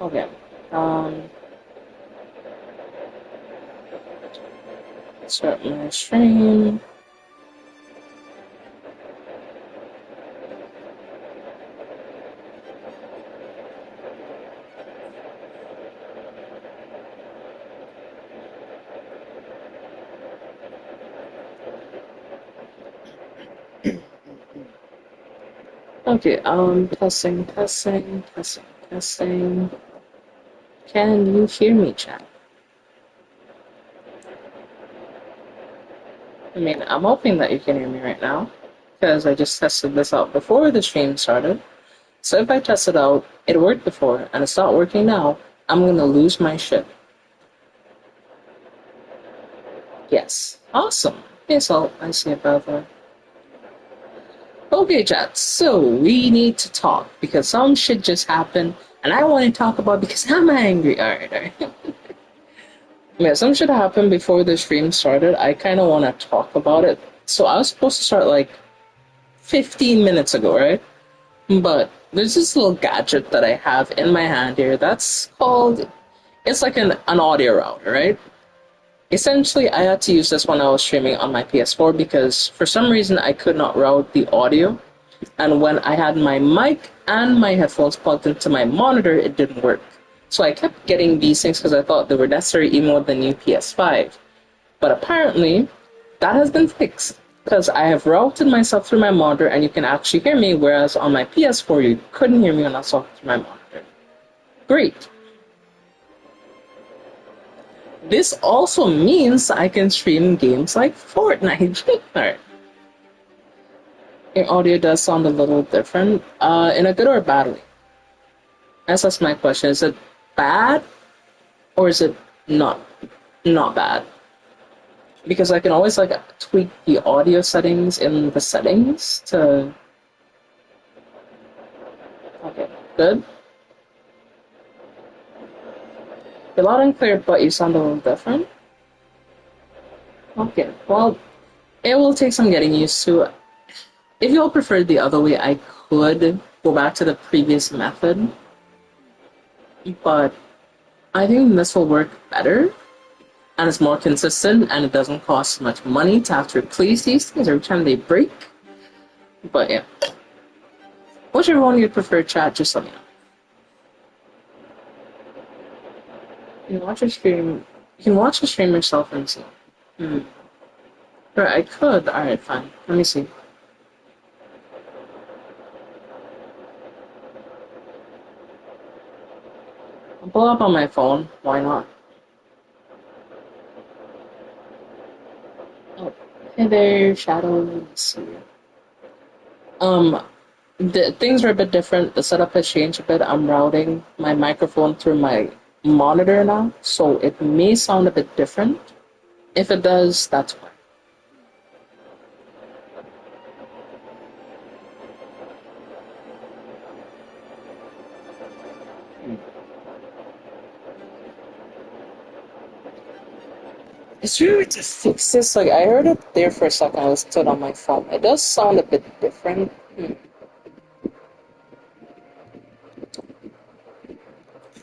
Okay. Um, Start my stream. Okay, testing, testing, testing, testing. Can you hear me, chat? I mean, I'm hoping that you can hear me right now, because I just tested this out before the stream started. So if I test it out, it worked before, and it's not working now, I'm gonna lose my shit. Yes. Awesome. Okay, so I see about that. Okay, chat. So we need to talk because some shit just happened, and I want to talk about because I'm angry. All right. Yeah, some shit happened before the stream started. I kind of want to talk about it. So I was supposed to start like 15 minutes ago, right? But there's this little gadget that I have in my hand here that's called, it's like an audio router, right? Essentially, I had to use this when I was streaming on my PS4 because for some reason I could not route the audio. And when I had my mic and my headphones plugged into my monitor, it didn't work. So I kept getting these things because I thought they were necessary even with the new PS5. But apparently, that has been fixed because I have routed myself through my monitor and you can actually hear me, whereas on my PS4 you couldn't hear me when I was talking through my monitor. Great. This also means I can stream games like Fortnite. Alright. Your audio does sound a little different. In a good or bad way? That's my question. Is it bad or is it not not bad? Because I can always like tweak the audio settings in the settings to. Okay, good. You're loud and clear, but you sound a little different. Okay, well, it will take some getting used to. If you all prefer the other way, I could go back to the previous method, but I think this will work better and it's more consistent and it doesn't cost much money to have to replace these things every time they break. But yeah, whichever one you prefer, chat, just let me know. You can watch your stream. You can watch the stream yourself and see. Hmm. Right, I could. All right, fine. Let me see. I'll pull up on my phone. Why not? Oh, hey there, Shadow. Let's see. Um, the things are a bit different. The setup has changed a bit. I'm routing my microphone through my monitor now, so it may sound a bit different. If it does, that's why. It's really to fix this. Like I heard it there for a second. I listened to it on my phone. It does sound a bit different.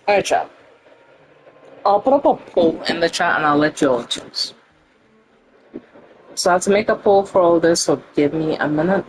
All right, chat. I'll put up a poll in the chat and I'll let you all choose. So I have to make a poll for all this. So give me a minute.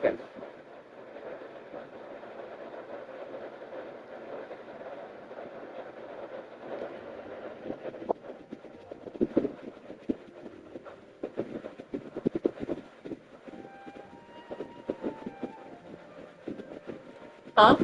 Okay. Huh?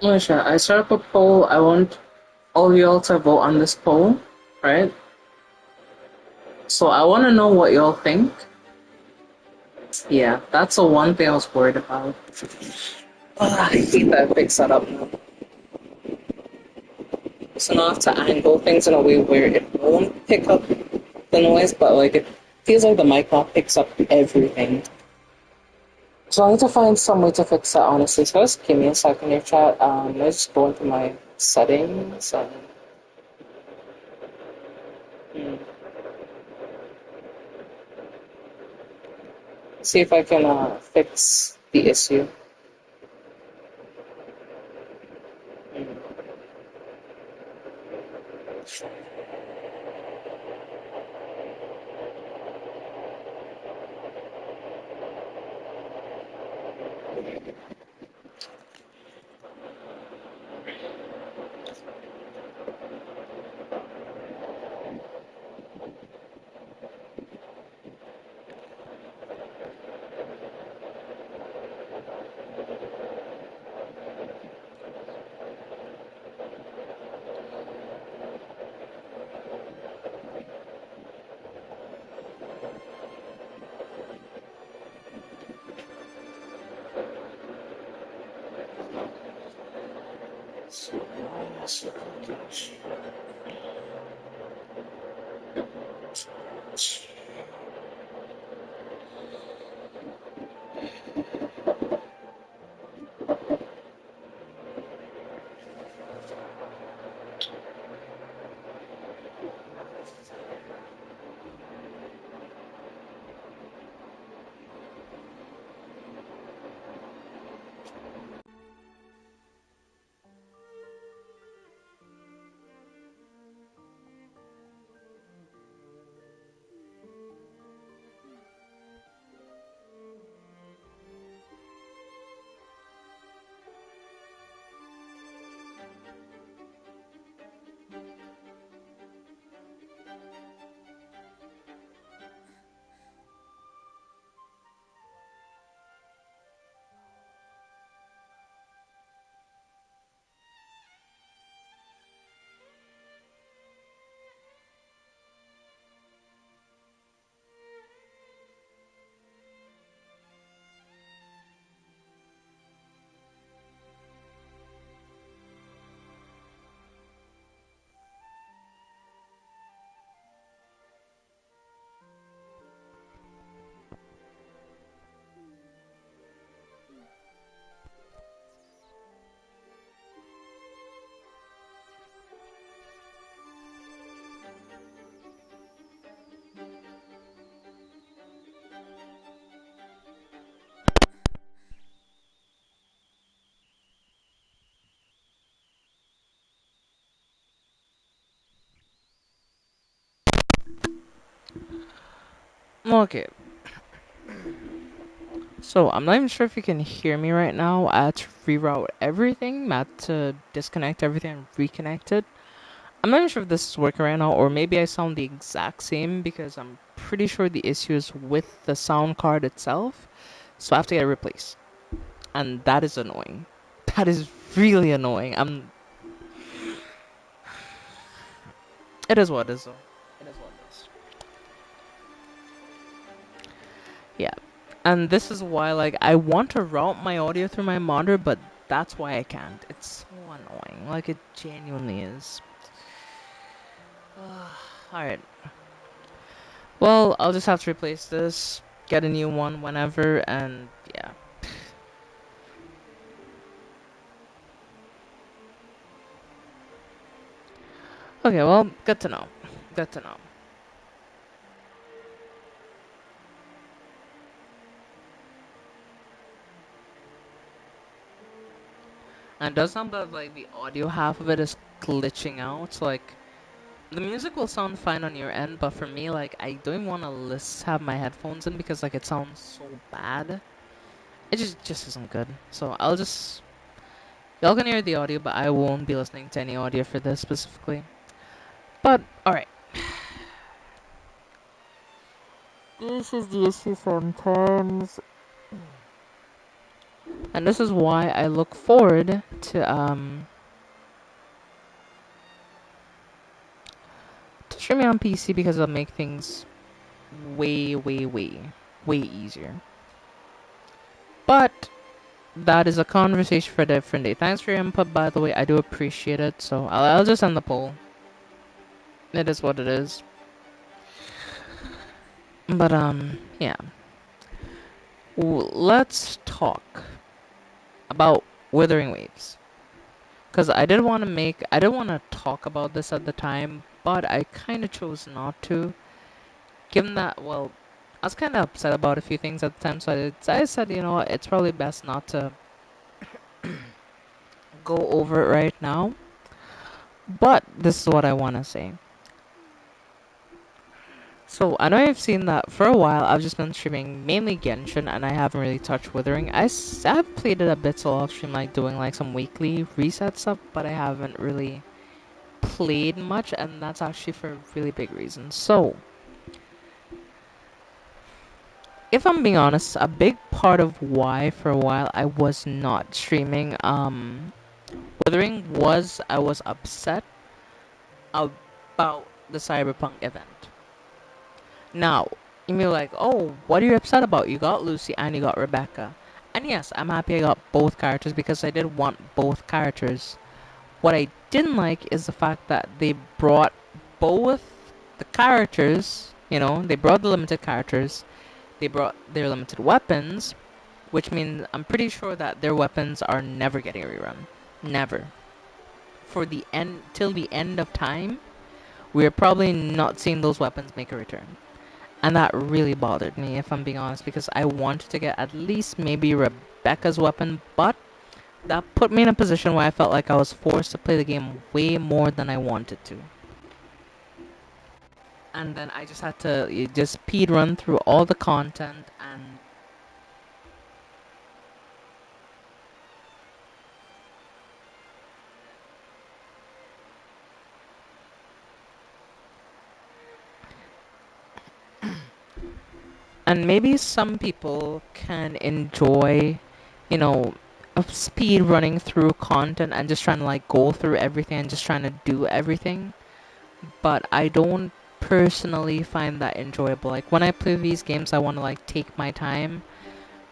Moisha, I set up a poll. I want all y'all to vote on this poll, right? So I want to know what y'all think. Yeah, that's the one thing I was worried about. I hate that big setup now. So now I have to angle things in a way where it won't pick up the noise, but like it feels like the mic now picks up everything. So I need to find some way to fix that, honestly. So just give me a second here, chat. Let's just go into my settings and hmm, see if I can fix the issue. Hmm. Okay, so I'm not even sure if you can hear me right now. I had to reroute everything, I had to disconnect everything and reconnect it. I'm not even sure if this is working right now, or maybe I sound the exact same because I'm pretty sure the issue is with the sound card itself. So I have to get it replaced. And that is annoying. That is really annoying. It is what it is, though. It is what it is. Yeah. And this is why, like, I want to route my audio through my monitor, but that's why I can't. It's so annoying. Like, it genuinely is. Alright. Well, I'll just have to replace this, get a new one whenever, and yeah. Okay, well, good to know. Good to know. And it does sound that, like, the audio half of it is glitching out. Like, the music will sound fine on your end, but for me, like, I don't even want to have my headphones in because, like, it sounds so bad. It just isn't good. So I'll just y'all can hear the audio, but I won't be listening to any audio for this specifically. But alright. This is the issue sometimes. And this is why I look forward to streaming on PC because it'll make things way, way, way, way easier. But that is a conversation for a different day. Thanks for your input, by the way. I do appreciate it. So I'll just end the poll. It is what it is. But yeah. Let's talk about Wuthering Waves. Because I didn't want to talk about this at the time, but I kind of chose not to. Given that, well, I was kind of upset about a few things at the time, so I said, you know what, it's probably best not to go over it right now. But this is what I want to say. So, I know you've seen that for a while, I've just been streaming mainly Genshin, and I haven't really touched Withering. I've played it a bit, so I'll stream, like, doing, like, some weekly reset stuff, but I haven't really played much, and that's actually for a really big reason. So, if I'm being honest, a big part of why for a while I was not streaming Withering was I was upset about the Cyberpunk event. Now, you may be like, oh, what are you upset about? You got Lucy and you got Rebecca. And yes, I'm happy I got both characters because I did want both characters. What I didn't like is the fact that they brought both the characters, they brought the limited characters, they brought their limited weapons, which means I'm pretty sure that their weapons are never getting a rerun. Never. For the end, till the end of time, we're probably not seeing those weapons make a return. And that really bothered me, if I'm being honest, because I wanted to get at least maybe Rebecca's weapon, but that put me in a position where I felt like I was forced to play the game way more than I wanted to. And then I just had to just speed run through all the content and maybe some people can enjoy, you know, speed running through content and just trying to like go through everything and just trying to do everything. But I don't personally find that enjoyable. Like when I play these games, I want to like take my time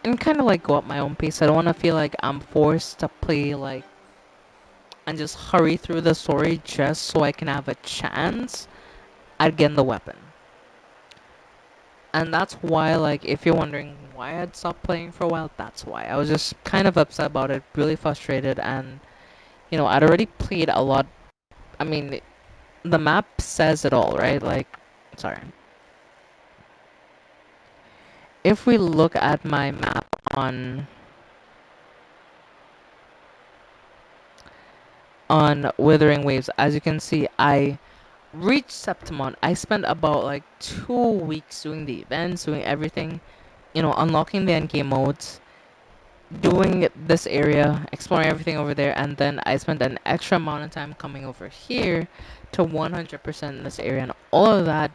and kind of like go at my own pace. I don't want to feel like I'm forced to play like and just hurry through the story just so I can have a chance at getting the weapon. And that's why, like, if you're wondering why I'd stopped playing for a while, that's why. I was just kind of upset about it, really frustrated, and, I'd already played a lot. I mean, the map says it all, right? Like, sorry. If we look at my map on Withering Waves, as you can see, I reached Septimon. I spent about, like, 2 weeks doing the events, doing everything, unlocking the endgame modes, doing this area, exploring everything over there, and then I spent an extra amount of time coming over here to 100% in this area, and all of that,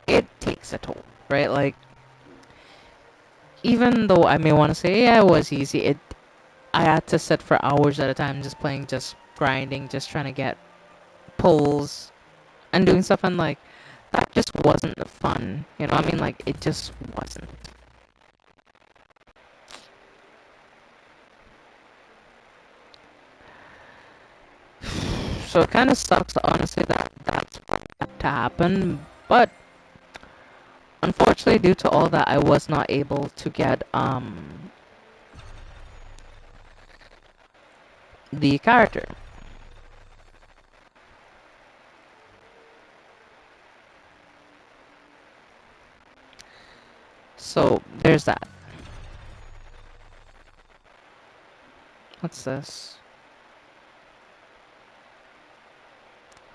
it takes a toll, right? Like, even though I may want to say, yeah, it was easy, I had to sit for hours at a time just playing, just grinding, just trying to get pulls and doing stuff, and like, that just wasn't fun, I mean, like, it just wasn't. So it kind of sucks, honestly, that that's to happen. But unfortunately, due to all that, I was not able to get the character. So there's that. What's this?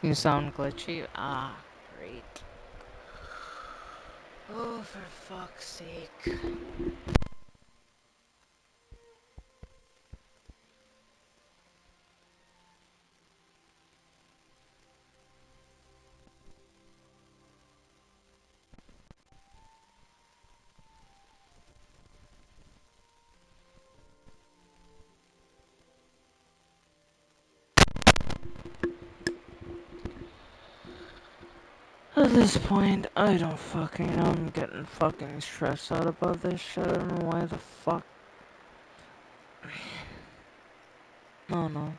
You sound glitchy. Ah, great. Oh, for fuck's sake. At this point, I don't fucking know. I'm getting fucking stressed out about this shit. I don't know why the fuck. No, no.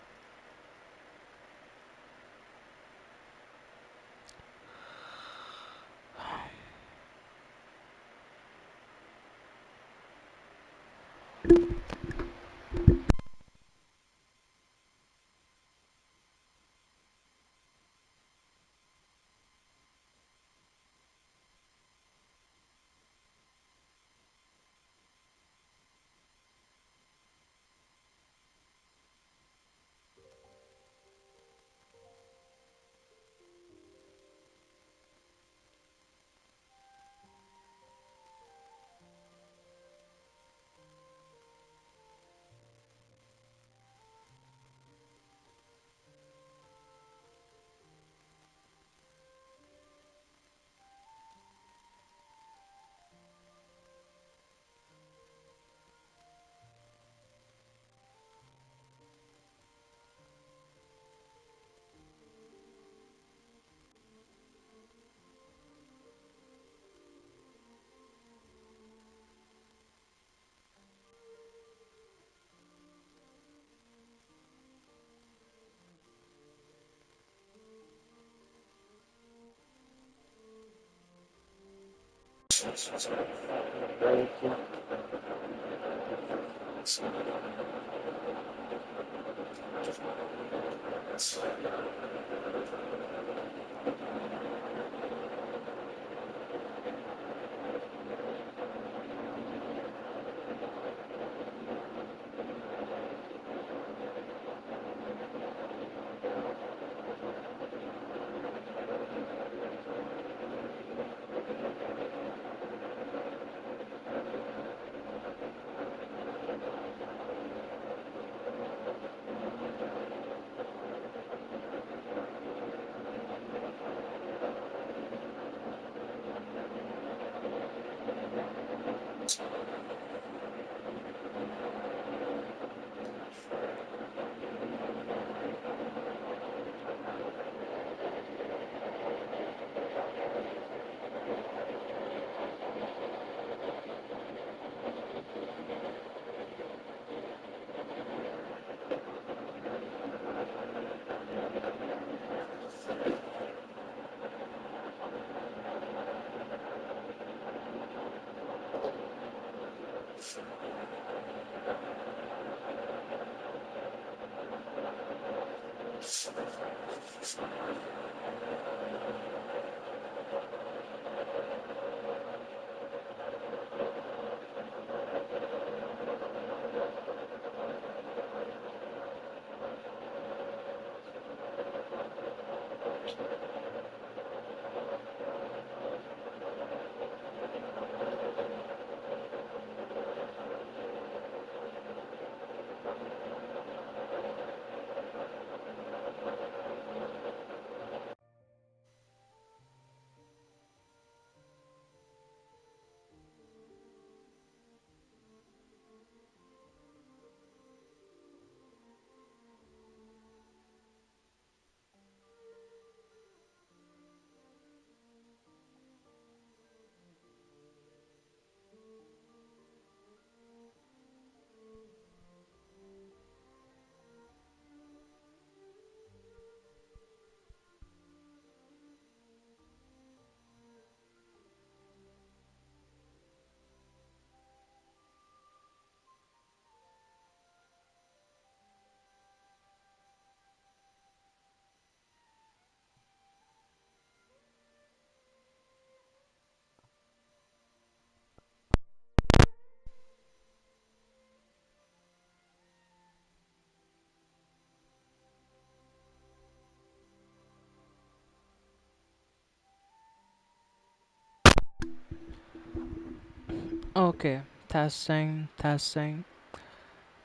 Okay, testing, testing.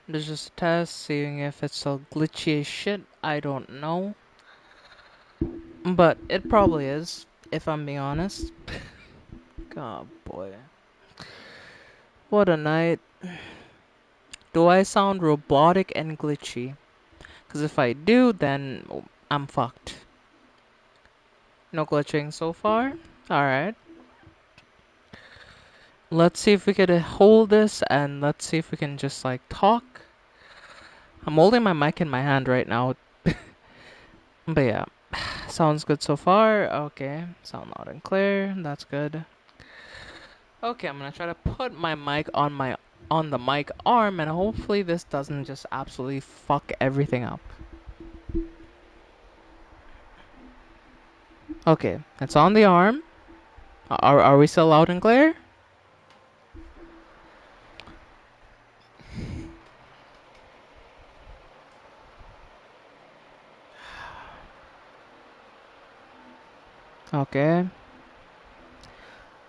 There's just a test, seeing if it's so glitchy as shit. I don't know. But it probably is, if I'm being honest. God, boy. What a night. Do I sound robotic and glitchy? Because if I do, then I'm fucked. No glitching so far? Alright. Let's see if we could hold this and let's see if we can just like talk. I'm holding my mic in my hand right now. But yeah, sounds good so far. Okay, sound loud and clear. That's good. Okay, I'm gonna try to put my mic on the mic arm and hopefully this doesn't just absolutely fuck everything up. Okay, it's on the arm. Are we still loud and clear? Okay.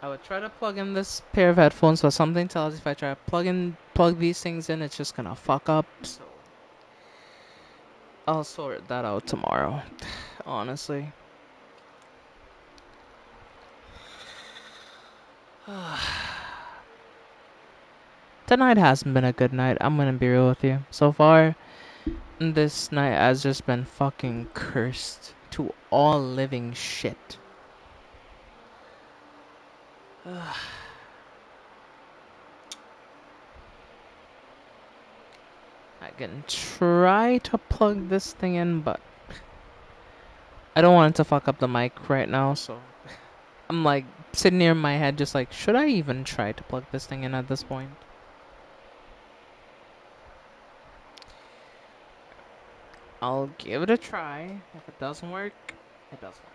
I would try to plug in this pair of headphones, but something tells if I try to plug these things in, it's just gonna fuck up. So I'll sort that out tomorrow. Honestly. Tonight hasn't been a good night. I'm gonna be real with you. So far, this night has just been fucking cursed to all living shit. I can try to plug this thing in, but I don't want it to fuck up the mic right now, so I'm like sitting near my head just like, should I even try to plug this thing in at this point? I'll give it a try. If it doesn't work, it doesn't work.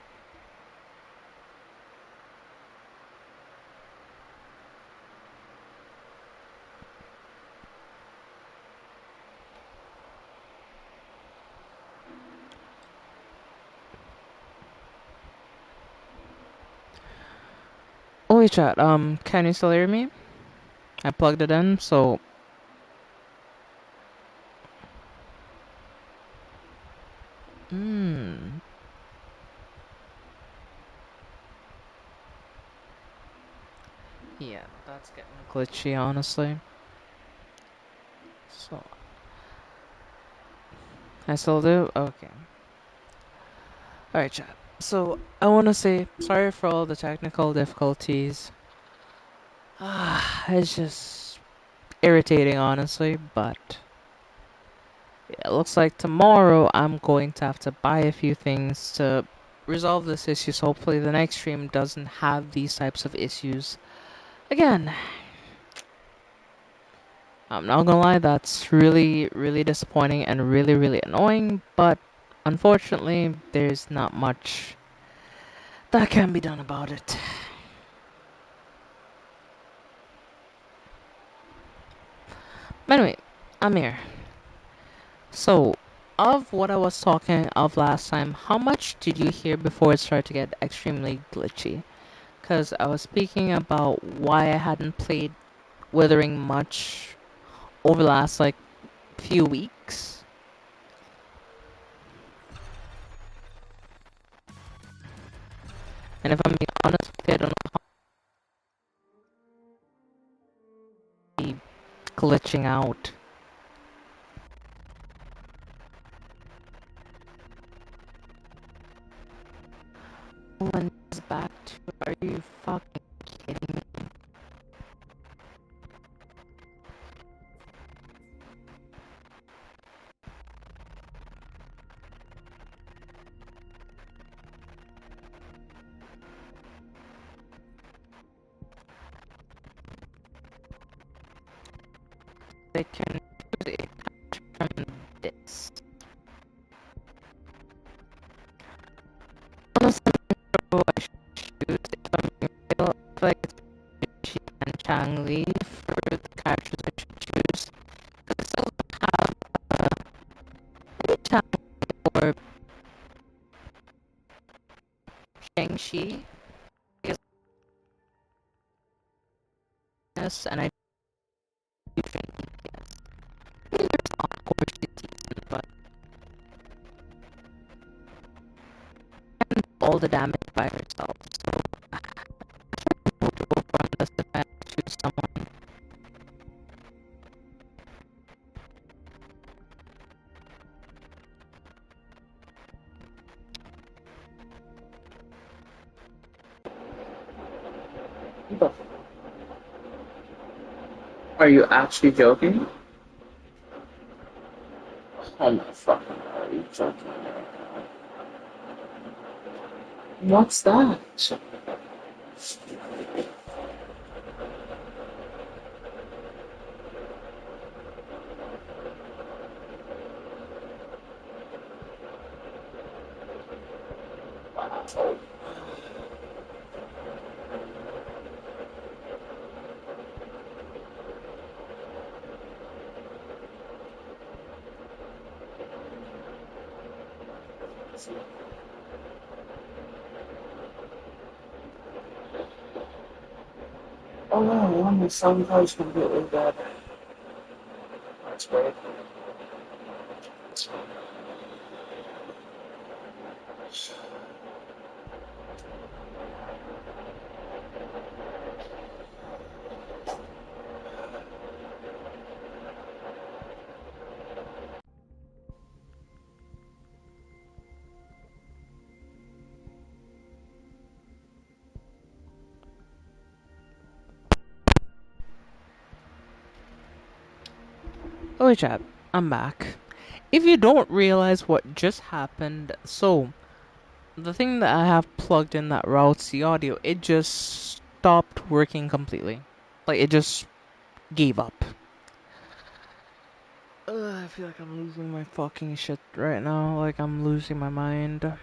Oh wait, chat. Can you still hear me? I plugged it in, so yeah, that's getting glitchy, honestly. So I still do. Okay. All right, chat. So I want to say sorry for all the technical difficulties. It's just irritating, honestly, but yeah, it looks like tomorrow I'm going to have to buy a few things to resolve this issue. So hopefully the next stream doesn't have these types of issues again. I'm not gonna lie, that's really, really disappointing and really, really annoying, but unfortunately, there's not much that can be done about it. But anyway, I'm here. So, of what I was talking of last time, how much did you hear before it started to get extremely glitchy? Because I was speaking about why I hadn't played Withering much over the last, like, few weeks. And if I'm being honest with you, I don't know how to be glitching out. When it's back to, are you fucking kidding me? They can use it from this. Honestly, bro, I choose if I'm being real, I feel like it's Richie and Chang Li for the characters I should choose. Because I still have Chang or Shang-Chi. Yes, and I all the damage by herself. So I to go from this if I choose someone. But are you actually joking? Oh my fucking god, are you joking right now? What's that? Wow. Oh no, my sound card's completely dead. That's great. Oh, chat, I'm back. If you don't realize what just happened, so the thing that I have plugged in that routes the audio, it just stopped working completely. Like it just gave up. I feel like I'm losing my fucking shit right now. Like I'm losing my mind.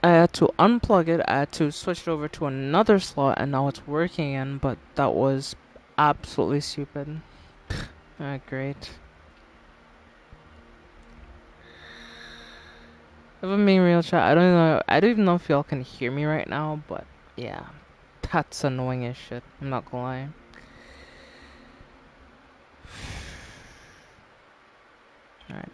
I had to unplug it, I had to switch it over to another slot, and now it's working again, but that was absolutely stupid. Great. If I'm being real, chat, I don't even know if y'all can hear me right now, but yeah, that's annoying as shit, I'm not gonna lie. Alright.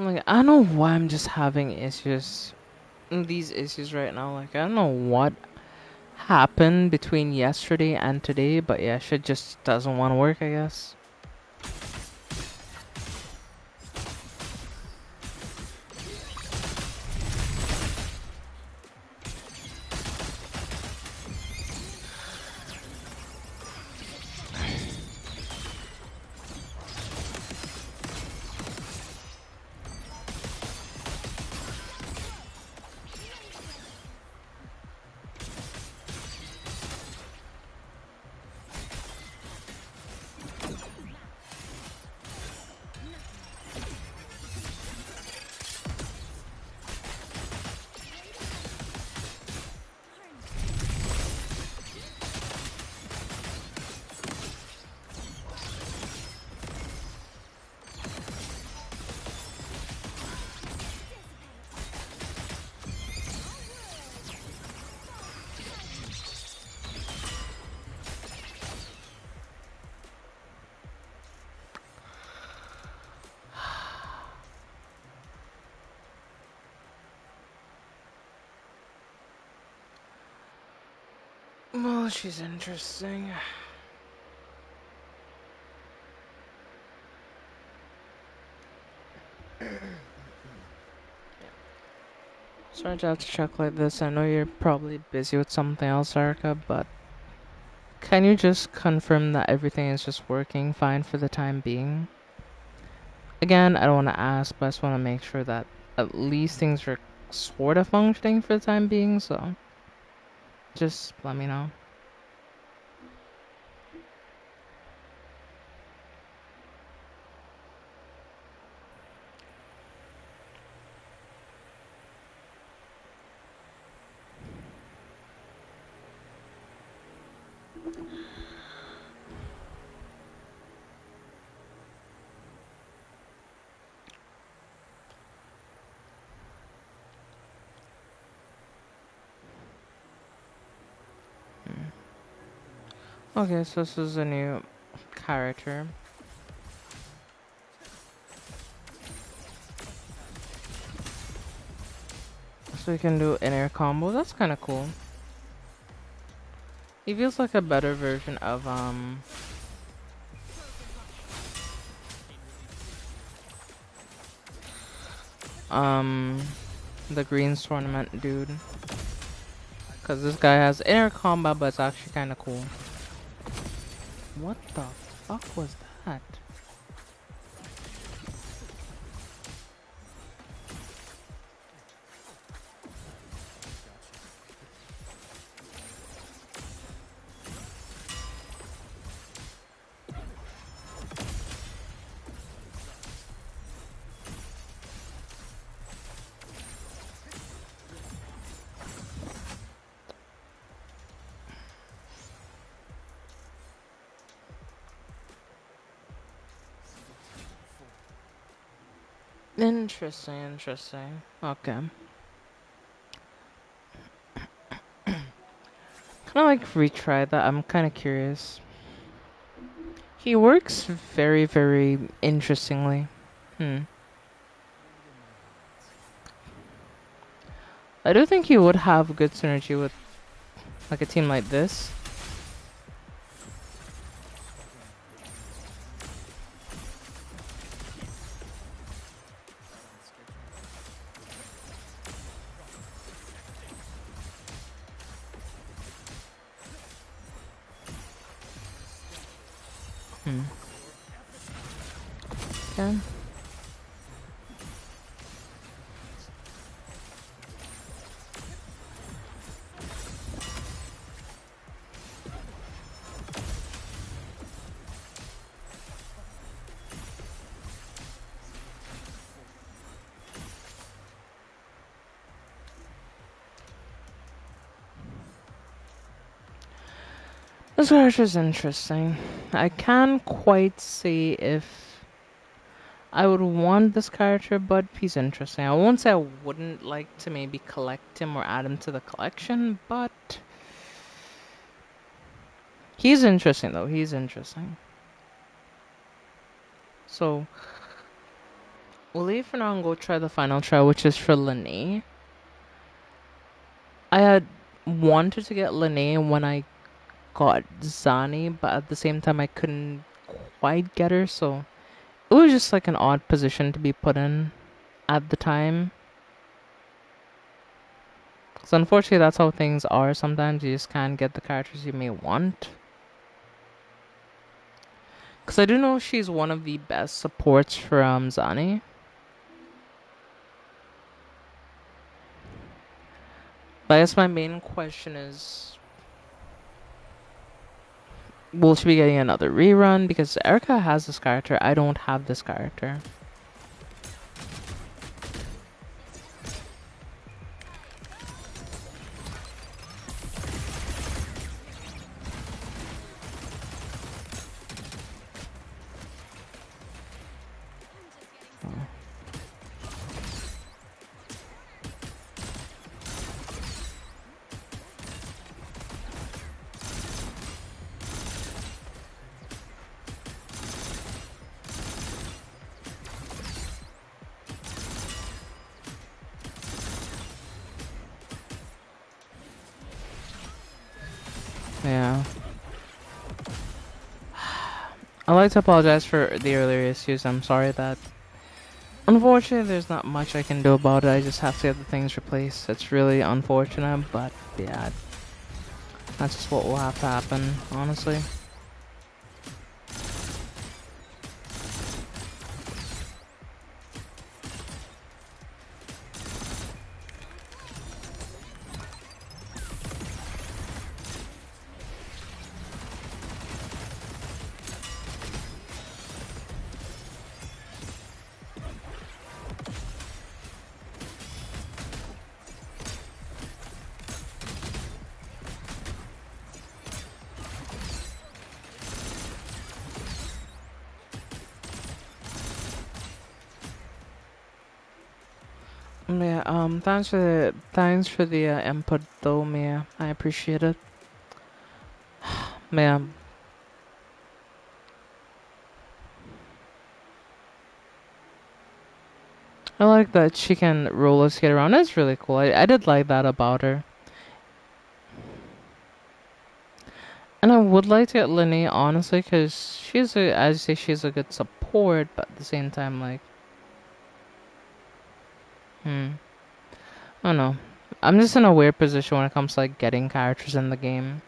Like, I don't know why I'm just having these issues right now. Like, I don't know what happened between yesterday and today, but yeah, shit just doesn't want to work, I guess. Well, she's interesting. Sorry to have to check like this. I know you're probably busy with something else, Erica, but can you just confirm that everything is just working fine for the time being? Again, I don't want to ask, but I just want to make sure that at least things are sort of functioning for the time being, so just let me know. Okay, so this is a new character. So we can do an air combo. That's kind of cool. He feels like a better version of um the Greens tournament dude. Cause this guy has air combo, but it's actually kind of cool. What the fuck was that? Interesting, interesting. Okay. Kind of like retry that. I'm kind of curious. He works very, very interestingly. Hmm. I do think he would have good synergy with like a team like this. Hmm. Okay. This character is interesting. I can't quite see if I would want this character, but he's interesting. I won't say I wouldn't like to maybe collect him or add him to the collection, but he's interesting though. He's interesting. So we'll leave for now and go try the final try, which is for Lene. I had wanted to get Lene when I got Zani, but at the same time I couldn't quite get her, so it was just like an odd position to be put in at the time. So unfortunately that's how things are sometimes, you just can't get the characters you may want. Because I do know she's one of the best supports from Zani. But I guess my main question is, will she be getting another rerun? Because Erica has this character, I don't have this character. Yeah. I'd like to apologize for the earlier issues. I'm sorry that, unfortunately, there's not much I can do about it. I just have to get the things replaced. It's really unfortunate, but yeah, that's just what will have to happen, honestly. Yeah, thanks for the input though, Mia. I appreciate it. Yeah, I like that she can roller skate around. That's really cool. I did like that about her. And I would like to get Linnea, honestly, because she's a, as you say, she's a good support, but at the same time, like, I don't know. I'm just in a weird position when it comes to, like, getting characters in the game.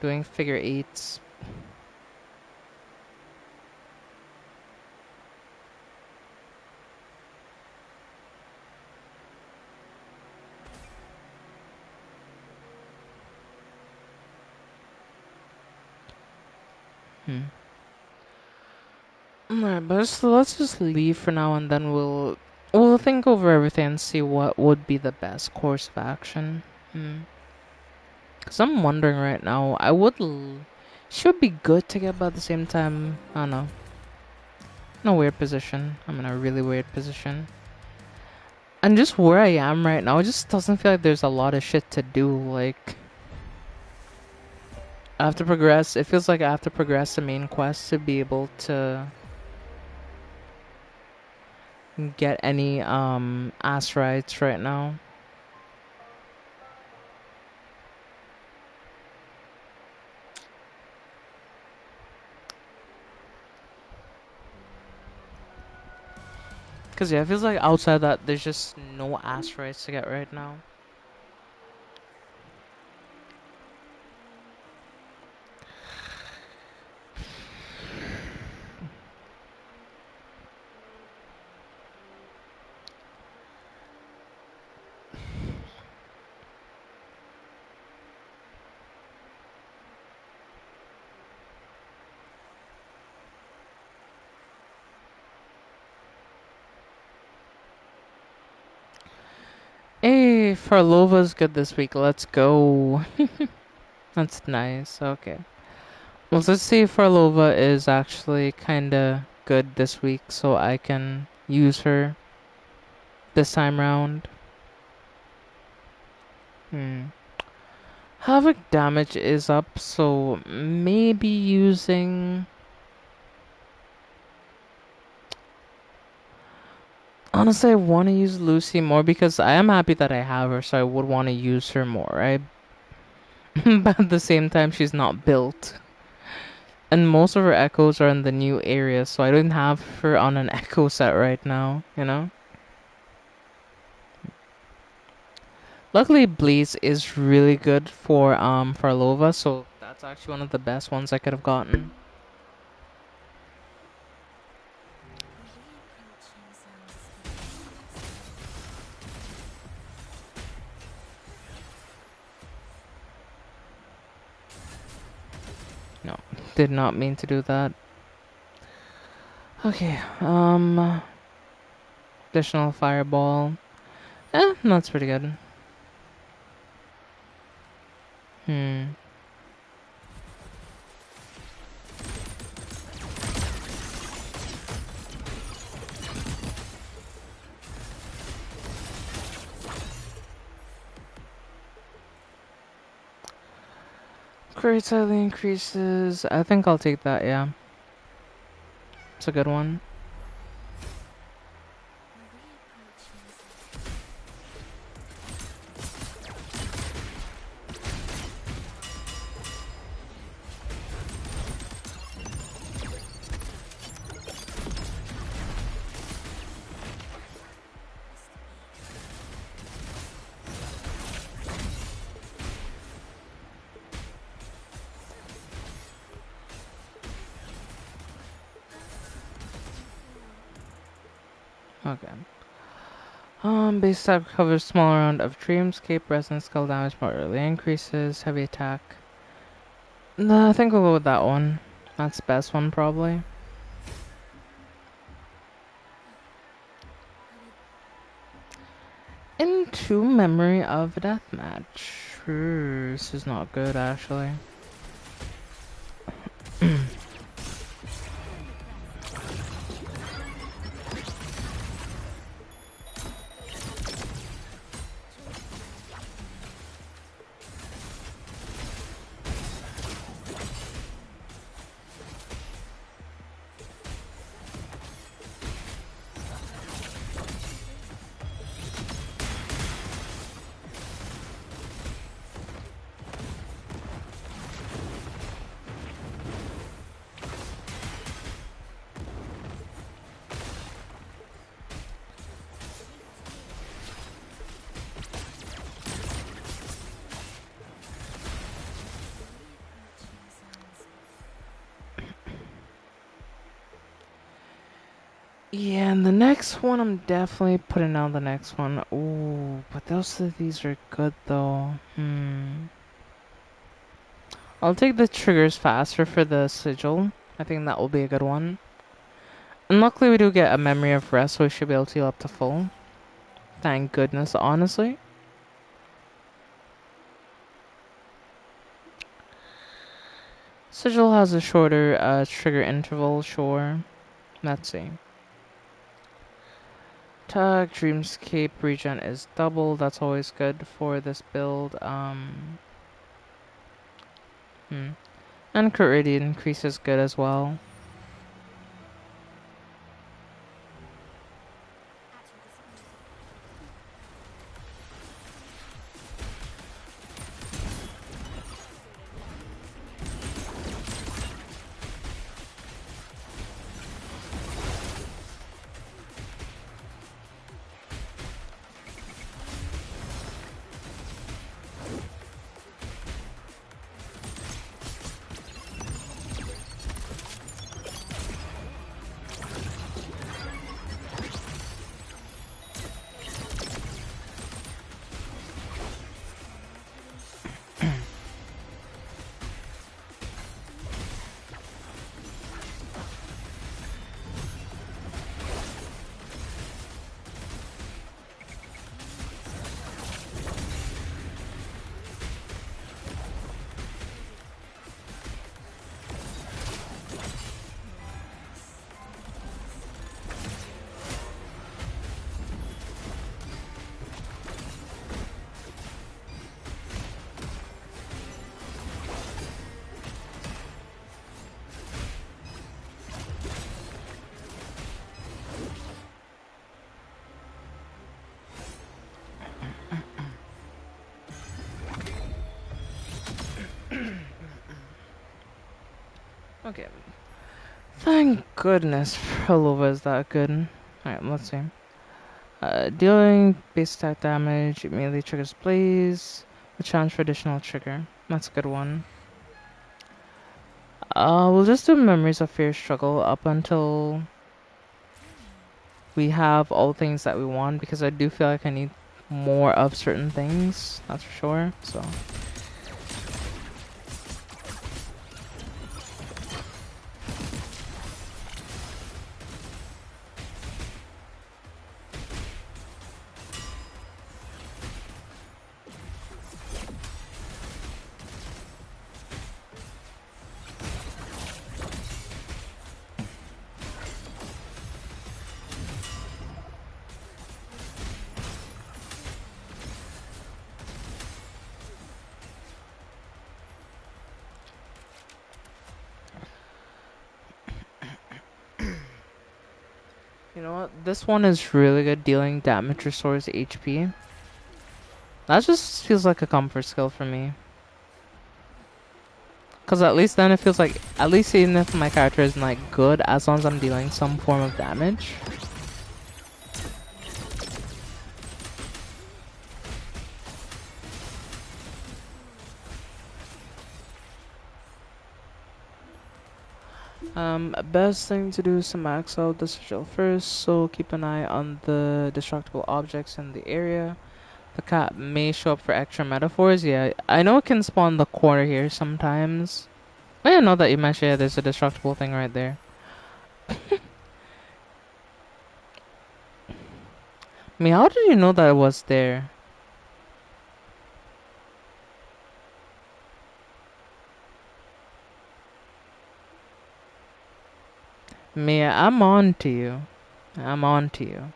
Doing figure eights. Alright, but let's just leave for now, and then we'll think over everything and see what would be the best course of action. Cause I'm wondering right now. Should be good to get, but at the same time, I don't know. In a weird position. I'm in a really weird position. And just where I am right now, it just doesn't feel like there's a lot of shit to do. Like, I have to progress. It feels like I have to progress the main quest to be able to get any ass rights right now. Cause yeah, it feels like outside that there's just no ass rights to get right now. Hey, Farlova's good this week. Let's go. That's nice. Okay. Well, let's see if Farlova is actually kinda good this week so I can use her this time round. Havoc damage is up, so maybe using... Honestly, I want to use Lucy more because I am happy that I have her, so I would want to use her more, right? But at the same time, she's not built. And most of her echoes are in the new area, so I don't have her on an echo set right now, you know? Luckily, Blaze is really good for Farlova, so that's actually one of the best ones I could have gotten. No, did not mean to do that. Okay, additional fireball. That's pretty good. Hmm. Crate slightly increases. I think I'll take that, yeah. It's a good one. Okay. Base attack covers small round of dreamscape, resonance, skull damage, moderately increases, heavy attack. No, I think we'll go with that one. That's the best one, probably. Into memory of deathmatch. This is not good, actually. Yeah, and the next one, I'm definitely putting down the next one. Ooh, but those of these are good though. I'll take the triggers faster for the sigil. I think that will be a good one. And luckily we do get a memory of rest, so we should be able to heal up to full. Thank goodness, honestly. Sigil has a shorter trigger interval, sure. Let's see. Tag, Dreamscape regen is double. That's always good for this build. And crit rate increase is good as well. Okay. Thank goodness Prolova is that good. Alright, let's see. Dealing base attack damage, immediately triggers Blaze. A challenge for additional trigger. That's a good one. We'll just do Memories of Fear Struggle up until we have all things that we want, because I do feel like I need more of certain things, that's for sure, so. You know what? This one is really good. Dealing damage restores HP. That just feels like a comfort skill for me. Because at least then it feels like, at least even if my character isn't like good, as long as I'm dealing some form of damage. Best thing to do is to max out the sigil first, so keep an eye on the destructible objects in the area. The cat may show up for extra metaphors. Yeah, I know it can spawn the corner here sometimes. I didn't know that you mentioned, yeah, there's a destructible thing right there. I mean, how did you know that it was there? Mia, I'm on to you. I'm on to you.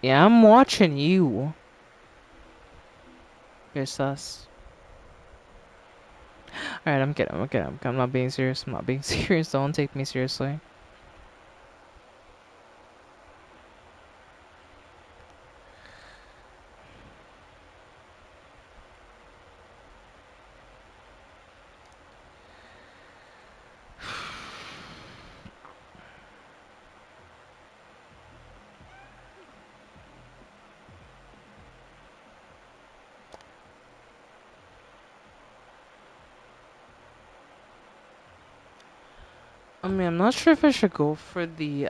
Yeah, I'm watching you. You're sus. Alright, I'm kidding. I'm kidding. I'm not being serious. I'm not being serious. Don't take me seriously. I mean, I'm not sure if I should go for the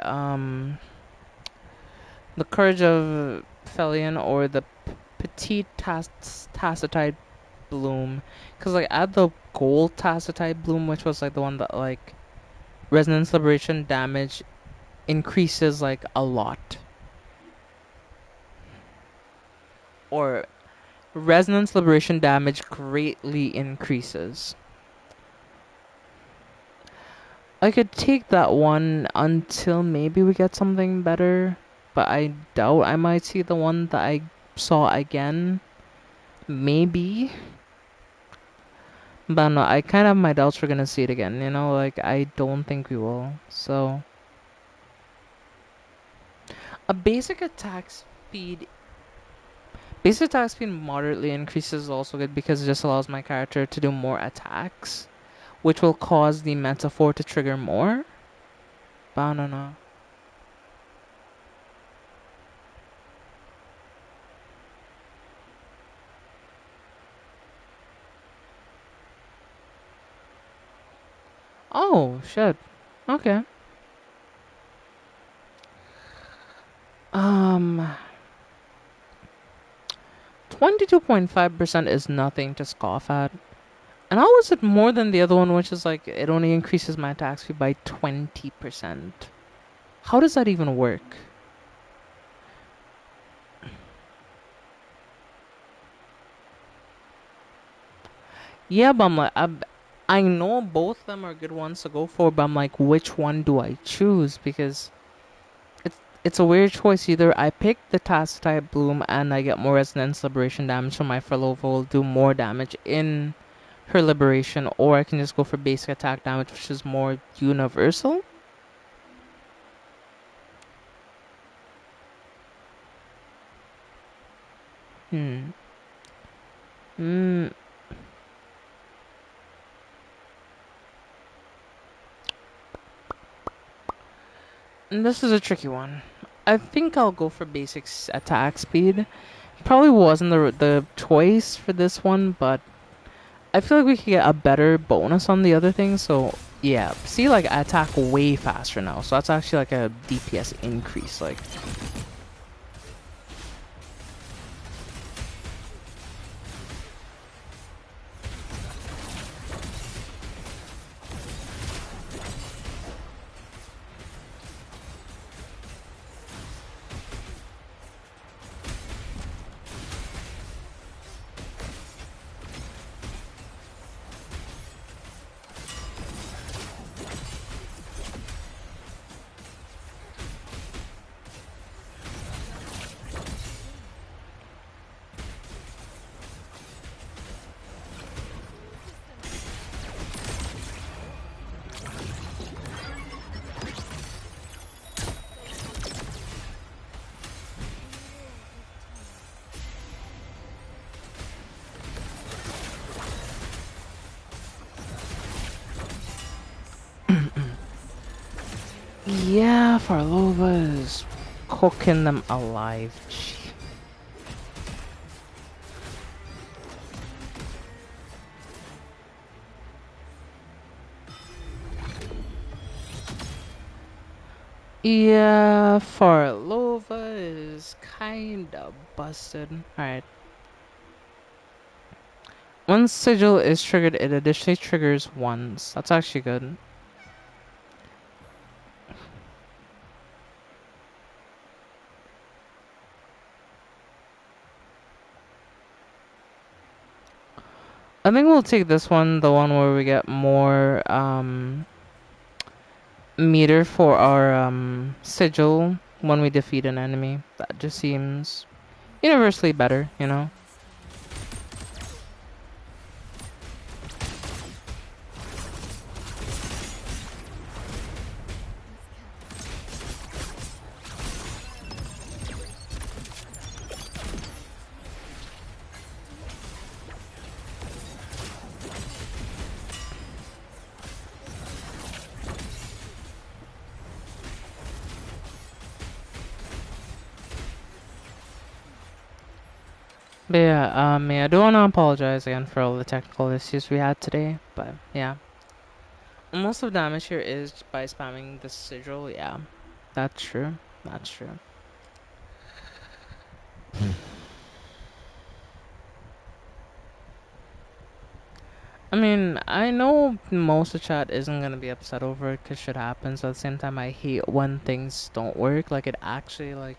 The Courage of Felion or the Petite Tacitite Bloom. Because, like, add the Gold Tacitite Bloom, which was, like, the one that, like, Resonance Liberation damage increases, like, a lot. Or Resonance Liberation damage greatly increases. I could take that one until maybe we get something better, but I doubt I might see the one that I saw again. Maybe. But no, I kind of have my doubts we're gonna see it again, you know? Like, I don't think we will. So, a basic attack speed. Basic attack speed moderately increases is also good because it just allows my character to do more attacks, which will cause the metaphor to trigger more. But I don't know. Oh, shit. Okay. 22.5% is nothing to scoff at. And how is it more than the other one, which is like it only increases my attack speed by 20%? How does that even work? Yeah, but I'm like, I know both of them are good ones to go for, but I'm like, which one do I choose? Because it's a weird choice. Either I pick the task type Bloom and I get more resonance liberation damage, so my Furlough will do more damage in her liberation, or I can just go for basic attack damage, which is more universal. Hmm. Hmm. This is a tricky one. I think I'll go for basic attack speed. Probably wasn't the choice for this one, but I feel like we could get a better bonus on the other things. So yeah, see, like I attack way faster now, so that's actually like a DPS increase. Like, yeah, Farlova is cooking them alive. Yeah, Farlova is kinda busted. Alright. Once Sigil is triggered, it additionally triggers once. That's actually good. I think we'll take this one, the one where we get more meter for our sigil when we defeat an enemy. That just seems universally better, you know? But yeah, I do want to apologize again for all the technical issues we had today. But yeah, most of the damage here is by spamming the sigil. Yeah, that's true. That's true. I mean, I know most of chat isn't gonna be upset over it because shit happens. At the same time, I hate when things don't work. Like, it actually, like,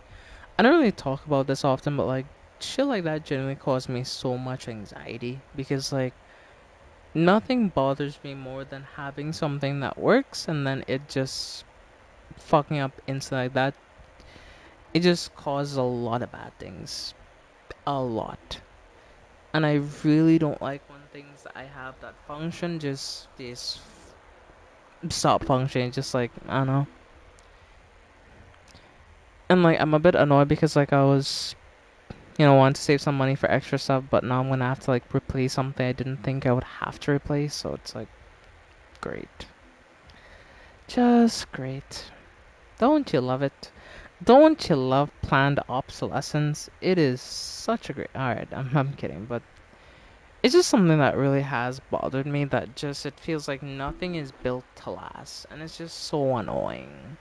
I don't really talk about this often, but, like, shit like that genuinely caused me so much anxiety because, like, nothing bothers me more than having something that works and then it just fucking up instantly like that. It just causes a lot of bad things. A lot. And I really don't like when things that I have that function just stop functioning. Just like, I don't know. And like, I'm a bit annoyed because like I was, wanting to save some money for extra stuff, but now I'm gonna have to like replace something I didn't think I would have to replace. So it's like, great. Just great. Don't you love it? Don't you love planned obsolescence? It is such a great. Alright, I'm kidding, but it's just something that really has bothered me that just it feels like nothing is built to last, and it's just so annoying.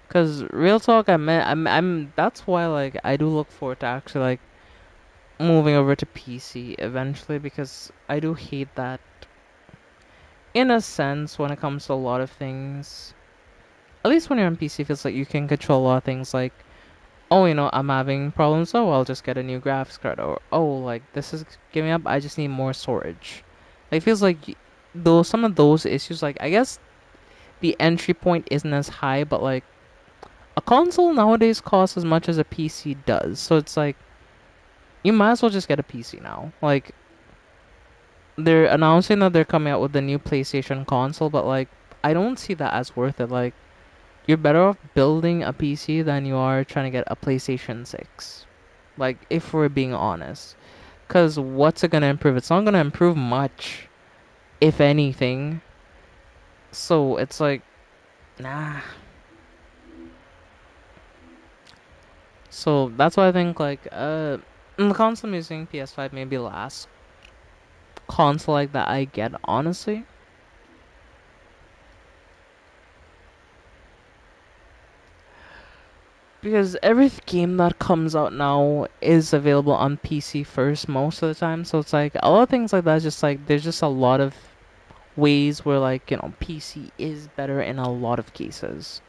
Cause real talk, I'm that's why like I do look forward to actually like moving over to PC eventually because I do hate that in a sense when it comes to a lot of things. At least when you're on PC, it feels like you can control a lot of things like oh, I'm having problems, so I'll just get a new graphics card. Or, oh, like, this is giving up, I just need more storage. Like, it feels like though some of those issues, like, I guess the entry point isn't as high, but, like, a console nowadays costs as much as a PC does. So it's like, you might as well just get a PC now. Like, they're announcing that they're coming out with the new PlayStation console, but, like, I don't see that as worth it. Like, you're better off building a PC than you are trying to get a PlayStation 6. Like, if we're being honest. Because what's it going to improve? It's not going to improve much, if anything. So it's like, nah. So that's why I think, like, the console I'm using, PS5, maybe last console like that I get, honestly. Because every game that comes out now is available on PC first most of the time. So it's like, a lot of things like that, just like, there's just a lot of ways where, like, PC is better in a lot of cases.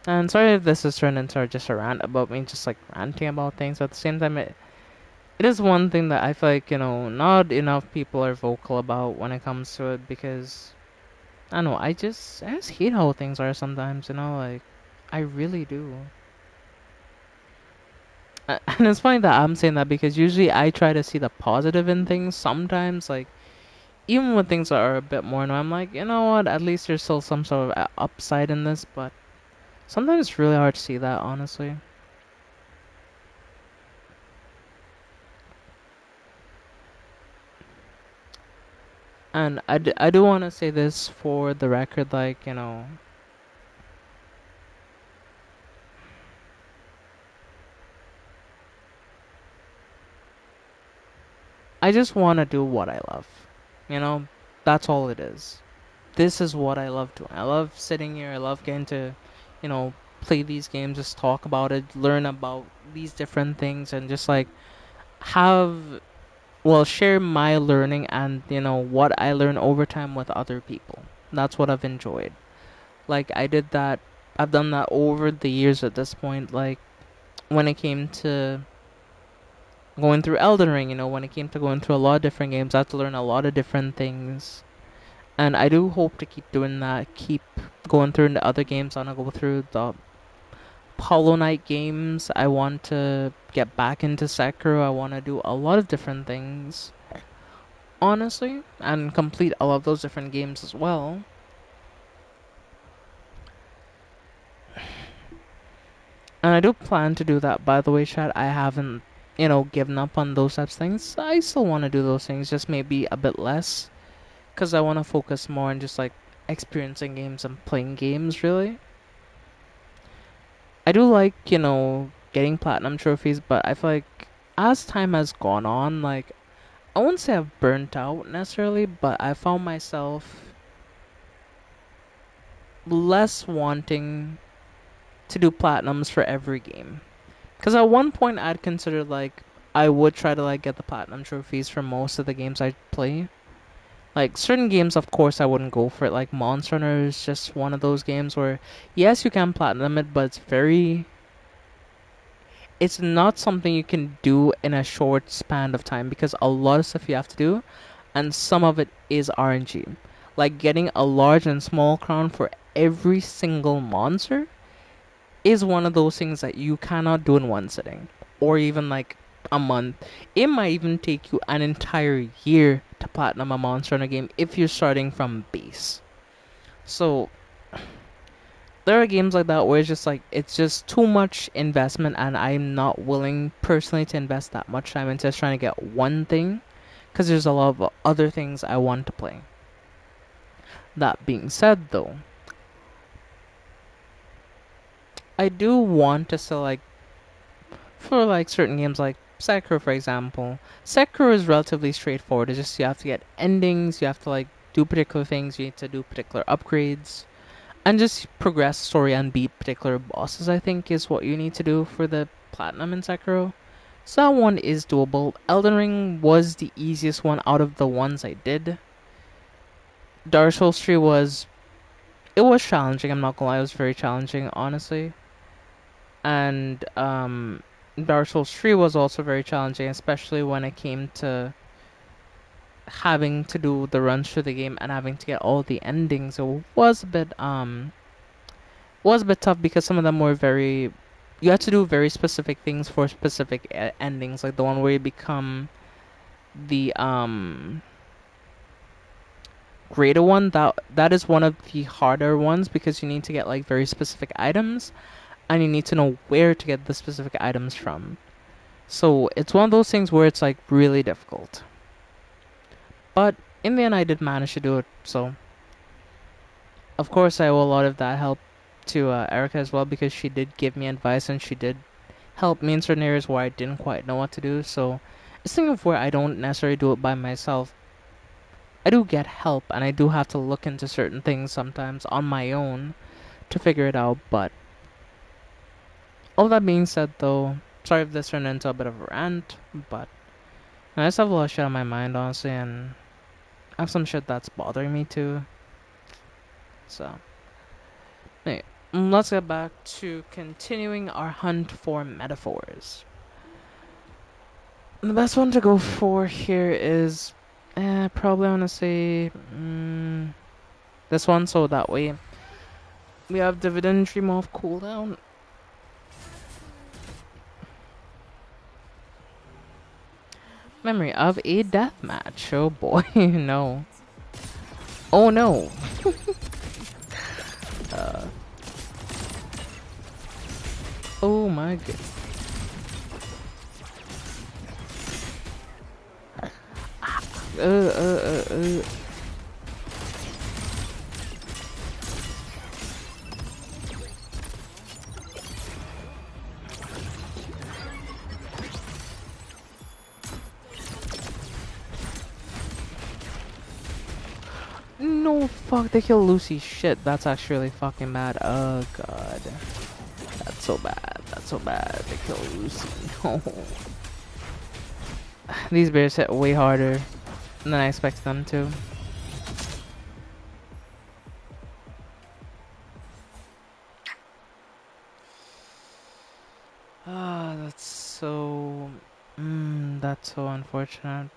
And sorry if this has turned into just a rant about me just like ranting about things. At the same time, it is one thing that I feel like, not enough people are vocal about when it comes to it because I don't know, I just hate how things are sometimes, like I really do. And it's funny that I'm saying that because usually I try to see the positive in things sometimes, like even when things are a bit more annoying, I'm like, you know what, at least there's still some sort of upside in this, but sometimes it's really hard to see that, honestly. And I do want to say this for the record, like, I just want to do what I love. You know, that's all it is. This is what I love doing. I love sitting here. I love getting to, play these games, just talk about it, learn about these different things, and just like have, well, share my learning and, what I learn over time with other people. That's what I've enjoyed. Like, I've done that over the years at this point. Like, when it came to going through Elden Ring, when it came to going through a lot of different games, I had to learn a lot of different things. And I do hope to keep doing that, keep going through the other games. I want to go through the Hollow Knight games. I want to get back into Sekiro. I want to do a lot of different things, honestly, and complete all of those different games as well. And I do plan to do that, by the way, chat. I haven't, given up on those types of things. I still want to do those things, just maybe a bit less. Because I want to focus more on just like experiencing games and playing games, really. I do like, getting platinum trophies, but I feel like as time has gone on, like, I won't say I've burnt out necessarily, but I found myself less wanting to do platinums for every game. Because at one point I'd consider like I would try to like get the platinum trophies for most of the games I play. Like certain games, of course, I wouldn't go for it. Like Monster Hunter is just one of those games where yes, you can platinum it, but it's not something you can do in a short span of time because a lot of stuff you have to do, and some of it is RNG. Like getting a large and small crown for every single monster is one of those things that you cannot do in one sitting or even like a month. It might even take you an entire year to platinum a monster in a game if you're starting from base. So there are games like that where it's just like it's just too much investment and I'm not willing personally to invest that much time into just trying to get one thing because there's a lot of other things I want to play. That being said though, I do want to still like for like certain games like Sekiro for example. Sekiro is relatively straightforward. It's just you have to get endings, you have to like do particular things, you need to do particular upgrades, and just progress story and beat particular bosses. I think is what you need to do for the platinum in Sekiro. So that one is doable. Elden Ring was the easiest one out of the ones I did. Dark Souls 3 was it was challenging. I'm not gonna lie, it was very challenging, honestly. And Dark Souls 3 was also very challenging, especially when it came to having to do the runs through the game and having to get all the endings. It was a bit tough because some of them were very you had to do very specific things for specific endings, like the one where you become the greater one. That is one of the harder ones because you need to get like very specific items and you need to know where to get the specific items from. So it's one of those things where it's like really difficult. But in the end, I did manage to do it. So of course, I owe a lot of that help to Erica as well because she did give me advice and she did help me in certain areas where I didn't quite know what to do. So it's thing of where I don't necessarily do it by myself. I do get help and I do have to look into certain things sometimes on my own to figure it out. But all that being said, though, sorry if this turned into a bit of a rant, but I just have a lot of shit on my mind, honestly, and I have some shit that's bothering me too. So, anyway, let's get back to continuing our hunt for metaphors. The best one to go for here is, probably I want to say this one, so that way we have Dividend Dream off cooldown. Memory of a death match. Oh boy, no. Oh no. uh, oh my god. Uh, uh, uh, uh. No, fuck, they kill Lucy. Shit, that's actually really fucking bad. Oh god. That's so bad. That's so bad. They kill Lucy. No. These bears hit way harder than I expected them to. Ah, that's so... that's so unfortunate.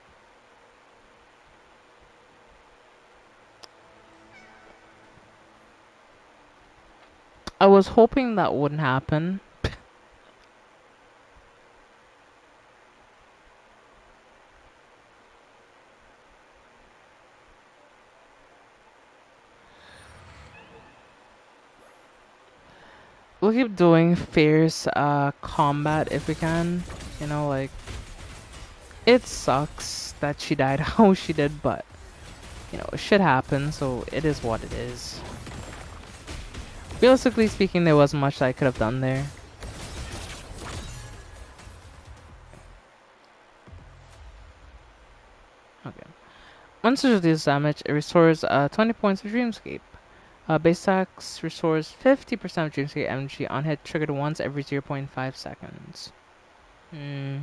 I was hoping that wouldn't happen. We'll keep doing fierce combat if we can. You know, like... It sucks that she died how she did, but... You know, shit happens, so it is what it is. Realistically speaking, there wasn't much I could have done there. Okay. Once it deals damage, it restores 20 points of Dreamscape. Base attacks restores 50% of Dream State energy on hit, triggered once every 0.5 seconds. Hmm.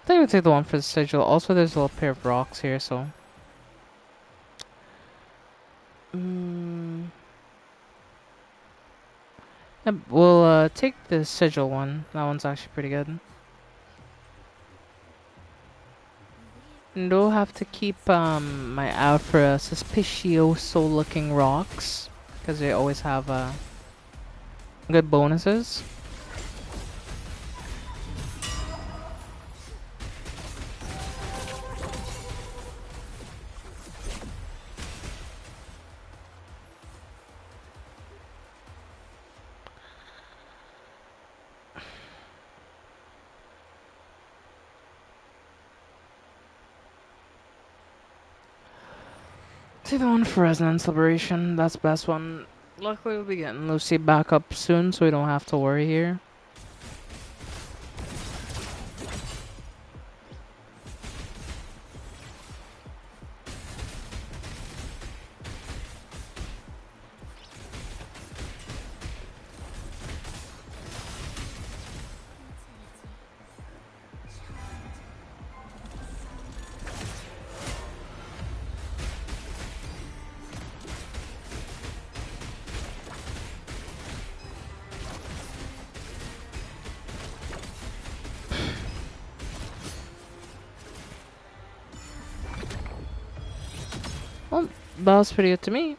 I think we'll take the one for the sigil. Also, there's a little pair of rocks here, so. Mm. Yep, we'll take the sigil one. That one's actually pretty good. And we'll have to keep my eye for suspicioso looking rocks, because they always have good bonuses. Take the one for Resonance Liberation. That's the best one. Luckily, we'll be getting Lucy back up soon, so we don't have to worry here. Well, that was pretty good to me.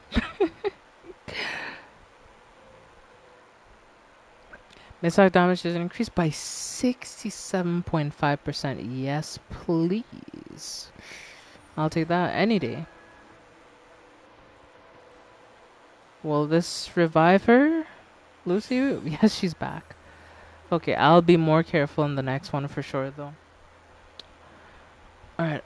Missile damage is increased by 67.5%. Yes, please. I'll take that any day. Will this revive her? Lucy? Yes, she's back. Okay, I'll be more careful in the next one for sure, though. Alright,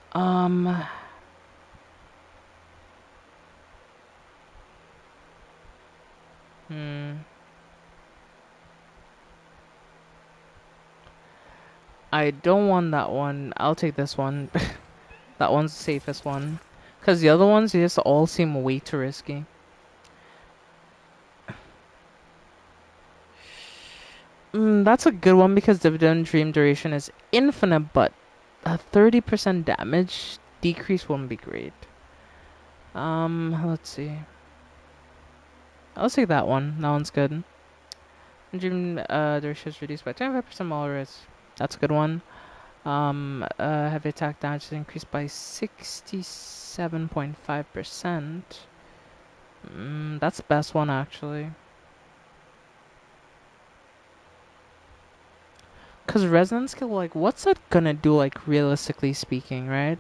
I don't want that one. I'll take this one. That one's the safest one. Because the other ones, they just all seem way too risky. That's a good one because Dividend Dream duration is infinite, but a 30% damage decrease wouldn't be great. Let's see. I'll take that one. That one's good. Dream duration is reduced by 25% more risk. That's a good one. Heavy attack damage is increased by 67.5%. That's the best one actually. Cause resonance skill, like, what's that gonna do, like, realistically speaking, right?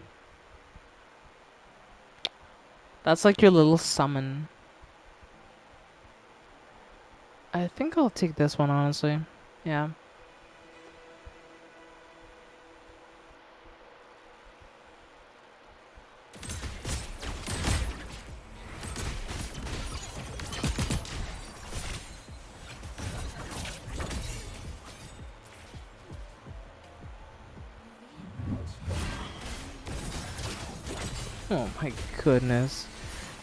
That's like your little summon. I think I'll take this one, honestly. Yeah. Oh my goodness.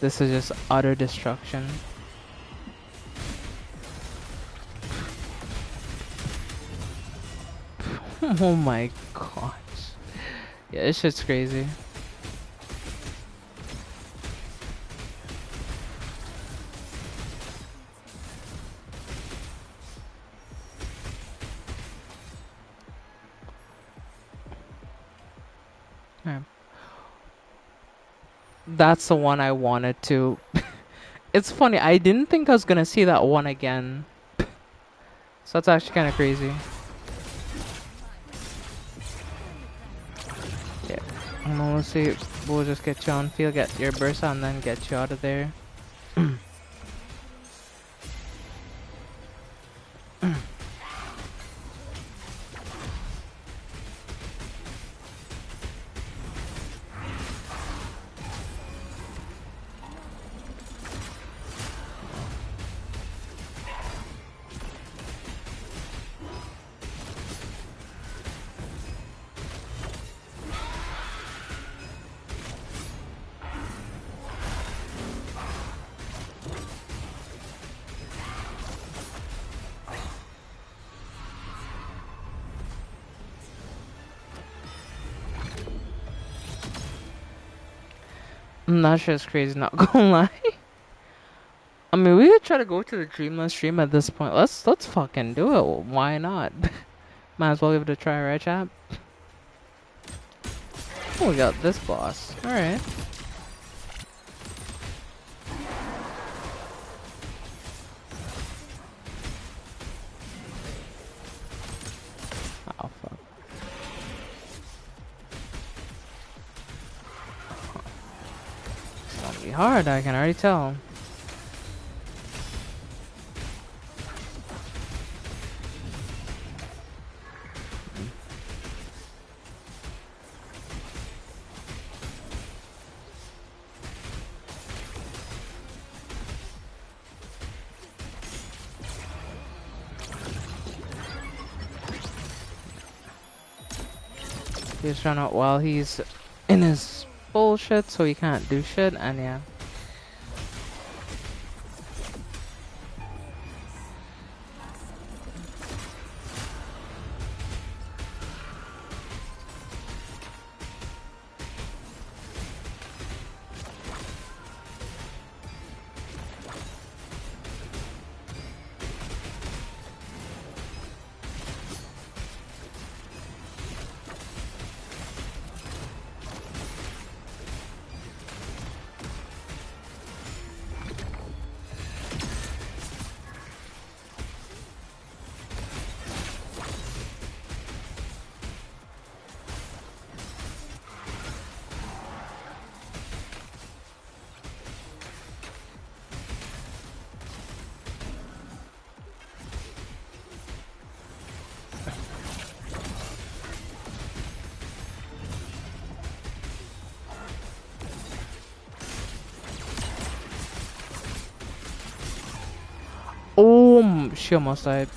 This is just utter destruction. Oh my gosh. Yeah, this shit's crazy. Alright. That's the one I wanted to. It's funny, I didn't think I was gonna see that one again. So that's actually kind of crazy. Yeah. Let's see. We'll just get you on field, get your burst on, then get you out of there. That shit's crazy, not gonna lie. I mean, we could try to go to the Dreamless stream at this point. Let's fucking do it. Why not? Might as well give it a try, right, chap? Oh, we got this boss. Alright. Oh, fuck. It's gonna be hard, I can already tell. He's trying out while he's in his bullshit, so he can't do shit, and yeah. Oh, she almost died.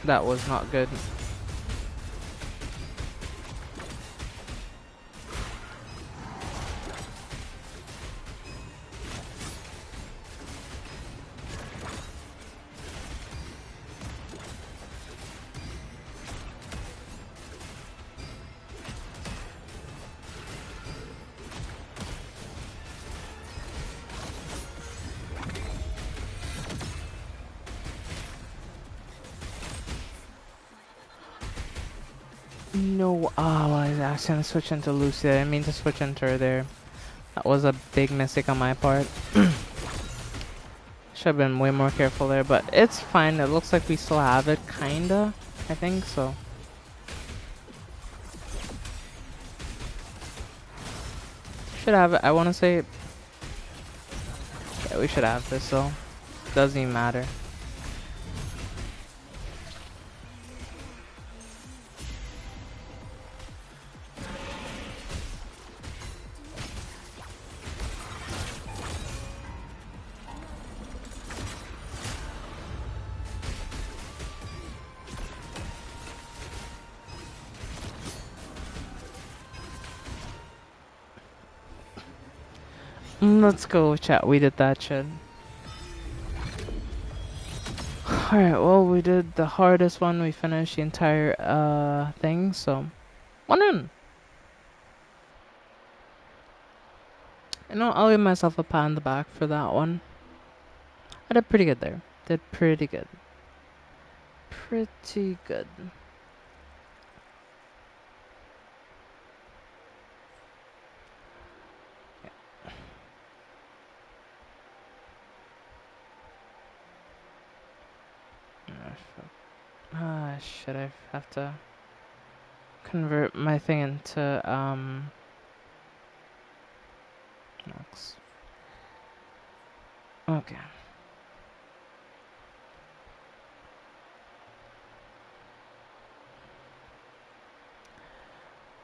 That was not good. No, oh, I accidentally switched into Lucy. I didn't mean to switch into her there. That was a big mistake on my part. Should have been way more careful there, but it's fine. It looks like we still have it, kinda. I think so. Should have it. I want to say. Yeah, we should have this though. Doesn't even matter. Let's go, chat. We did that shit. Alright, well, we did the hardest one. We finished the entire thing, so 1 in. You know, I'll give myself a pat on the back for that one. I did pretty good there. Did pretty good. Pretty good. Ah, shit, I have to convert my thing into, Max. Okay.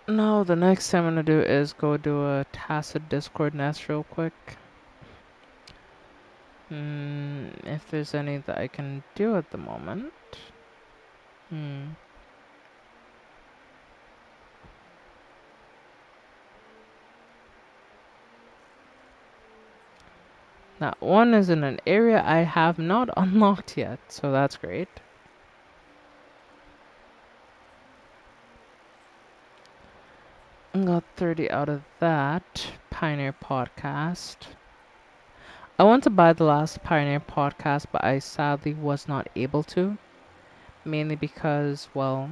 No, the next thing I'm gonna do is go do a tacit Discord nest real quick. If there's any that I can do at the moment. That one is in an area I have not unlocked yet, so that's great. Got 30 out of that. Pioneer podcast. I want to buy the last Pioneer podcast, but I sadly was not able to. Mainly because, well,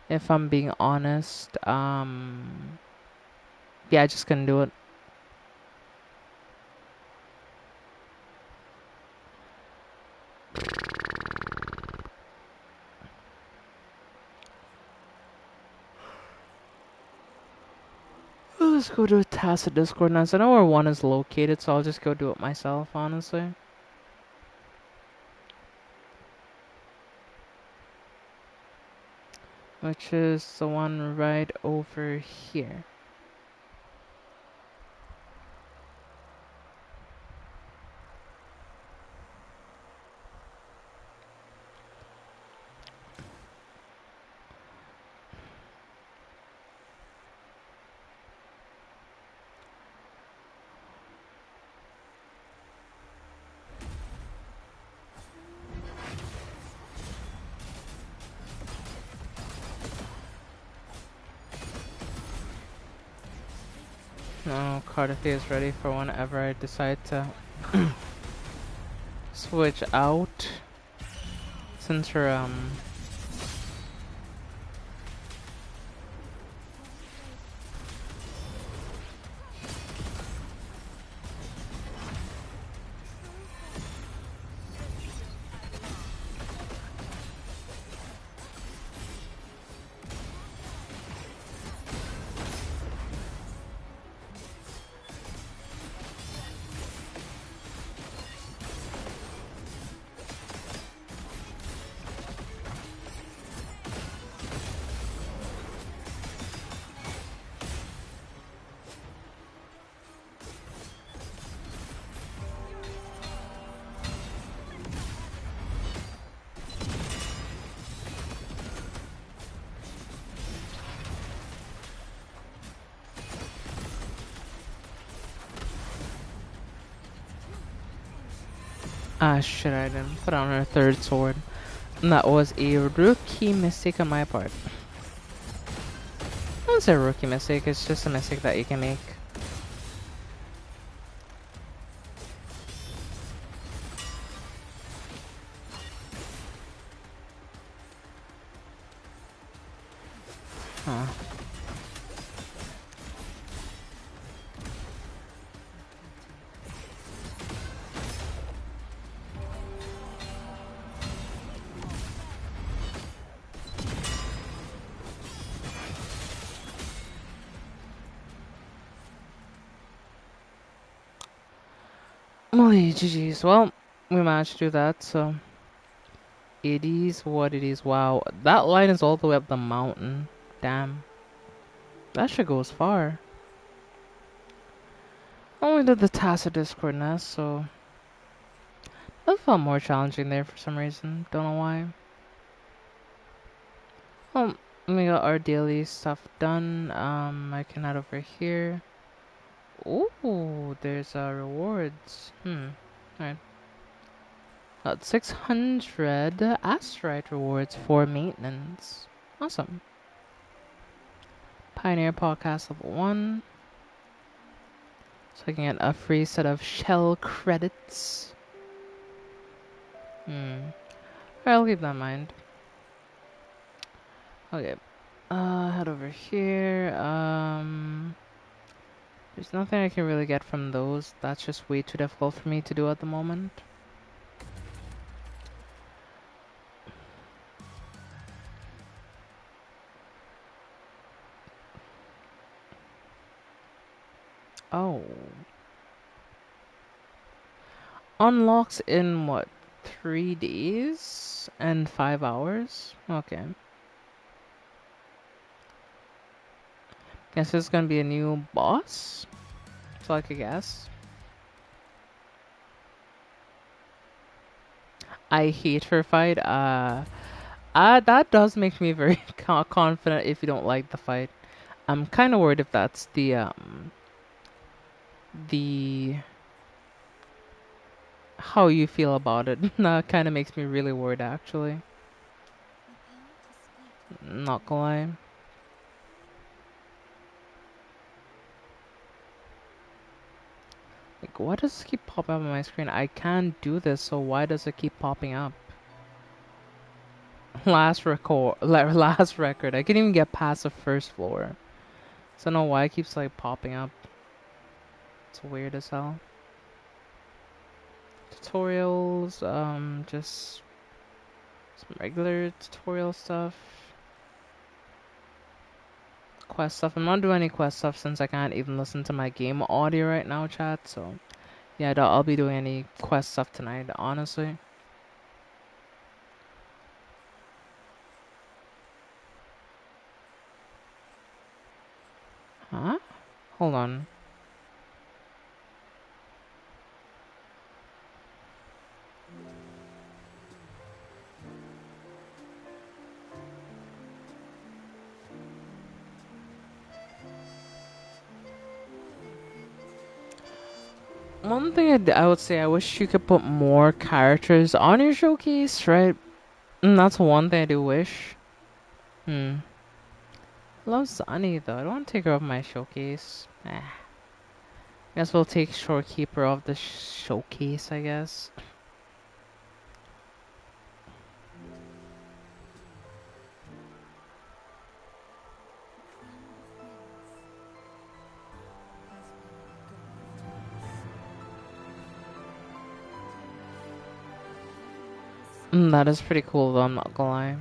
if I'm being honest, yeah, I just couldn't do it. Let's go to a Tacit Discord now. So I know where one is located, so I'll just go do it myself, honestly. Which is the one right over here. No, Cardiff is ready for whenever I decide to switch out. Since her, shit, I didn't put on her third sword. And that was a rookie mistake on my part. I wouldn't say rookie mistake, it's just a mistake that you can make. Huh. Well, GG's. Well, we managed to do that, so it is what it is. Wow, that line is all the way up the mountain. Damn. That shit goes far. Only did the Tacit Discord nest, so that felt more challenging there for some reason. Don't know why. Well, we got our daily stuff done. I can head over here. Ooh, there's rewards. Alright. Got 600 asteroid rewards for maintenance. Awesome. Pioneer podcast level 1. So I can get a free set of shell credits. Alright, I'll keep that in mind. Okay. Head over here. There's nothing I can really get from those. That's just way too difficult for me to do at the moment. Oh. Unlocks in what? 3 days and 5 hours? Okay. Guess there's gonna be a new boss? So I could guess. I hate her fight. That does make me very confident if you don't like the fight. I'm kind of worried if that's the how you feel about it. That kind of makes me really worried, actually. Not gonna lie. why does it keep popping up on my screen? I can't do this, so why does it keep popping up? Last record. I can't even get past the first floor. So I don't know why it keeps like popping up. It's weird as hell. Tutorials, just some regular tutorial stuff. Quest stuff. I'm not doing any quest stuff since I can't even listen to my game audio right now, chat. So yeah, I'll be doing any quest stuff tonight, honestly. Huh? Hold on. One thing I would say, I wish you could put more characters on your showcase, right? That's one thing I do wish. Love Sunny though. I don't want to take her off my showcase. Guess we'll take Shorekeeper off the showcase, I guess. That is pretty cool though, I'm not gonna lie.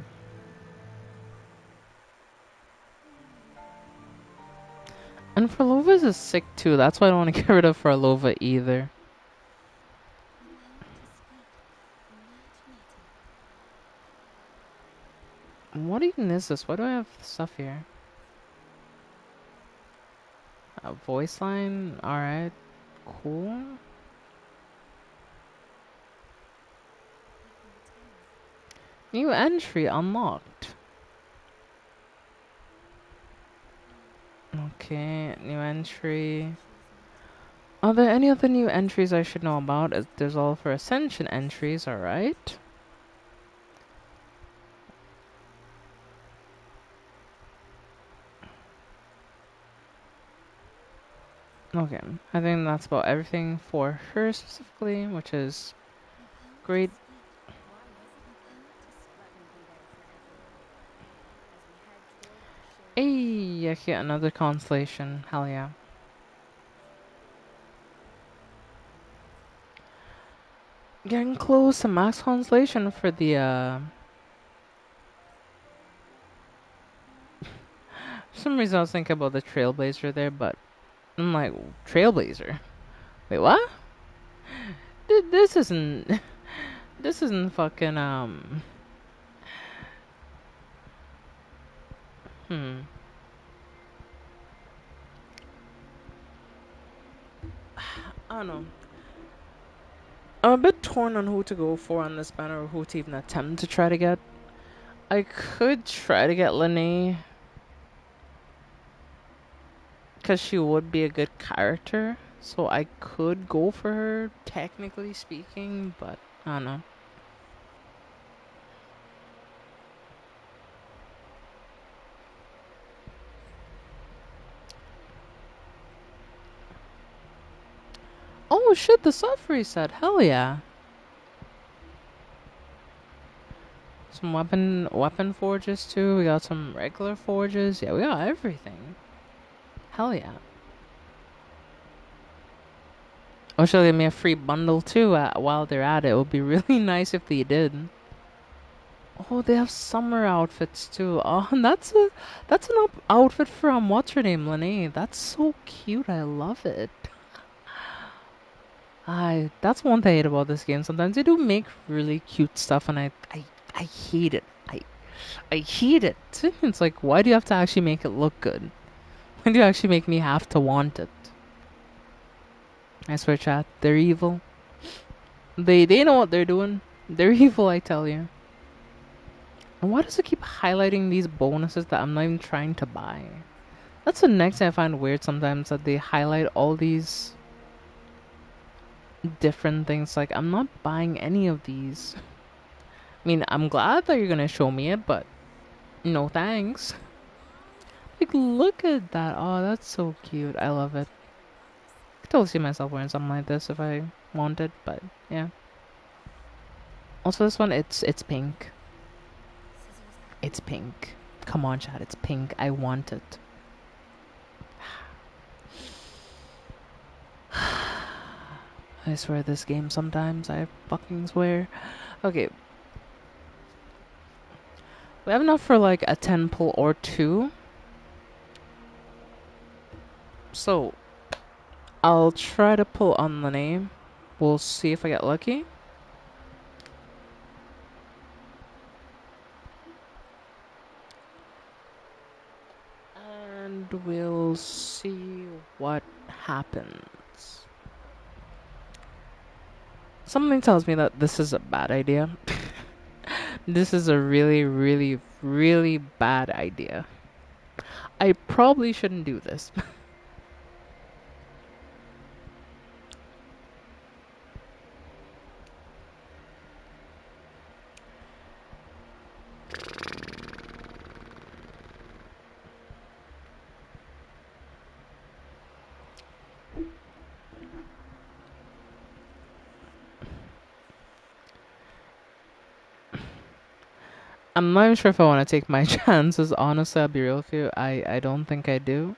And Frolova is sick too, that's why I don't want to get rid of Frolova either. What even is this? Why do I have stuff here? A voice line? Alright. Cool. New entry unlocked. Okay, new entry. Are there any other new entries I should know about? There's all for Ascension entries, alright. Okay, I think that's about everything for her specifically, which is great. Hey, I get another constellation. Hell yeah. Getting close to max constellation for the for some reason I was thinking about the Trailblazer there, but I'm like, Trailblazer? Wait, what? This isn't this isn't fucking I don't know. I'm a bit torn on who to go for on this banner or who to even attempt to try to get. I could try to get Lene, because she would be a good character. So I could go for her, technically speaking, but I don't know. Oh shit, the soft reset. Hell yeah. Some weapon forges too. We got some regular forges. Yeah, we got everything. Hell yeah. Oh, should they give me a free bundle too while they're at it? It would be really nice if they did. Oh, they have summer outfits too. Oh, and that's an outfit from what's her name, Lene. That's so cute. I love it. That's one thing I hate about this game. Sometimes they do make really cute stuff, and I hate it. I hate it. It's like, why do you have to actually make it look good? Why do you actually make me have to want it? I swear, chat, they're evil. They know what they're doing. They're evil, I tell you. And why does it keep highlighting these bonuses that I'm not even trying to buy? That's the next thing I find weird sometimes, that they highlight all these different things. Like, I'm not buying any of these. I mean, I'm glad that you're gonna show me it, but no thanks. Like, look at that. Oh, that's so cute. I love it. totally see myself wearing something like this if I wanted, but yeah. Also, this one, it's pink. It's pink. Come on, chat, it's pink. I want it. I swear this game sometimes. I fucking swear. Okay. We have enough for like a 10 pull or two. So, I'll try to pull on the name. We'll see if I get lucky. And we'll see what happens. Something tells me that this is a bad idea. This is a really, really, really bad idea. I probably shouldn't do this. I'm not even sure if I want to take my chances. Honestly, I'll be real with you. I don't think I do.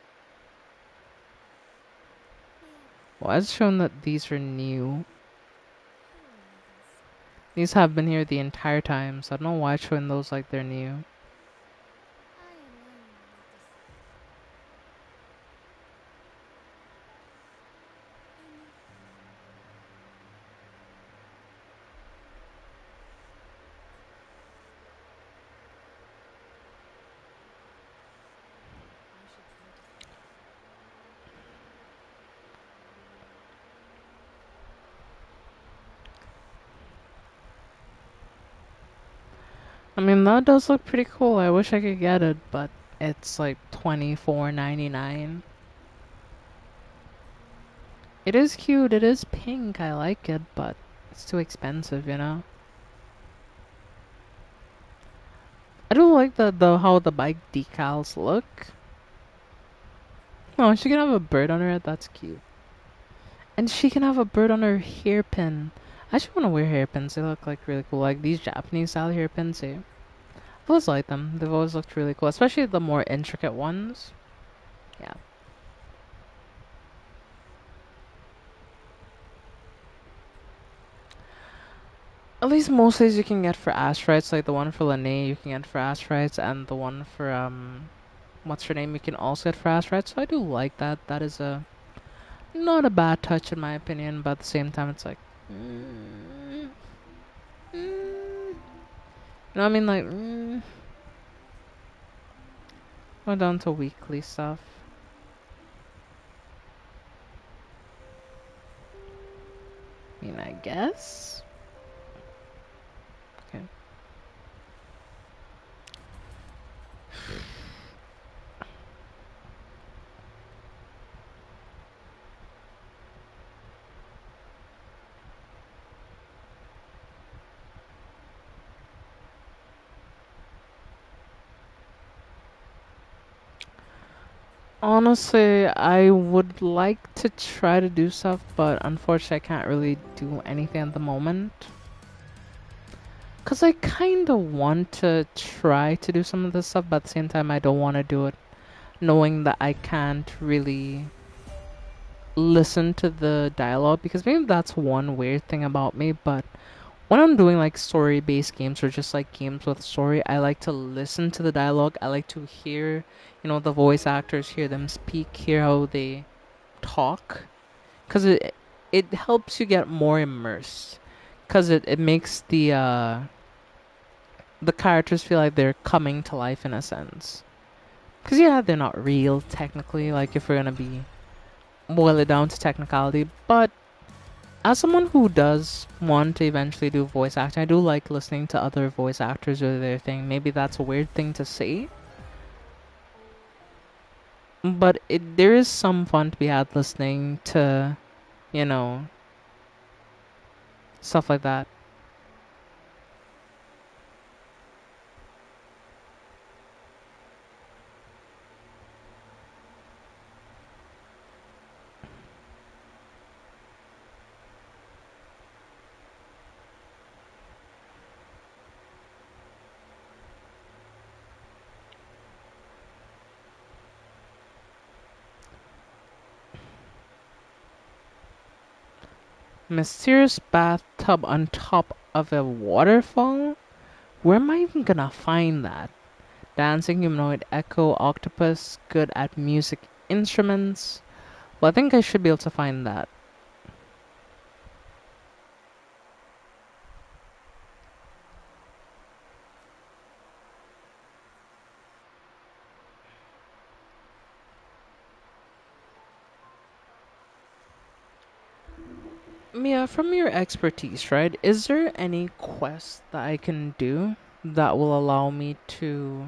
Well, it's shown that these are new. These have been here the entire time, so I don't know why it's showing those like they're new. I mean, that does look pretty cool. I wish I could get it, but it's like $24.99. It is cute. It is pink. I like it, but it's too expensive, you know? I do like the how the bike decals look. Oh, she can have a bird on her head. That's cute. And she can have a bird on her hairpin. I actually want to wear hairpins. They look like really cool. Like these Japanese style hairpins. I've always liked them. They've always looked really cool, especially the more intricate ones. Yeah. At least most of these you can get for asteroids, like the one for Lene you can get for asteroids, and the one for what's her name you can also get for asteroids. So I do like that. That is a not a bad touch in my opinion, but at the same time it's like, you know what I mean? Like, we're down to weekly stuff. I mean, I guess. Okay. Honestly, I would like to try to do stuff, but unfortunately, I can't really do anything at the moment. Because I kind of want to try to do some of this stuff, but at the same time, I don't want to do it knowing that I can't really listen to the dialogue. Because maybe that's one weird thing about me, but when I'm doing like story based games or just like games with story, I like to listen to the dialogue. I like to hear, the voice actors, hear them speak, hear how they talk. Because it helps you get more immersed. Because it makes the characters feel like they're coming to life in a sense. Because, yeah, they're not real, technically, like, if we're gonna be boil it down to technicality. But as someone who does want to eventually do voice acting, I do like listening to other voice actors do their thing. Maybe that's a weird thing to say. But there is some fun to be had listening to, you know, stuff like that. Mysterious bathtub on top of a waterfall? Where am I even gonna find that? Dancing humanoid echo octopus, good at music instruments. Well, I think I should be able to find that. Mia, from your expertise, right? Is there any quest that I can do that will allow me to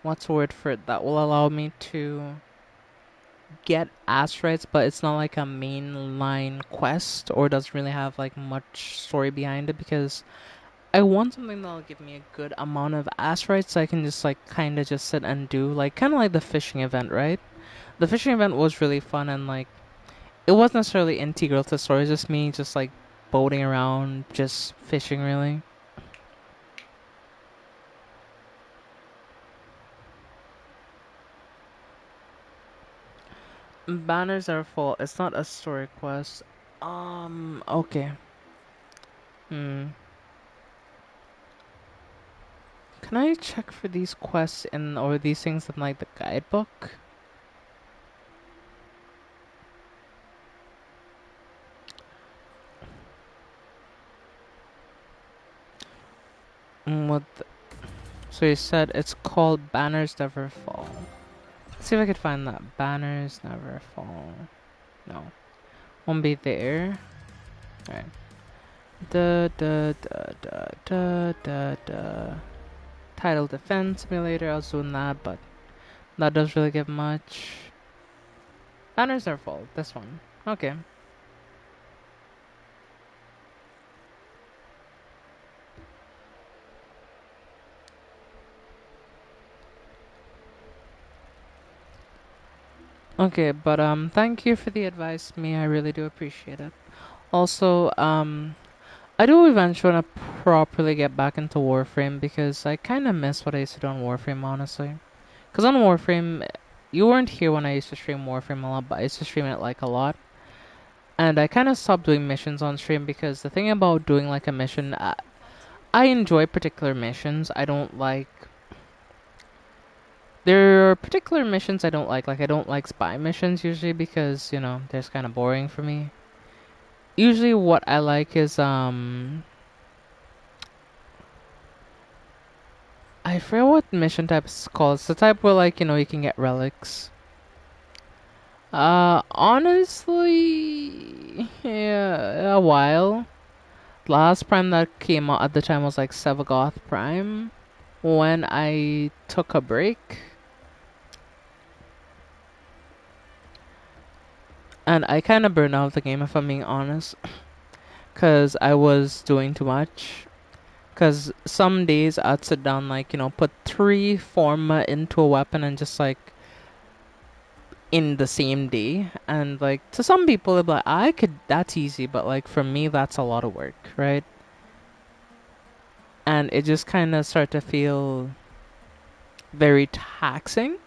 what's the word for it? That will allow me to get asteroids, but it's not like a mainline quest or doesn't really have like much story behind it because I want something that'll give me a good amount of asteroids so I can just like kind of just sit and do like kind of like the fishing event, right? The fishing event was really fun and like it wasn't necessarily integral to the story, it's just me just like boating around, just fishing really. Banners are full. It's not a story quest. Okay. Hmm. Can I check for these quests in or these things in like the guidebook? What? So you said it's called Banners Never Fall. Let's see if I could find that. Banners Never Fall. No, won't be there. All right. Da da da da da da da. Title Defense Simulator. I was doing that, but that doesn't really give much. Banners Never Fall. This one. Okay. Okay, but thank you for the advice, me. I really do appreciate it. Also, I do eventually want to properly get back into Warframe because I kind of miss what I used to do on Warframe, honestly. Because on Warframe, you weren't here when I used to stream Warframe a lot, but I used to stream it like a lot. And I kind of stopped doing missions on stream because the thing about doing like a mission, I enjoy particular missions. I don't like. There are particular missions I don't like. Like, I don't like spy missions usually because, they're kind of boring for me. Usually, what I like is, I forget what mission type it's called. It's the type where, like, you can get relics. Honestly, yeah, a while. Last Prime that came out at the time was like Sevagoth Prime. When I took a break. And I kind of burned out the game if I'm being honest. Because I was doing too much. Because some days I'd sit down, like, put 3 forma into a weapon and just, like, in the same day. And, like, to some people, they'd be like, that's easy. But, like, for me, that's a lot of work, right? And it just kind of started to feel very taxing.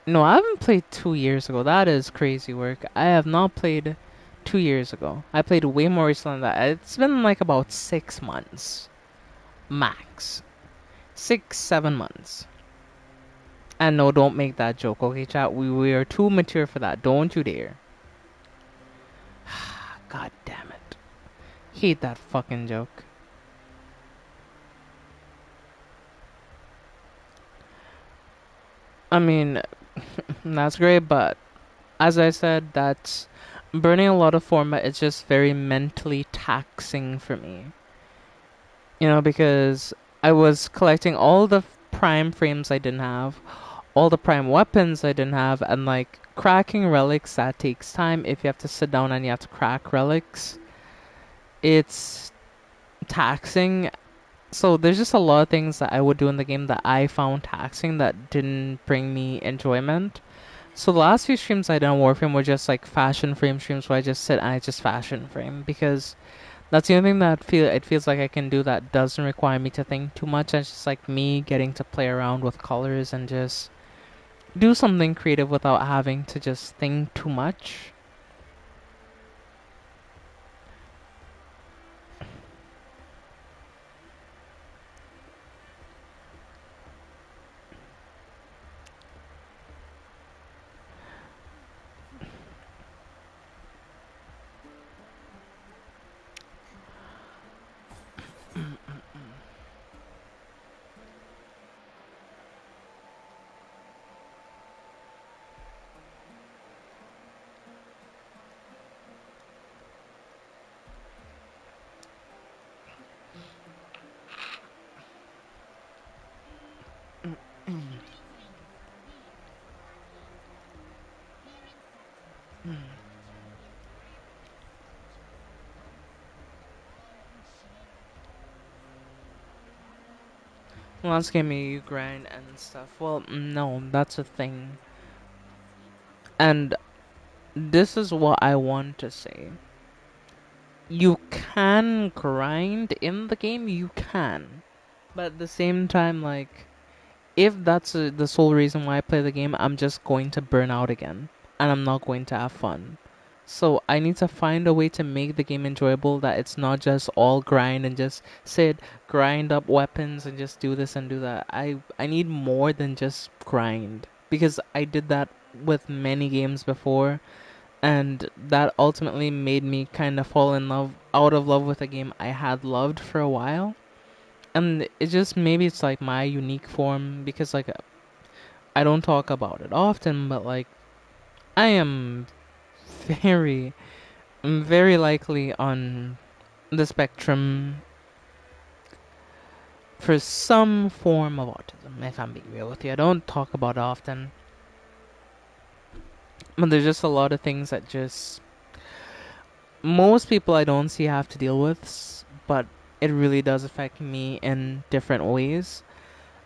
No, I haven't played 2 years ago. That is crazy work. I have not played 2 years ago. I played way more recently than that. It's been like about 6 months. Max. 6, 7 months. And no, don't make that joke, okay, chat? We are too mature for that. Don't you dare. God damn it. Hate that fucking joke. I mean, that's great, but as I said, that's burning a lot of format is just very mentally taxing for me. Because I was collecting all the prime frames I didn't have, all the prime weapons I didn't have, and like cracking relics that takes time. If you have to sit down and you have to crack relics, it's taxing. So there's just a lot of things that I would do in the game that I found taxing that didn't bring me enjoyment. So the last few streams I did on Warframe were just like fashion frame streams where I just sit and I just fashion frame because that's the only thing that it feels like I can do that doesn't require me to think too much. It's just like me getting to play around with colors and just do something creative without having to just think too much. Last game you grind and stuff. Well, no, that's a thing. And this is what I want to say. You can grind in the game, you can. But at the same time, like, if that's the sole reason why I play the game, I'm just going to burn out again. And I'm not going to have fun. So I need to find a way to make the game enjoyable that it's not just all grind and just sit, grind up weapons and just do this and do that. I need more than just grind. Because I did that with many games before, and that ultimately made me kind of fall in love out of love with a game I had loved for a while. And it just maybe it's like my unique form because like I don't talk about it often, but like I am very very likely on the spectrum for some form of autism. If I'm being real with you, I don't talk about it often, but there's just a lot of things that just most people I don't see have to deal with, but it really does affect me in different ways.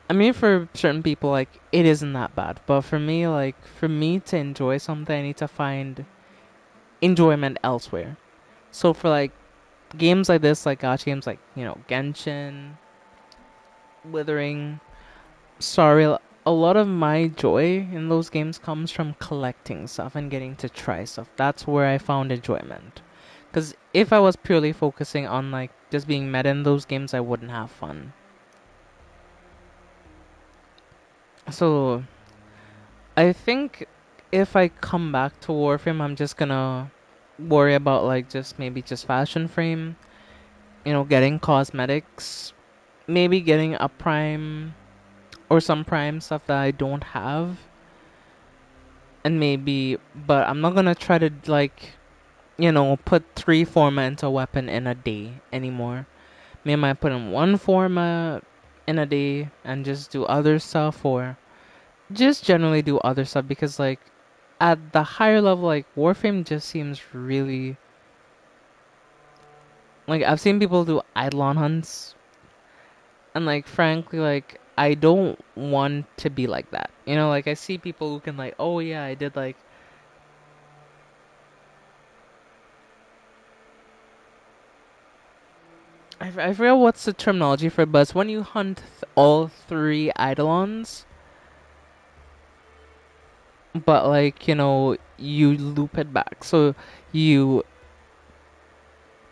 I mean, for certain people, like, it isn't that bad. But for me, like, for me to enjoy something, I need to find enjoyment elsewhere. So for, like, games like this, like gacha games like, Genshin, Withering, sorry, a lot of my joy in those games comes from collecting stuff and getting to try stuff. That's where I found enjoyment. Because if I was purely focusing on, like, just being meta in those games, I wouldn't have fun. So I think if I come back to Warframe, I'm just gonna worry about like just maybe just fashion frame, getting cosmetics, maybe getting a prime or some prime stuff that I don't have, and maybe, but I'm not gonna try to like, put 3 forma into a weapon in a day anymore. Maybe I might put in 1 forma in a day and just do other stuff or just generally do other stuff because like at the higher level, like Warframe just seems really like I've seen people do Eidolon hunts, and like frankly, like I don't want to be like that. Like I see people who can like, oh yeah, I did like I forget what's the terminology for it, but it's when you hunt all 3 Eidolons, but like you loop it back. So you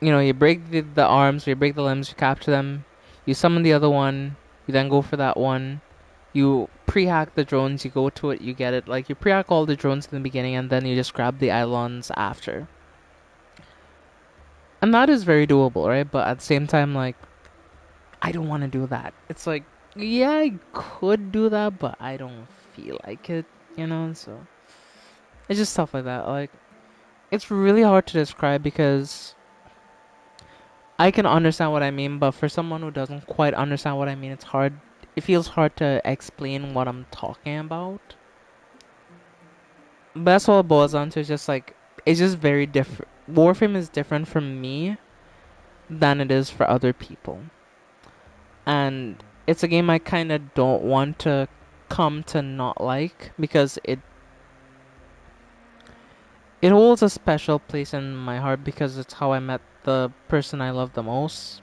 you break the arms, you break the limbs, you capture them, you summon the other one, you then go for that one. You pre-hack the drones, you go to it, you get it. Like you pre-hack all the drones in the beginning, and then you just grab the islands after. And that is very doable, right? But at the same time, like I don't want to do that. It's like yeah, I could do that, but I don't feel like it. So it's just stuff like that. Like it's really hard to describe because I can understand what I mean, but for someone who doesn't quite understand what I mean, it's hard. It feels hard to explain what I'm talking about. But that's all it boils down to. Is just like it's just very different. Warframe is different from me than it is for other people, and it's a game I kind of don't want to come to not like because it holds a special place in my heart because it's how I met the person I love the most.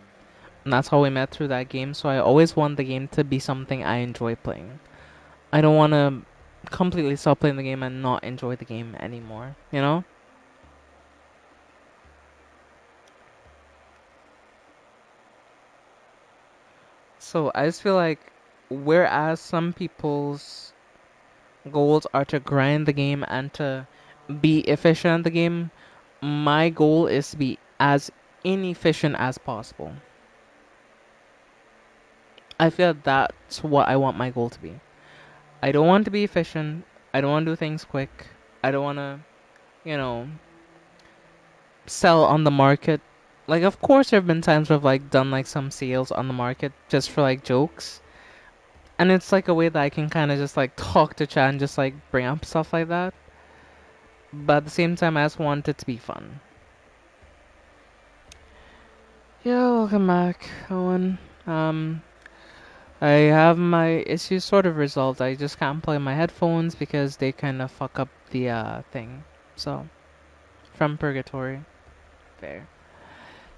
And that's how we met through that game, so I always want the game to be something I enjoy playing. I don't want to completely stop playing the game and not enjoy the game anymore? So I just feel like whereas some people's goals are to grind the game and to be efficient at the game, my goal is to be as inefficient as possible. I feel that's what I want my goal to be. I don't want to be efficient. I don't want to do things quick. I don't want to, you know, sell on the market. Like, of course, there have been times where I've like done like some sales on the market just for like jokes, and it's like a way that I can kind of just like talk to chat and just like bring up stuff like that. But at the same time, I just want it to be fun. Yeah, welcome back, Owen. I have my issues sort of resolved. I just can't play my headphones because they kind of fuck up the thing. So, from Purgatory. There.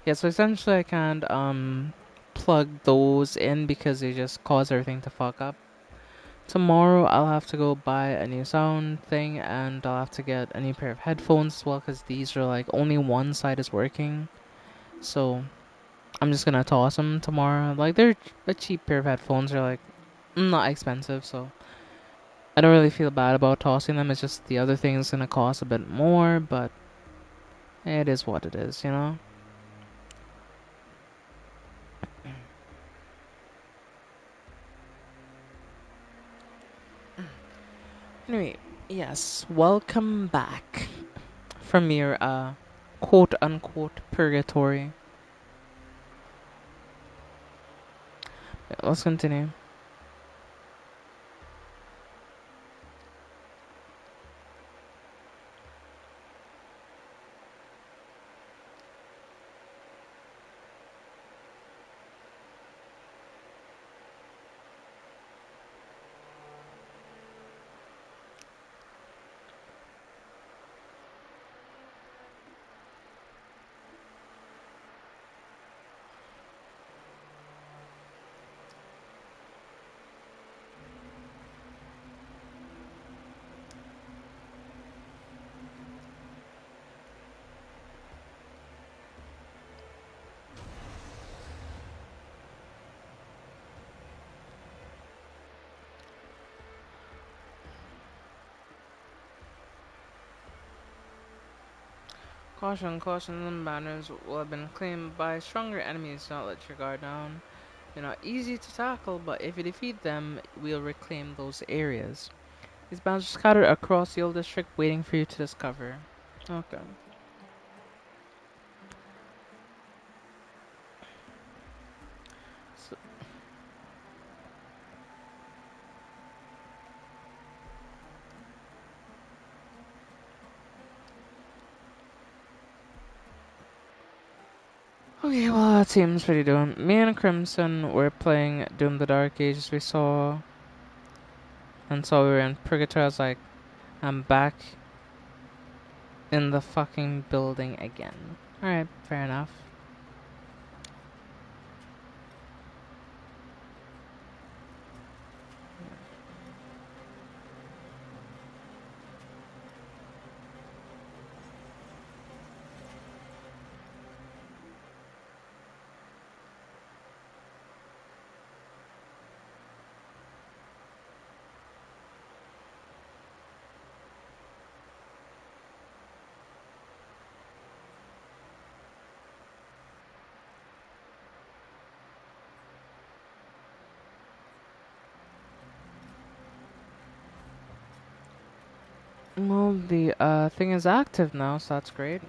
Yeah, so essentially I can't plug those in because they just cause everything to fuck up. Tomorrow I'll have to go buy a new sound thing and I'll have to get a new pair of headphones as well because these are like only one side is working. So I'm just gonna toss them tomorrow. Like they're a cheap pair of headphones. They're like not expensive, so I don't really feel bad about tossing them. It's just the other thing is gonna cost a bit more, but it is what it is, you know. Anyway, yes, welcome back from your quote unquote purgatory. Yeah, let's continue. Caution, caution, the banners will have been claimed by stronger enemies. Do not let your guard down. They're not easy to tackle, but if you defeat them, we'll reclaim those areas. These banners are scattered across the old district, waiting for you to discover. Okay. So, okay, well, that seems pretty doing. Me and Crimson were playing Doom the Dark Ages. We saw, and so we were in Purgatory. I was like, I'm back in the fucking building again. Alright, fair enough. Well, the thing is active now, so that's great.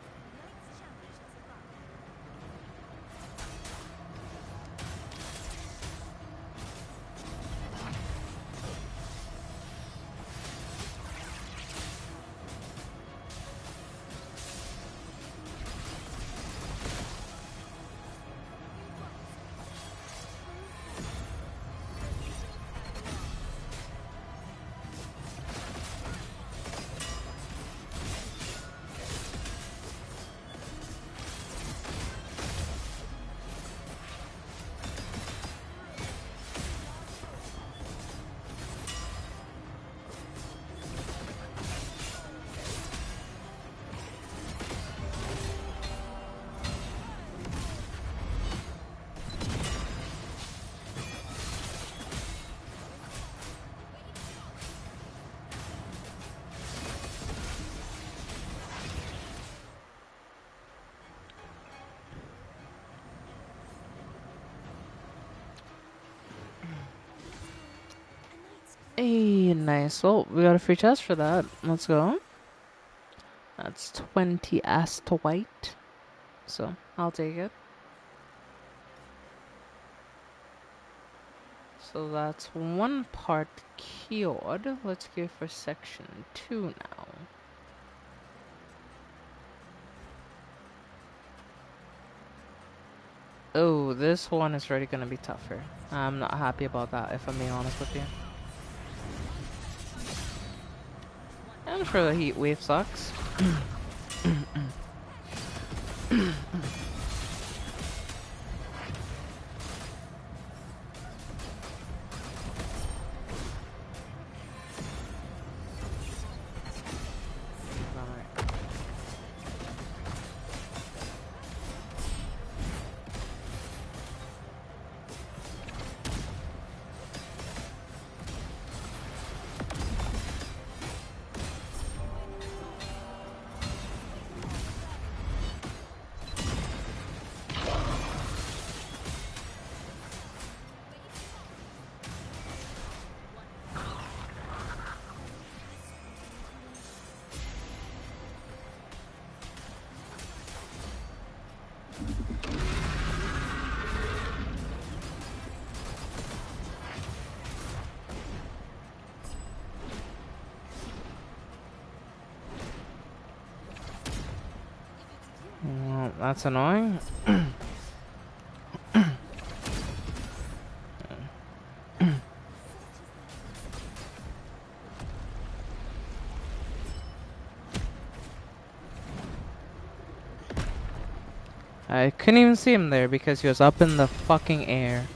Hey, nice. Well, we got a free chest for that. Let's go. That's 20 as to white. So, I'll take it. So that's one part cured. Let's go for section 2 now. Oh, this one is already gonna be tougher. I'm not happy about that, if I'm being honest with you. I'm sure the heat wave sucks. Well, that's annoying. I couldn't even see him there because he was up in the fucking air.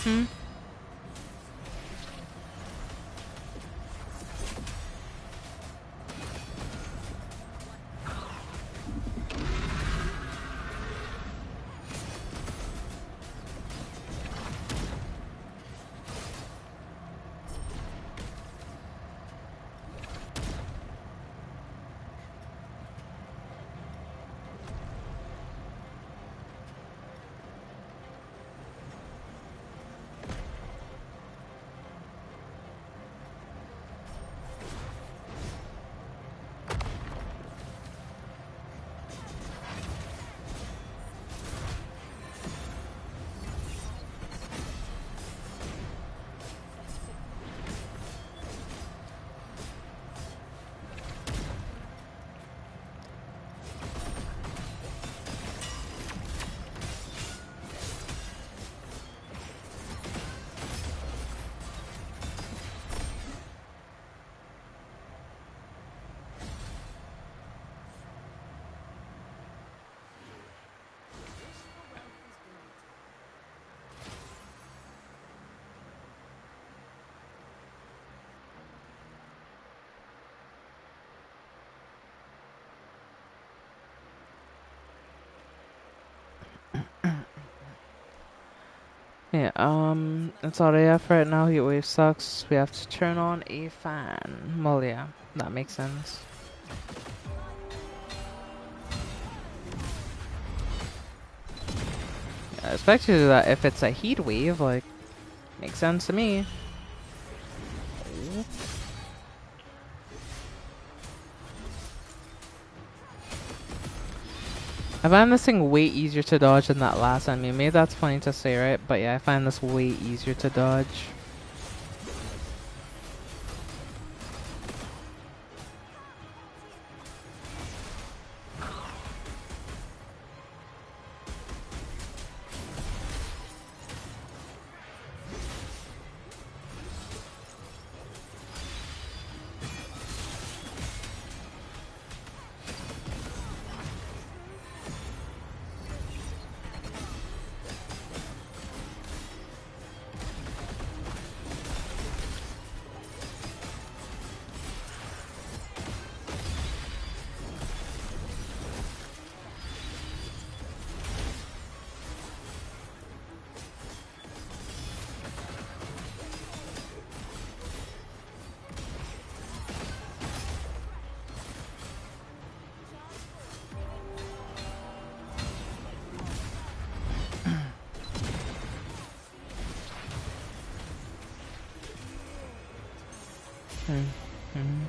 Hmm? Yeah, that's all I have right now. Heat wave sucks. We have to turn on a fan. Well, yeah, that makes sense. Especially that if it's a heat wave, like, makes sense to me. I find this thing way easier to dodge than that last enemy. Maybe that's funny to say, right? But yeah, I find this way easier to dodge. Mhm.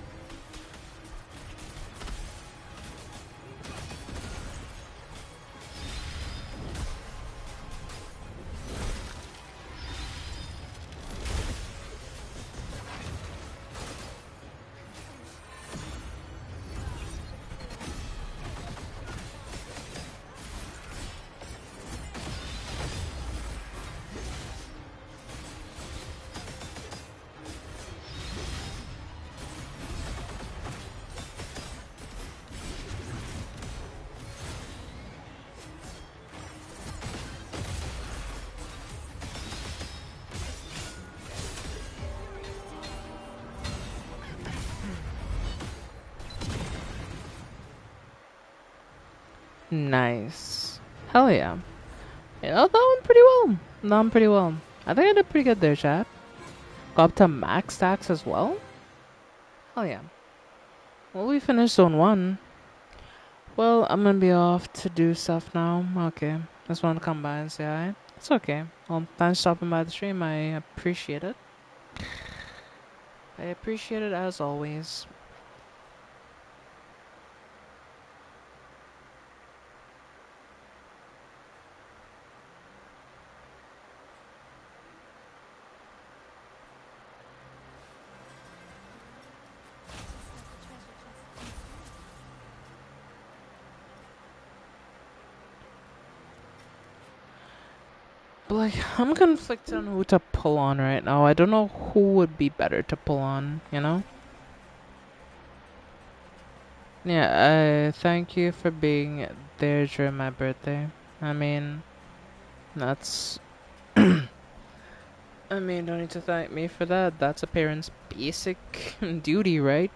Nice. Hell yeah. You know, that went pretty well. That went pretty well. I think I did pretty good there, chat. Go up to max stacks as well? Hell yeah. Well, we finished zone 1. Well, I'm gonna be off to do stuff now. Okay. Just wanted to come by and say hi. It's okay. Well, thanks for stopping by the stream. I appreciate it. I appreciate it as always. But like, I'm conflicted on who to pull on right now. I don't know who would be better to pull on, you know? Yeah, I thank you for being there during my birthday. I mean, that's... I mean, don't need to thank me for that. That's a parent's basic duty, right?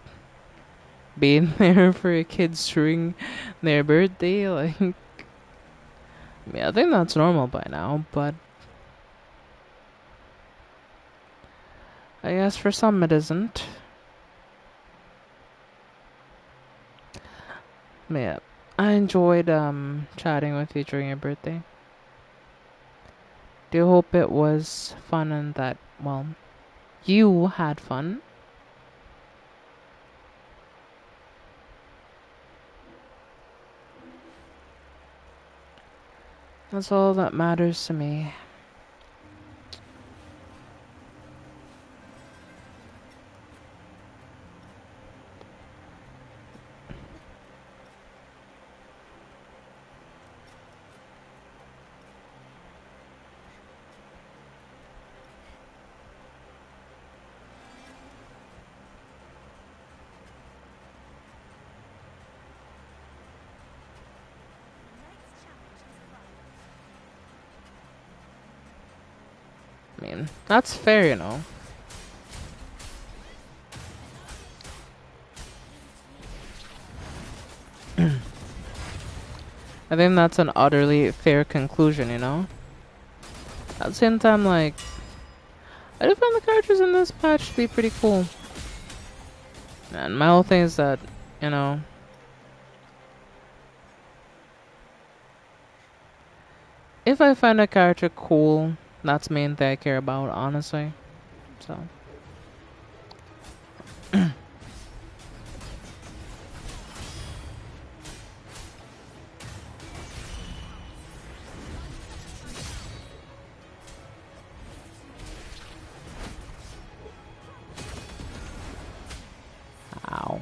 Being there for your kids during their birthday, like... I mean, I think that's normal by now, but... I guess for some it isn't. Yeah, I enjoyed chatting with you during your birthday. Do hope it was fun and that, well, you had fun. That's all that matters to me. I mean, that's fair, you know. I think that's an utterly fair conclusion, you know? At the same time, like, I just found the characters in this patch to be pretty cool. And my whole thing is that, you know, if I find a character cool, that's the main thing I care about, honestly. So. Ow.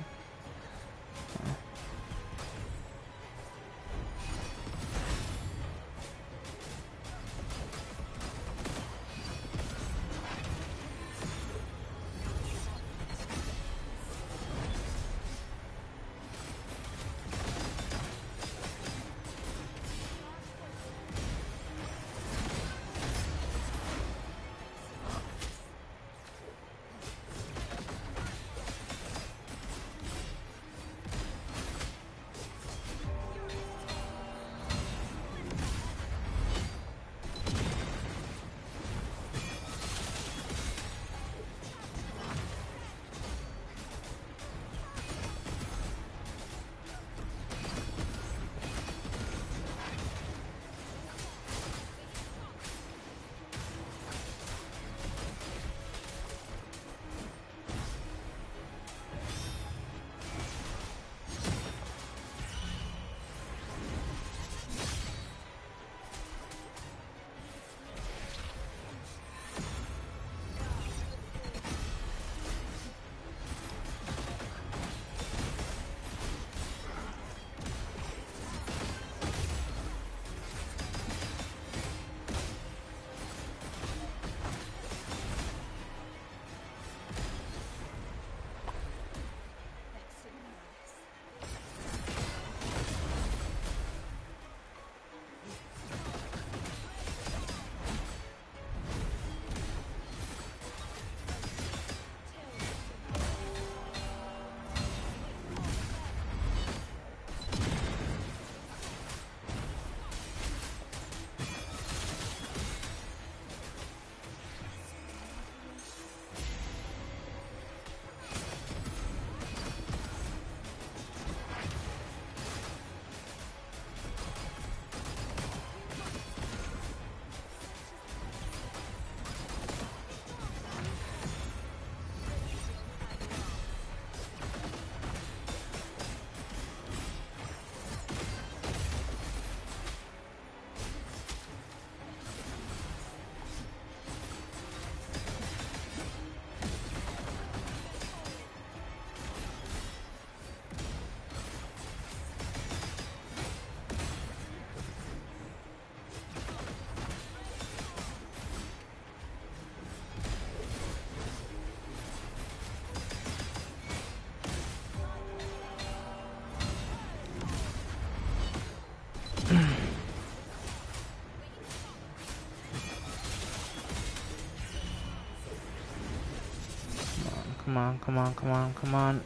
Come on, come on, come on, come on.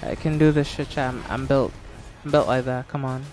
I can do this shit, chat. I'm built. I'm built like that. Come on.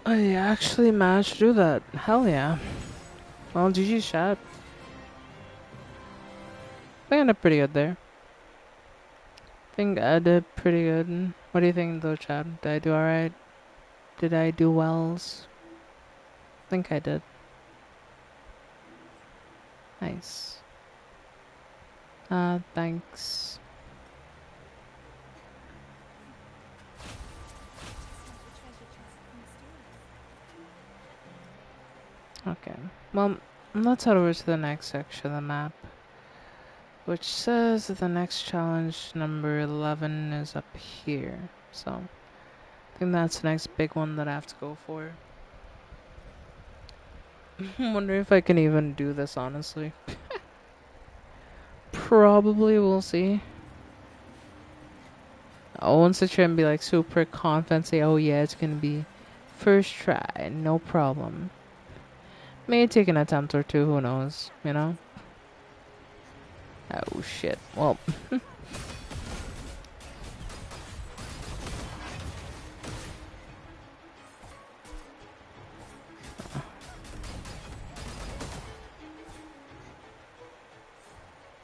I actually managed to do that. Hell yeah. Well, GG chat. I think I did pretty good there. I think I did pretty good. What do you think though, chat? Did I do alright? Did I do wells? I think I did. Nice. Thanks. Okay. Well, let's head over to the next section of the map, which says that the next challenge, number 11, is up here. So, I think that's the next big one that I have to go for. I'm wondering if I can even do this, honestly. Probably, we'll see. I won't sit here and be like super confident, say, oh yeah, it's gonna be first try, no problem. May take an attempt or two, who knows, you know? Oh shit. Well,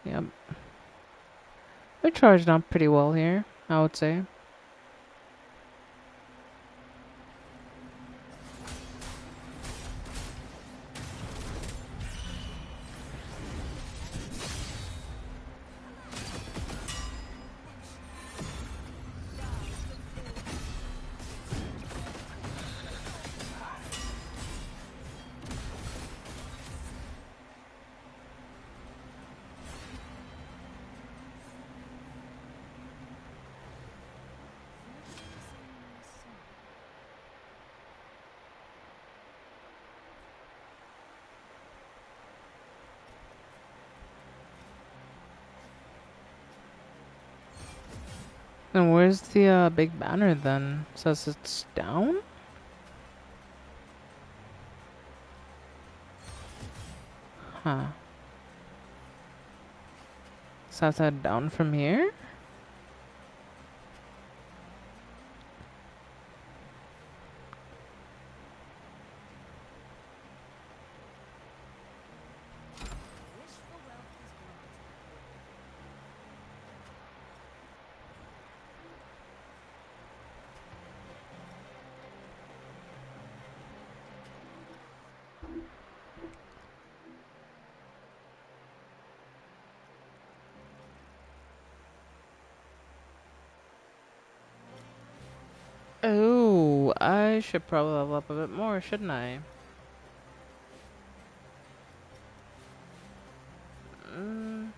yep. We're charging up pretty well here, I would say. And where's the big banner then? Says it's down? Huh. So that down from here? Oh, I should probably level up a bit more, shouldn't I? Mm.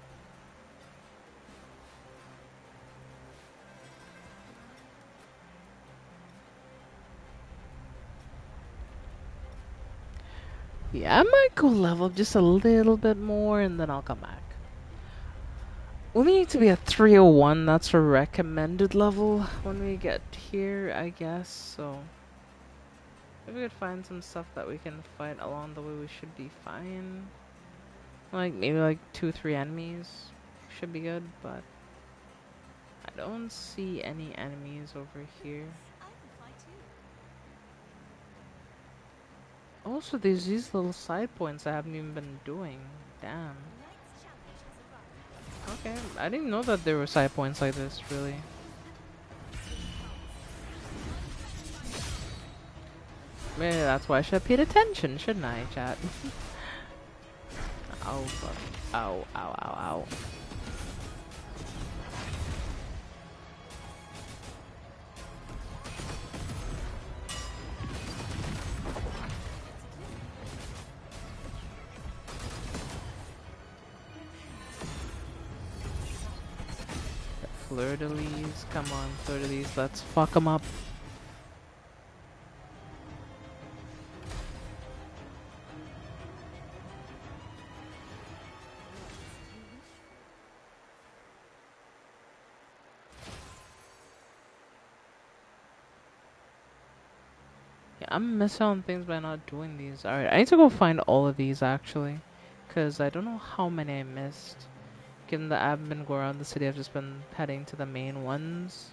Yeah, I might go level up just a little bit more and then I'll come back. We need to be at 301, that's a recommended level when we get here, I guess, so... If we could find some stuff that we can fight along the way, we should be fine. Like, maybe like 2, 3 enemies should be good, but I don't see any enemies over here. Also, there's these little side points I haven't even been doing. Damn. Okay, I didn't know that there were side points like this, really. Maybe that's why I should have paid attention, shouldn't I, chat? Ow, fuck. Ow, ow, ow, ow. Fleur-de-lis, come on, fleur-de-lis, let's fuck them up. Yeah, I'm missing on things by not doing these. Alright, I need to go find all of these, actually. Because I don't know how many I missed. Given that I haven't been going around the city, I've just been heading to the main ones.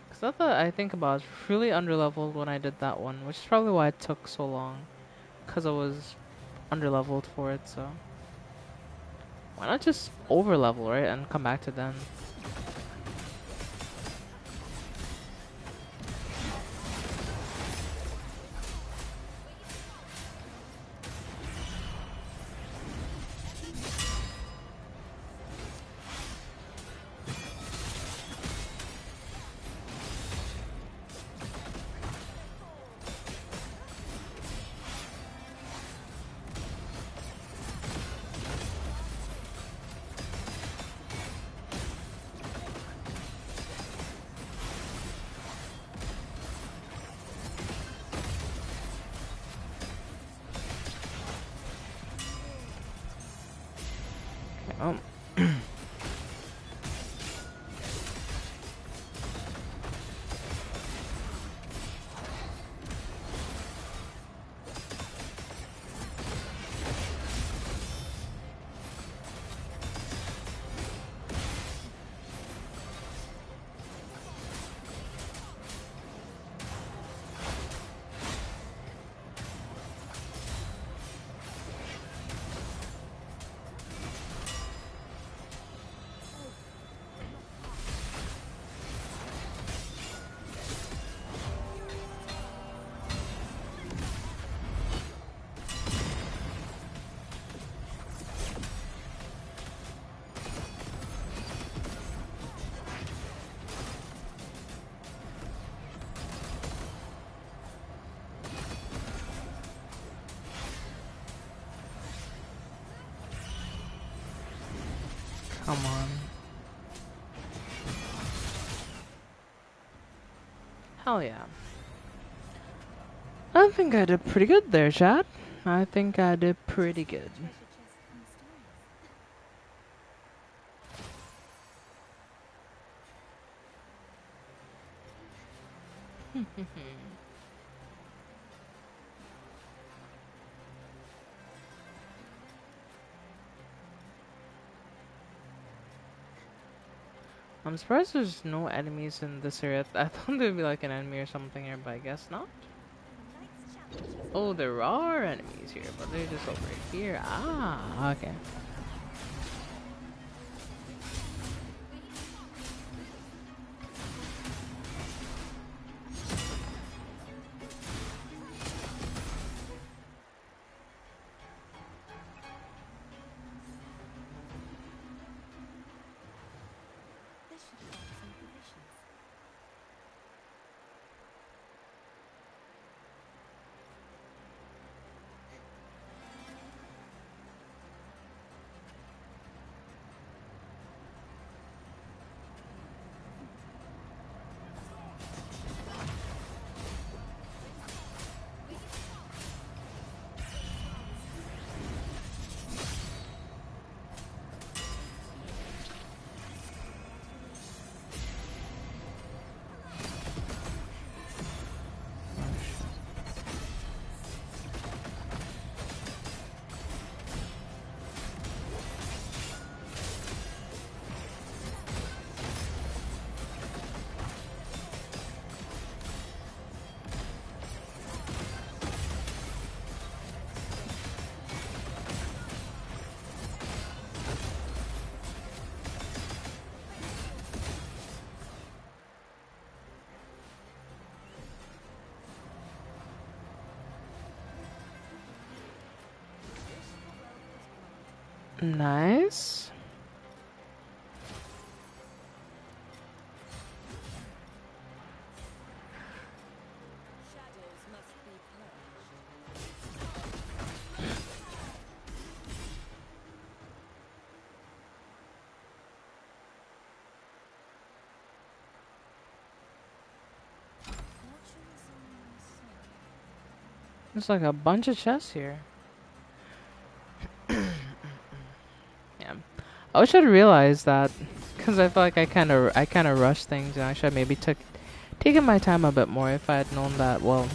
Because now that I think about it, I was really underleveled when I did that one, which is probably why it took so long. Because I was underleveled for it, so. Why not just overlevel, right? And come back to them. Um, come on. Hell yeah. I think I did pretty good there, chat. I think I did pretty good. I'm surprised there's no enemies in this area. I thought there'd be like an enemy or something here, but I guess not. Oh, there are enemies here, but they're just over here. Ah, okay. Nice. There's like a bunch of chests here. Yeah. I wish I'd realized that, because I feel like I kind of rushed things, and I should have maybe taken my time a bit more if I had known that. Well,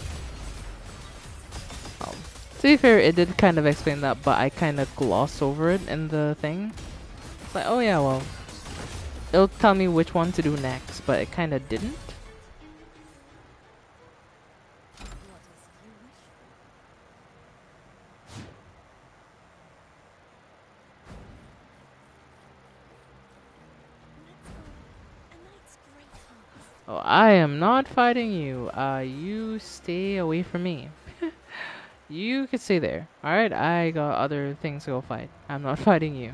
to be fair, it did kind of explain that, but I kind of glossed over it in the thing. It's like, oh yeah, well, it'll tell me which one to do next, but it kind of didn't. Oh, I am not fighting you. You stay away from me. You could stay there. Alright, I got other things to go fight. I'm not fighting you.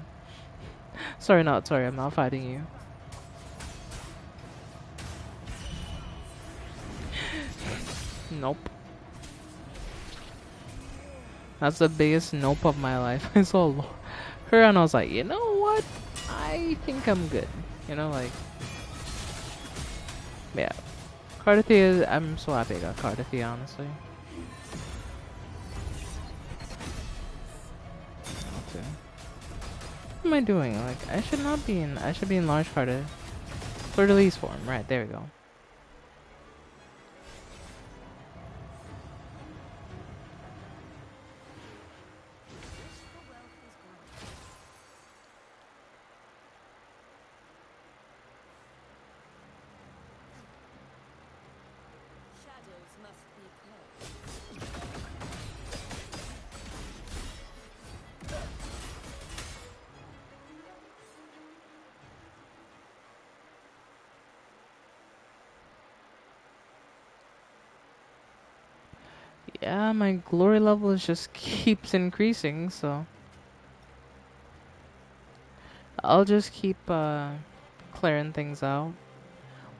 Sorry, I'm not fighting you. Nope. That's the biggest nope of my life. I saw her and I was like, you know what? I think I'm good. You know, like, yeah. Cardathia, I'm so happy I got Cardathia, honestly. Okay. What am I doing? Like, I should not be in, I should be in large Carda. For release form. Right, there we go. Yeah, my glory level just keeps increasing, so I'll just keep clearing things out.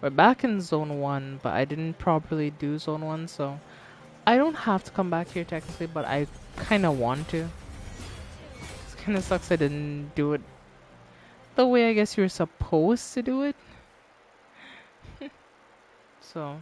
We're back in zone 1, but I didn't properly do zone 1, so I don't have to come back here technically, but I kind of want to. It kind of sucks I didn't do it the way I guess you were supposed to do it. So,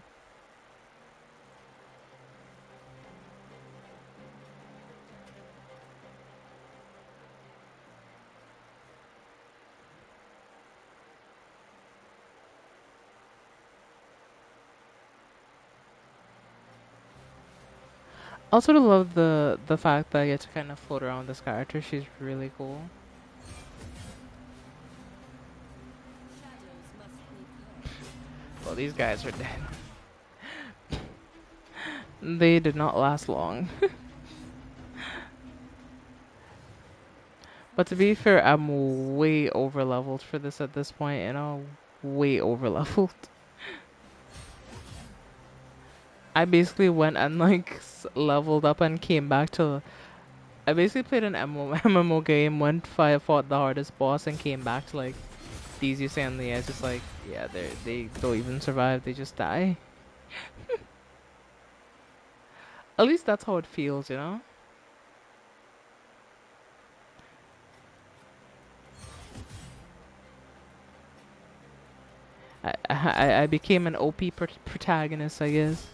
I also love the fact that I get to kind of float around this character. She's really cool. Well, these guys are dead. They did not last long. But to be fair, I'm way over leveled for this at this point, you know? Way over leveled. I basically went and like leveled up and came back to. I basically played an MMO game, went fought the hardest boss, and came back to like the easiest and the edge. Just like, yeah, they don't even survive, they just die. At least that's how it feels, you know? I became an OP protagonist, I guess.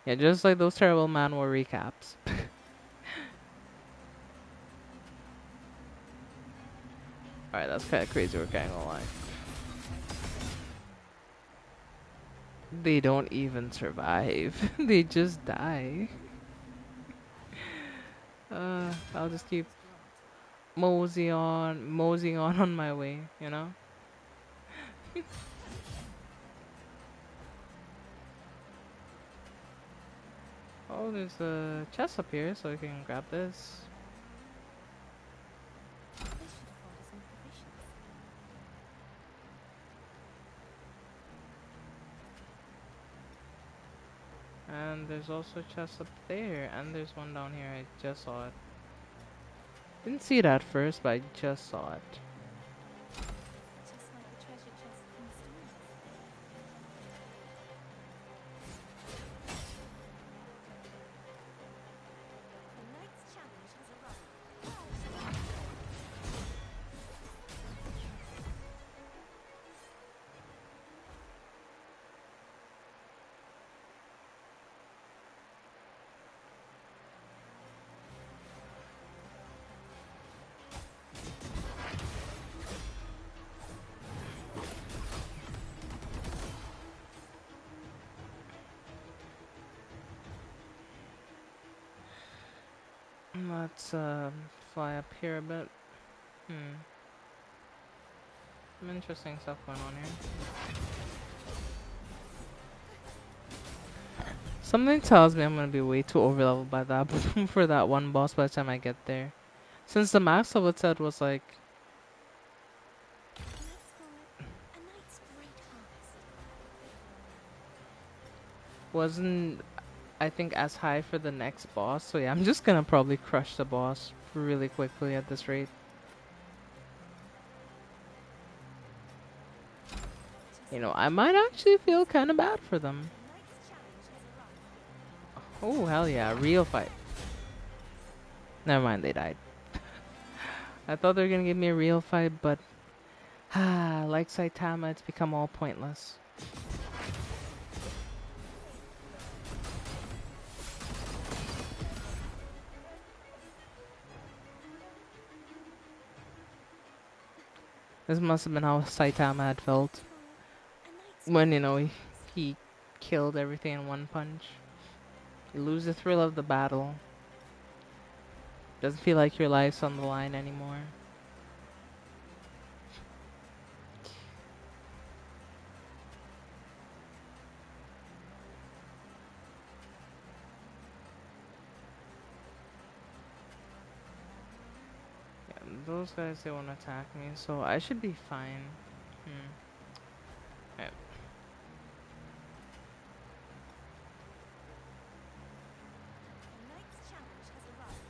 Yeah, just like those terrible Man War recaps. Alright, that's kind of crazy, we're kind of lie. They don't even survive. They just die. I'll just keep moseying on my way, you know? Oh, there's a chest up here, so I can grab this. then there's also a chest up there, and there's one down here. I just saw it. Didn't see it at first, but I just saw it. Just like the treasure chest from the stories. The knight's challenge has arrived. Let's fly up here a bit. Some interesting stuff going on here. Something tells me I'm gonna be way too overleveled by that for that one boss by the time I get there. Since the max level it said was like Let's call it a knight's great harvest. wasn't I think as high for the next boss, so yeah, I'm just gonna probably crush the boss really quickly at this rate. You know, I might actually feel kind of bad for them. The knight's challenge has arrived. Oh, hell yeah, real fight. Never mind, they died. I thought they were gonna give me a real fight, but like Saitama, it's become all pointless. This must have been how Saitama had felt A knight's when, you know, he killed everything in one punch. You lose the thrill of the battle. Doesn't feel like your life's on the line anymore. Yeah, those guys, they won't attack me, so I should be fine. Right. The knight's challenge has arrived.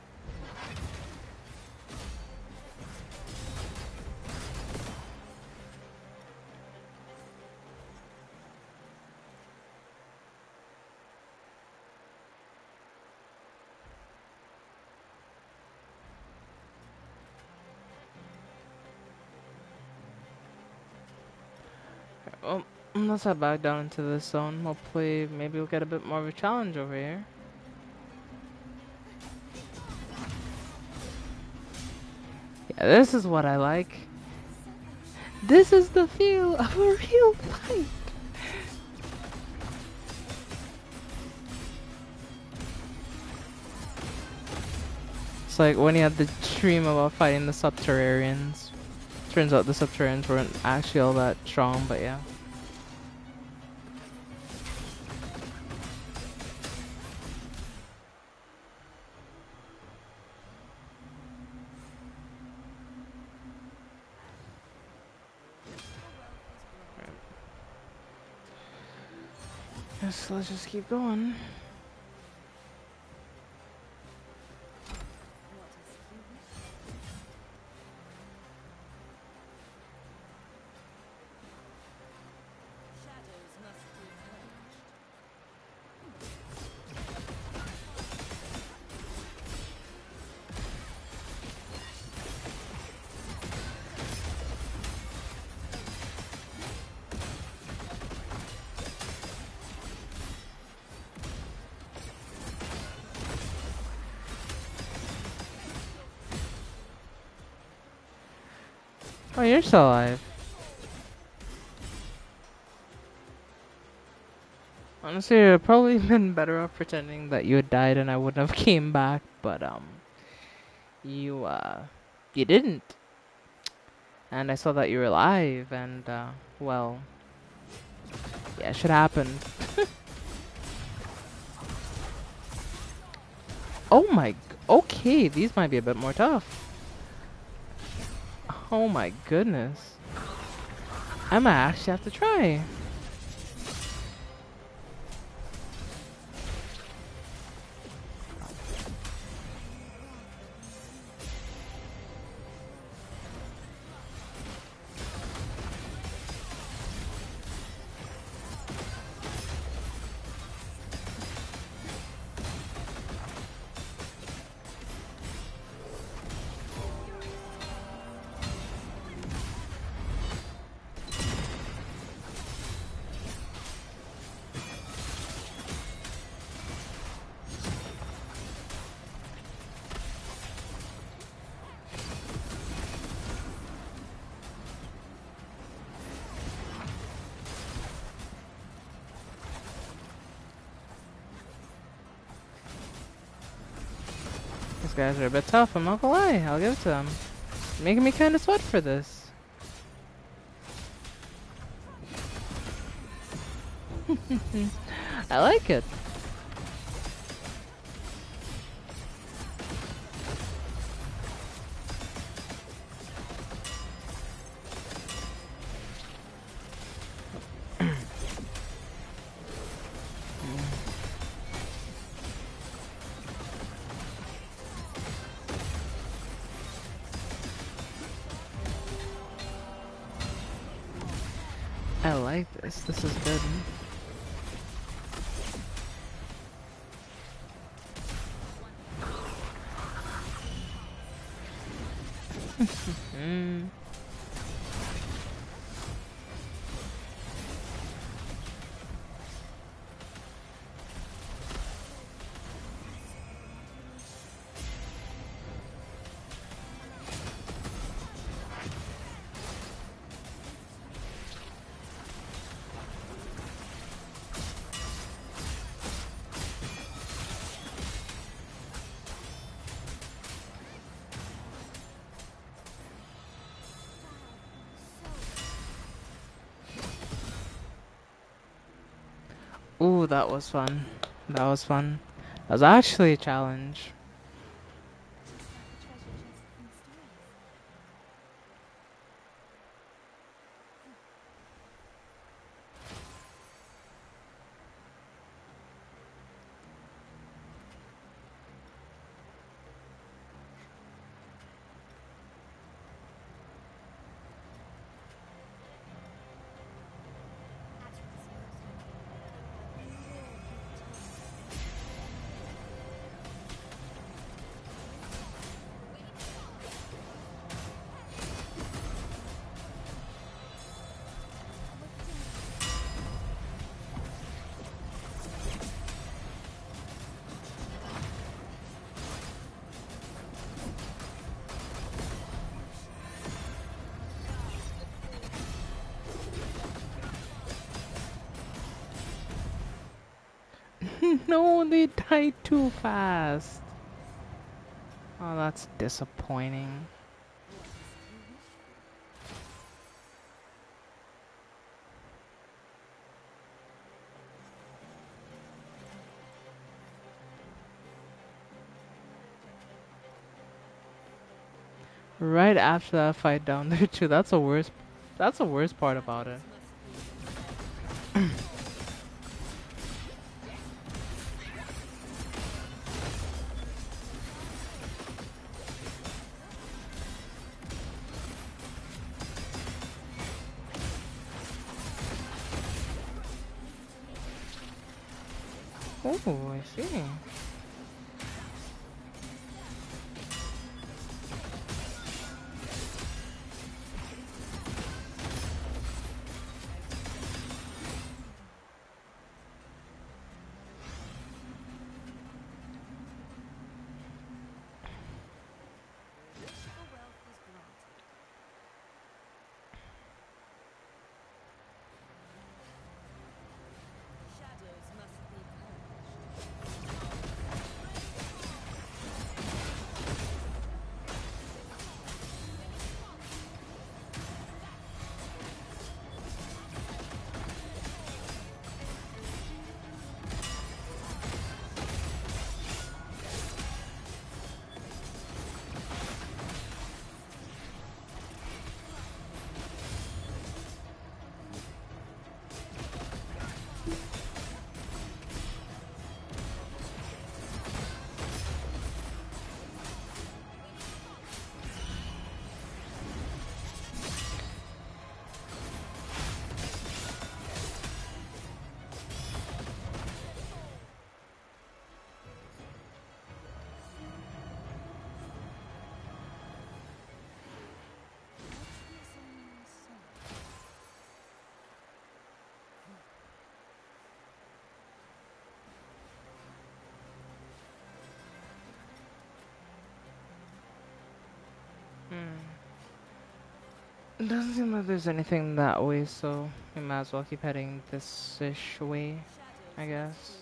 Well, let's head back down into this zone. Hopefully, maybe we'll get a bit more of a challenge over here. Yeah, this is what I like. This is the feel of a real fight. It's like when you had the dream about fighting the Subterraneans. Turns out the Subterraneans weren't actually all that strong, but yeah. Yes, let's just keep going. What is human? Shadows must be purged. Oh, you're still alive. Honestly, it would probably been better off pretending that you had died and I wouldn't have came back, but you you didn't. And I saw that you were alive, and well, yeah, shit happened. Oh my, okay, these might be a bit more tough. Oh my goodness. I might actually have to try. guys are a bit tough, I'm not gonna lie. I'll give it to them. Making me kind of sweat for this. I like it. I like this. This is good. Mm. Ooh, that was fun. That was fun. That was actually a challenge. Just like a treasure chest in stories. No, they died too fast. Oh, that's disappointing. Right after that fight down there too. That's the worst. That's the worst part about it. Oh, I see. It doesn't seem like there's anything that way, so we might as well keep heading this-ish way, I guess.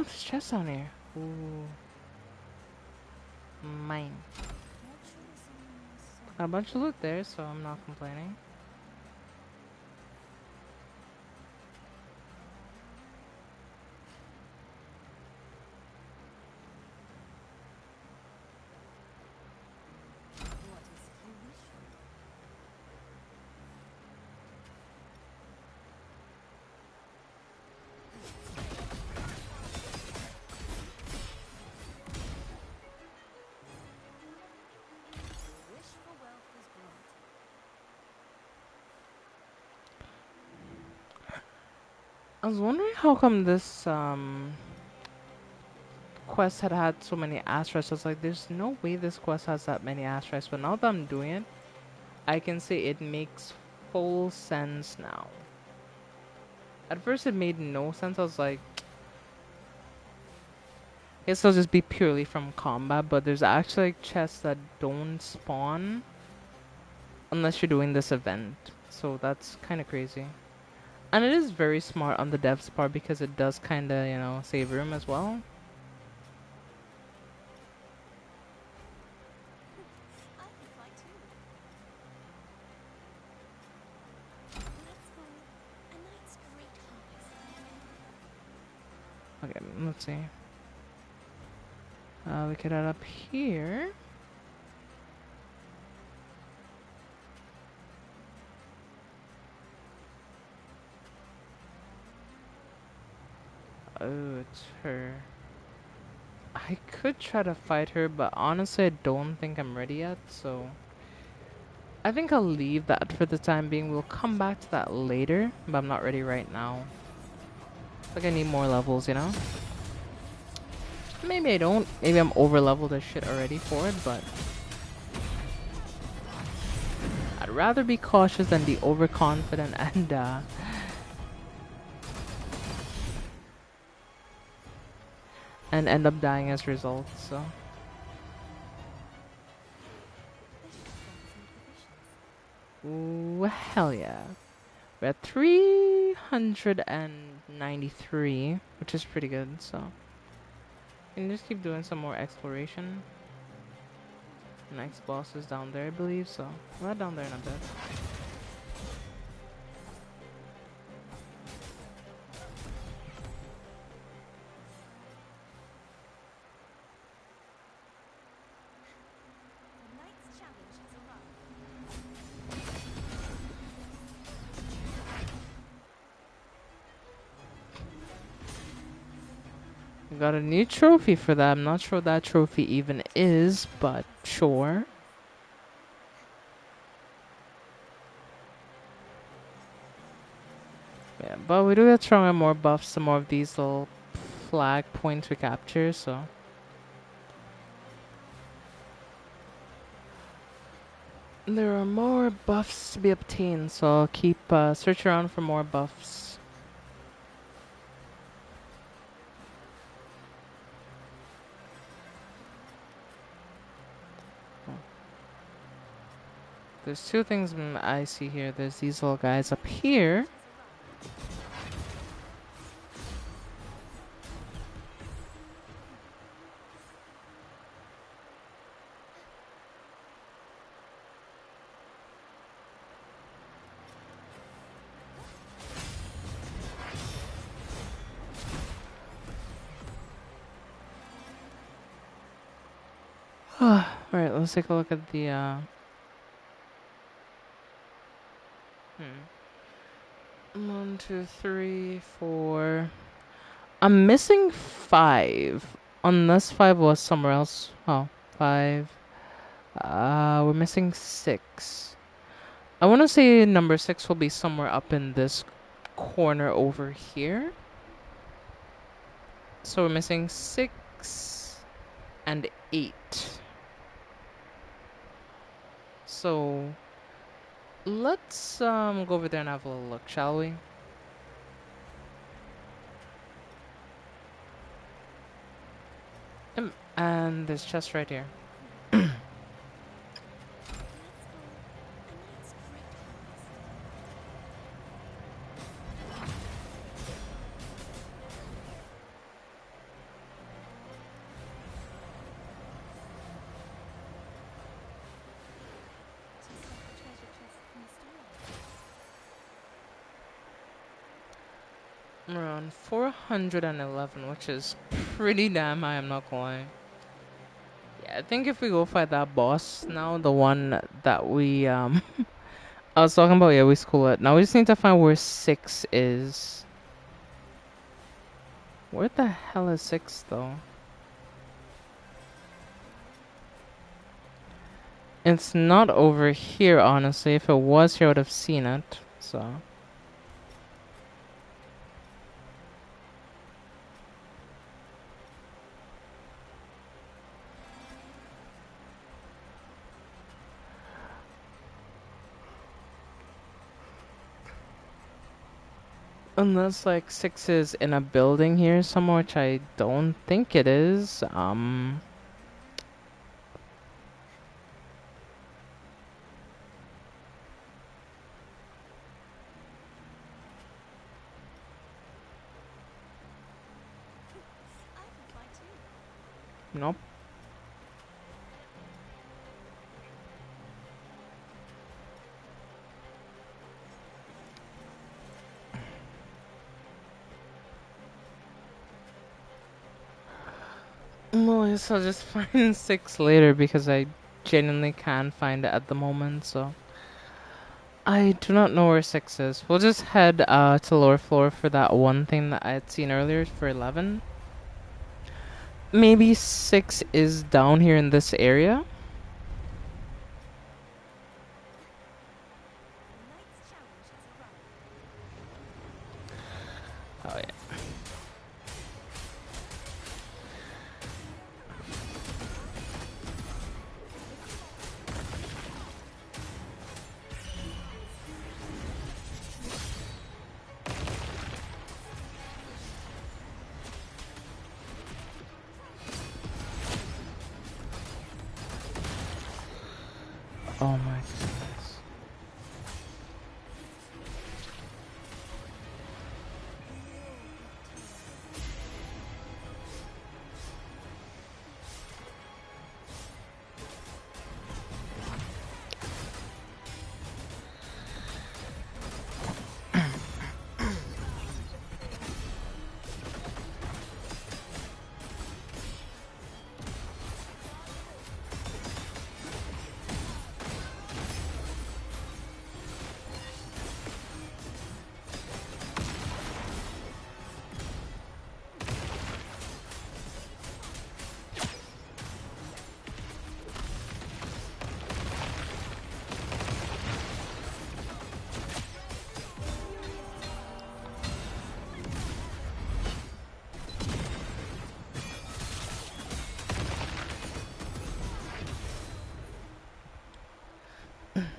there's chests down here. Ooh, mine. Not sure if someone saw A me. bunch of loot there, so I'm not complaining. What is he wish for? Your wish for wealth is granted. I was wondering how come this quest had had so many asterisks. I was like, there's no way this quest has that many asterisks. But now that I'm doing it, I can say it makes full sense now. At first, it made no sense. I was like, guess it'll just be purely from combat. But there's actually like chests that don't spawn unless you're doing this event. So that's kind of crazy. And it is very smart on the devs part because it does kind of, save room as well. I can fly too. Let's go. A night's great harvest. Okay, let's see. We could add up here. Oh, it's her. I could try to fight her, but honestly, I don't think I'm ready yet, so... I think I'll leave that for the time being. We'll come back to that later, but I'm not ready right now. Like, I need more levels, you know? Maybe I don't. Maybe I'm over-leveled as shit already for it, but... I'd rather be cautious than be overconfident and end up dying as a result, so... The shop front has made revisions. Ooh, hell yeah. We're at 393, which is pretty good, so... Can just keep doing some more exploration. Next boss is down there, I believe, so... Right down there in a bit. The night's challenge has arrived. We got a new trophy for that. I'm not sure what that trophy even is, but sure. Yeah, but we do get stronger more buffs, some more of these little flag points we capture, so... There are more buffs to be obtained, so I'll keep search around for more buffs. There's two things I see here. There's these little guys up here. Alright, let's take a look at the One, two, three, four. I'm missing five. Unless five was somewhere else. Oh, five. We're missing six. I want to say number six will be somewhere up in this corner over here. So we're missing six and eight. So let's go over there and have a little look, shall we? And there's chest right here. Let's go. A night's great harvest. Around 411, which is pretty damn high, I'm not gonna lie. Yeah, I think if we go fight that boss now, the one that we I was talking about, yeah, we school it. Now we just need to find where 6 is. Where the hell is 6 though? It's not over here, honestly. If it was here, I would have seen it. So, unless like 6 is in a building here somewhere, which I don't think it is. I can fly too. Nope. Well, I guess I'll just find 6 later because I genuinely can't find it at the moment. So I do not know where 6 is. We'll just head to lower floor for that one thing that I had seen earlier for 11. Maybe 6 is down here in this area. The night's challenge has arrived. Oh yeah. Oh my goodness.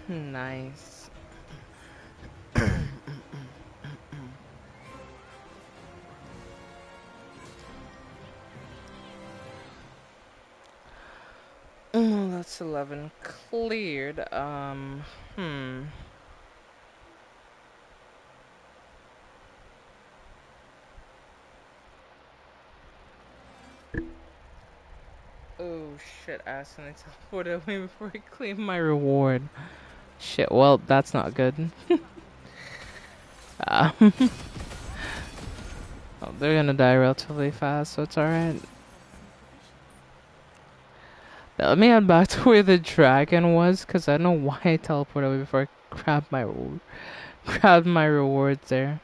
Nice. Oh, that's 11 cleared. Hmm. Oh shit, accidentally teleported away before I claimed my reward. Shit, well, that's not good. Um, oh, they're gonna die relatively fast, so it's alright. Let me head back to where the dragon was, because I don't know why I teleported away before I grabbed my rewards there.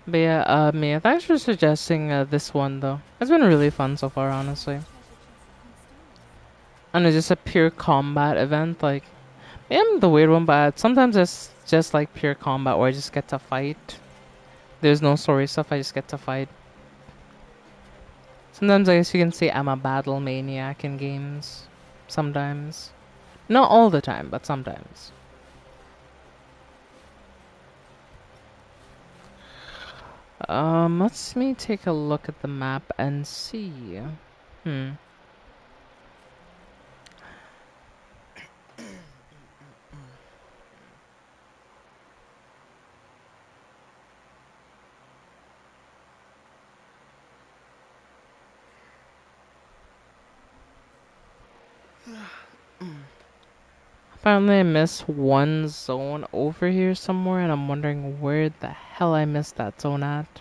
But yeah, Mia, thanks for suggesting this one though. It's been really fun so far, honestly. Treasure chest of mysterious. And it's just a pure combat event. Like, I'm the weird one, but sometimes it's just like pure combat where I just get to fight. There's no story stuff, I just get to fight. Sometimes I guess you can say I'm a battle maniac in games. Sometimes. Not all the time, but sometimes. Let's me take a look at the map and see. Hmm. Finally, I missed one zone over here somewhere, and I'm wondering where the hell I missed that zone at.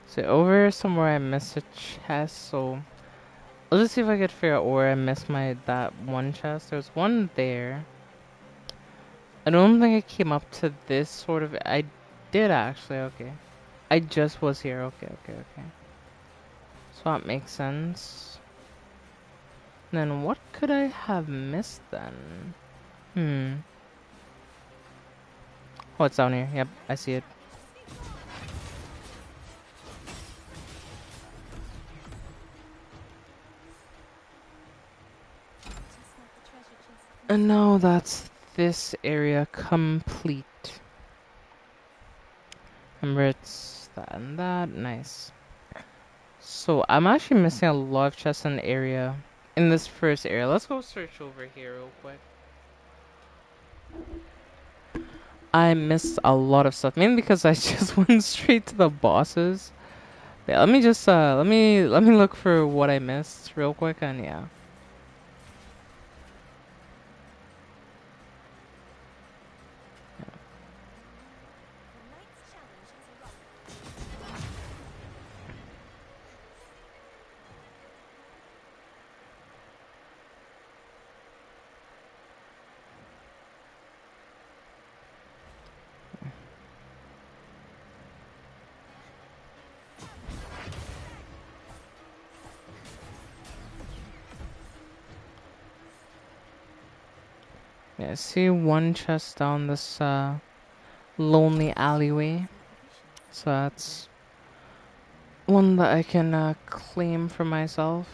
So over here somewhere I missed a chest, so let's just see if I could figure out where I missed my that one chest. There's one there. I don't think I came up to this sort of. I did actually. Okay, I just was here. Okay, okay, okay. So that makes sense. Then what could I have missed then? Hmm. Oh, it's down here. Yep, I see it. Just like the treasure chest of And Wuthering now Waves. that's this area complete. Remember, it's that and that. Nice. So I'm actually missing a lot of chests in the area. In this first area. Let's go search over here real quick. I missed a lot of stuff, mainly because I just went straight to the bosses. But let me just let me look for what I missed real quick, and yeah. The night's challenge has arrived. Yeah, I see one chest down this lonely alleyway. Inhibitions. So that's one that I can claim for myself.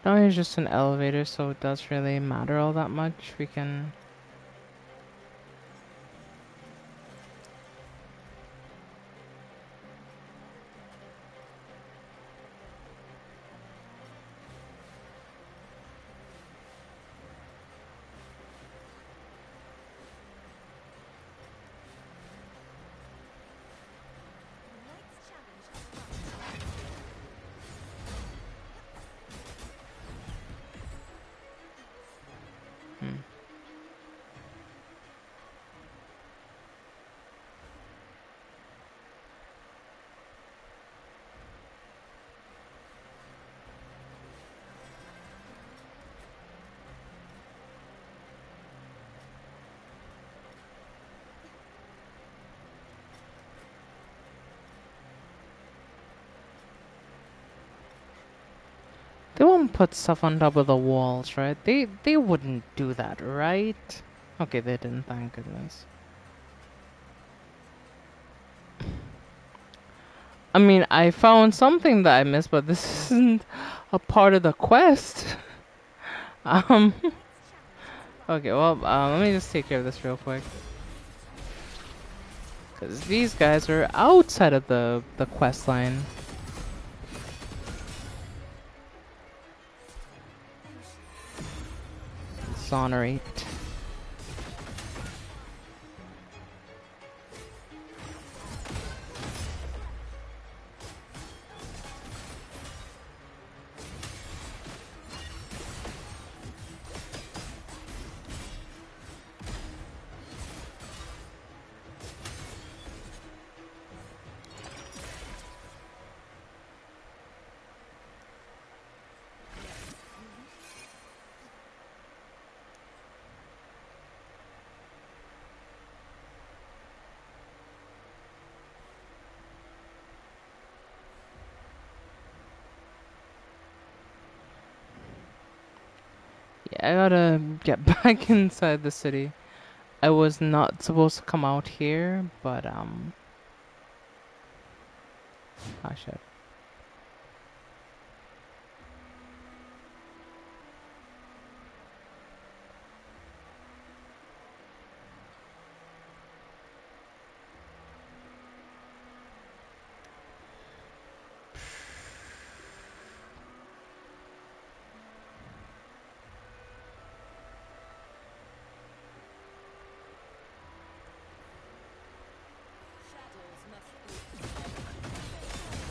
Now here's just an elevator, so it does really matter all that much. We can. The night's challenge has arrived. Hmm. They won't put stuff on top of the walls, right? They wouldn't do that, right? Okay, they didn't, thank goodness. I mean, I found something that I missed, but this isn't a part of the quest. Um, The night's challenge has arrived. okay, well, let me just take care of this real quick. Because these guys are outside of the quest line. Exonerate. Yeah, I gotta get back inside the city. I was not supposed to come out here, but ah shit.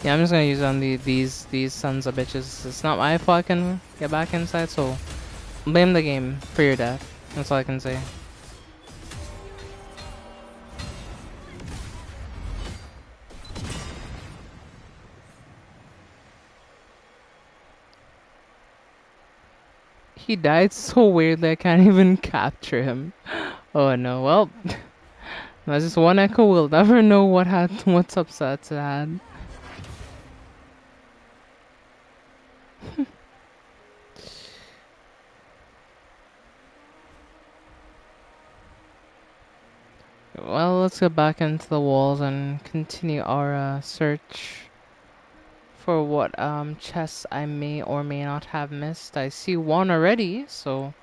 Yeah, I'm just gonna use on these sons of bitches. It's not my fault I can get back inside, so blame the game for your death. That's all I can say. He died so weirdly I can't even capture him. Oh no, well, that's just one echo. We'll never know what's upset to had. Well, let's get back into the walls and continue our search for what chests I may or may not have missed. I see one already, so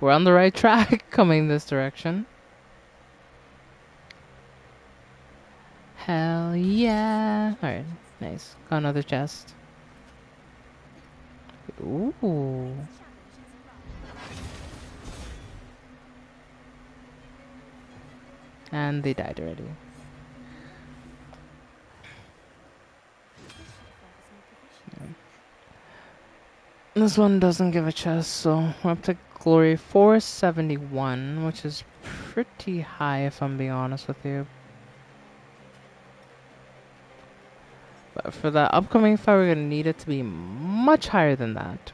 we're on the right track coming this direction. Hell yeah. Alright, nice. Got another chest. Ooh. And they died already. This one doesn't give a chest, so we're up to glory 471, which is pretty high if I'm being honest with you. But for the upcoming fight, we're gonna need it to be much higher than that.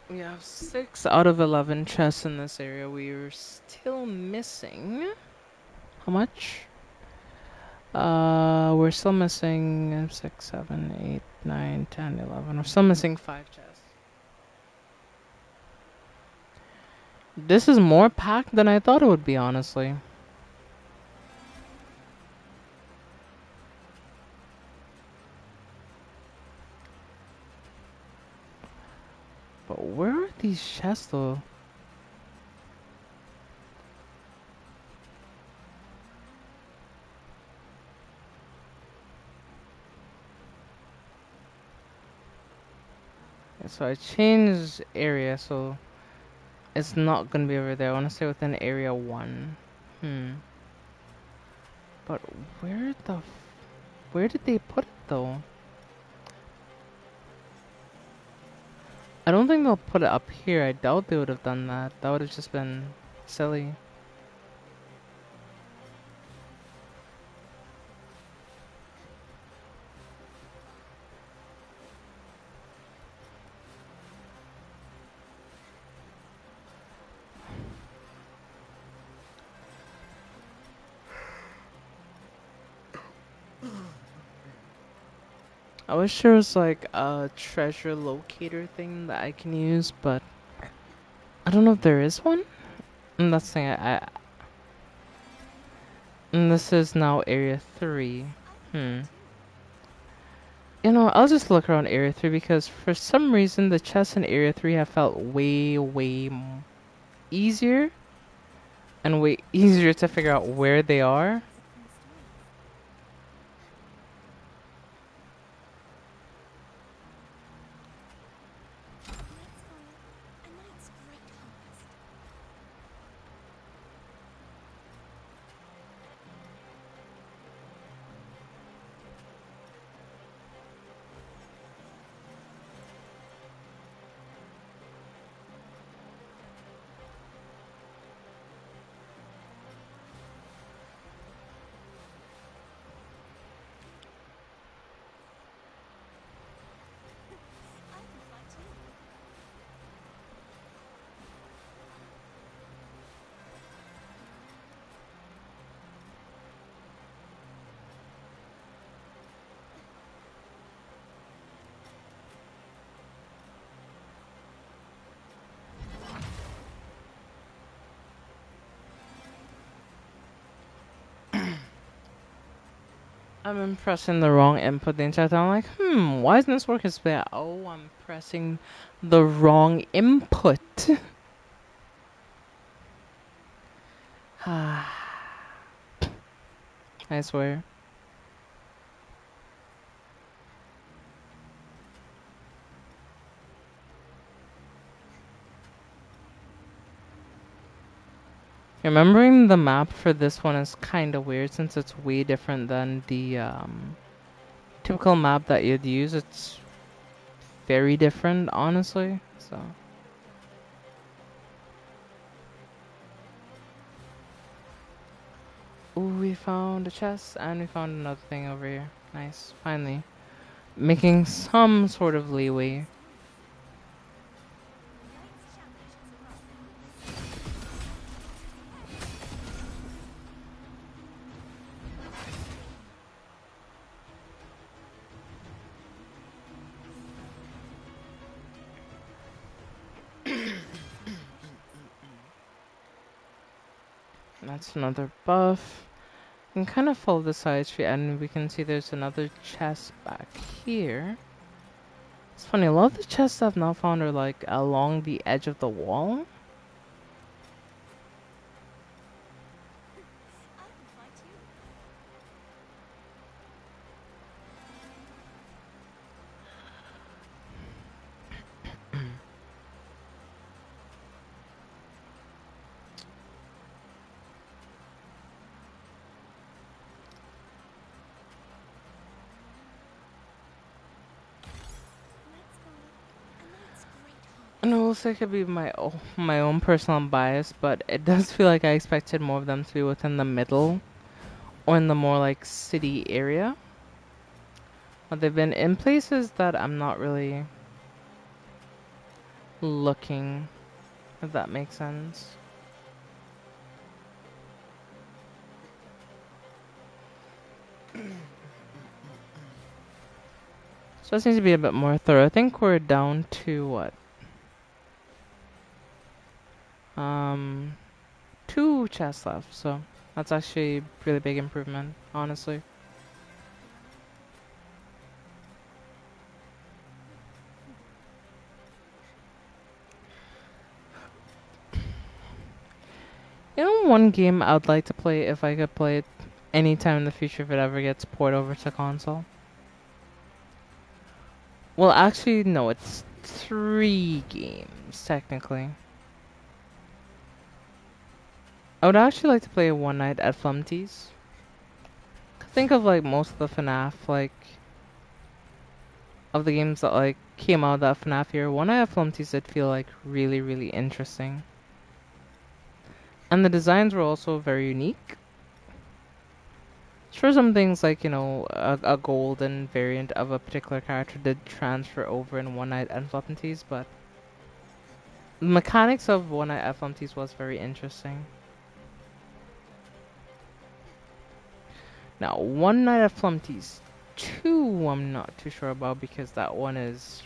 We have 6 out of 11 chests in this area. We are still missing. How much? We're still missing 6, 7, 8, 9, 10, 11. We're still missing 5 chests. This is more packed than I thought it would be, honestly. But where are these chests, though? So I changed area, so it's not gonna be over there. I want to stay within area 1. But where did they put it, though? I don't think they'll put it up here. I doubt they would have done that. That would have just been silly. I wish there was like a treasure locator thing that I can use, but I don't know if there is one. And that's the thing. And this is now area 3. You know, I'll just look around area 3 because for some reason the chests in area 3 have felt way easier and way easier to figure out where they are. I'm pressing the wrong input the entire time. I'm like, why isn't this working? Oh, I'm pressing the wrong input. I swear. Remembering the map for this one is kind of weird since it's way different than the typical map that you'd use. It's very different, honestly. So, ooh, we found a chest and we found another thing over here. Nice, finally making some sort of leeway. That's another buff. You can kind of follow the side street and we can see there's another chest back here. It's funny, a lot of the chests I've now found are like along the edge of the wall. And I will say it could be my own personal bias, but it does feel like I expected more of them to be within the middle or in the more like city area. But they've been in places that I'm not really looking, if that makes sense. So this needs to be a bit more thorough. I think we're down to what? 2 chests left, so that's actually a really big improvement, honestly. You know, one game I would like to play if I could play it anytime in the future if it ever gets ported over to console. Well, actually, no, it's 3 games, technically. I would actually like to play One Night at Flumpty's. Think of like most of the FNAF, like, of the games that like came out of that FNAF year. One Night at Flumpty's did feel like really, really interesting. And the designs were also very unique. Sure, some things like, you know, a golden variant of a particular character did transfer over in One Night at Flumpty's, but the mechanics of One Night at Flumpty's was very interesting. Now, One Night at Flumpty's 2, I'm not too sure about because that one is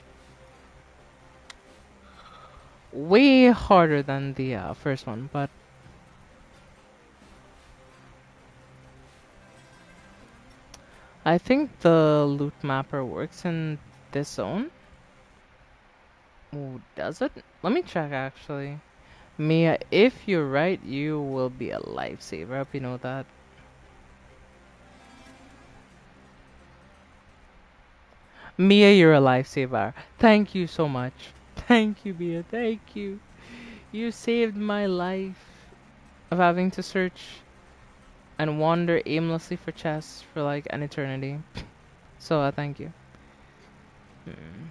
way harder than the first one, but I think the loot mapper works in this zone. Ooh, does it? Let me check actually. Mia, if you're right, you will be a lifesaver. I hope you know that. Mia, you're a lifesaver. Thank you so much. Thank you, Mia. Thank you. You saved my life of having to search and wander aimlessly for chests for like an eternity. So, thank you. Hmm.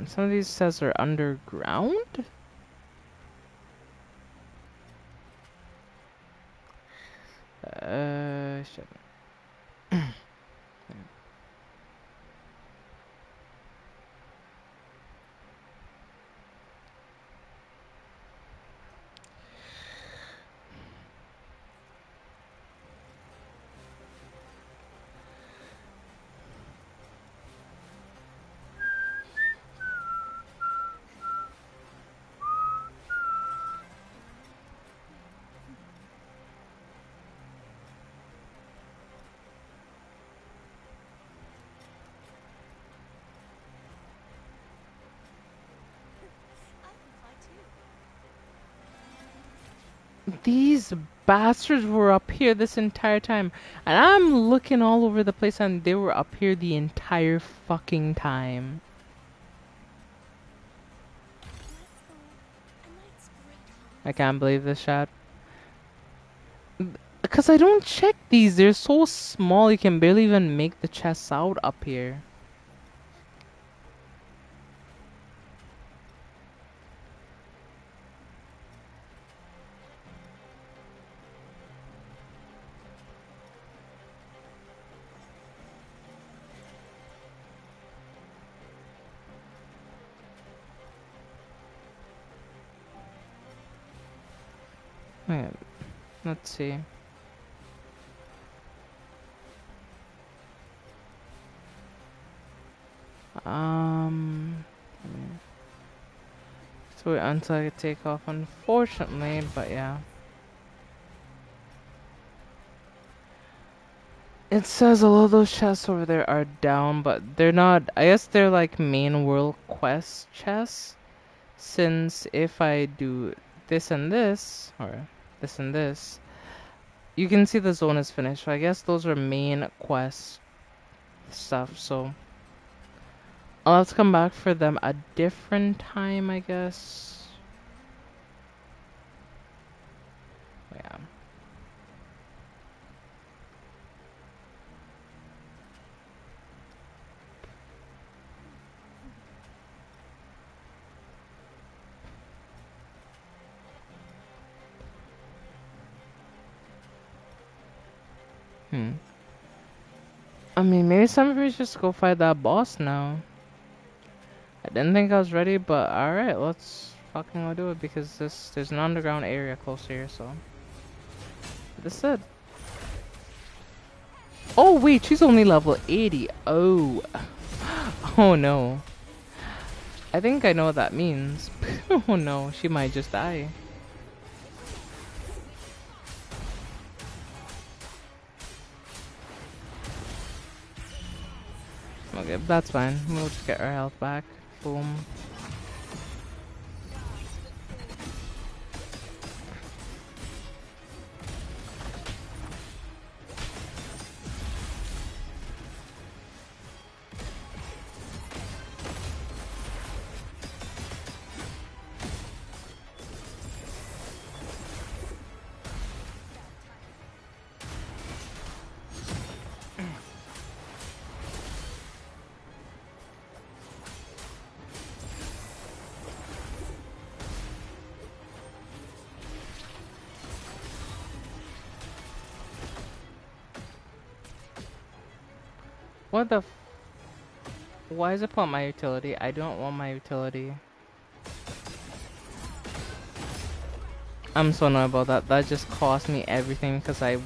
Some of these chests are underground? Shit. These bastards were up here this entire time. And I'm looking all over the place and they were up here the entire fucking time. I can't believe this chat. Because I don't check these. They're so small you can barely even make the chests out up here. Wait, let's see. Um, so wait until I take off, unfortunately, but yeah. It says a lot of those chests over there are down, but they're not. I guess they're like main world quest chests. Since if I do this and this, or this and this, you can see the zone is finished. So I guess those are main quest stuff. So I'll have to come back for them a different time, I guess. Yeah. Hmm. I mean, maybe some of you just go fight that boss now. I didn't think I was ready, but alright, let's fucking go do it because there's an underground area close here, so. This is it. Oh wait, she's only level 80. Oh. Oh no. I think I know what that means. Oh no, she might just die. Okay, that's fine. We'll just get our health back. Boom. What the Why is it put my utility? I don't want my utility. I'm so annoyed about that. That just cost me everything because it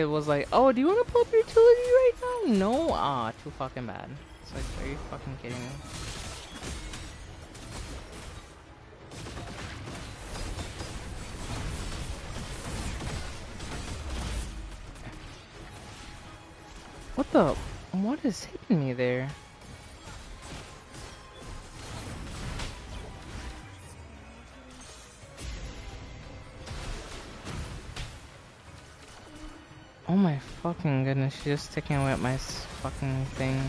was like, oh, do you want to pull up your utility right now? No? Ah, too fucking bad. It's like, are you fucking kidding me? What is hitting me there? Oh my fucking goodness, she's just taking away my fucking thing.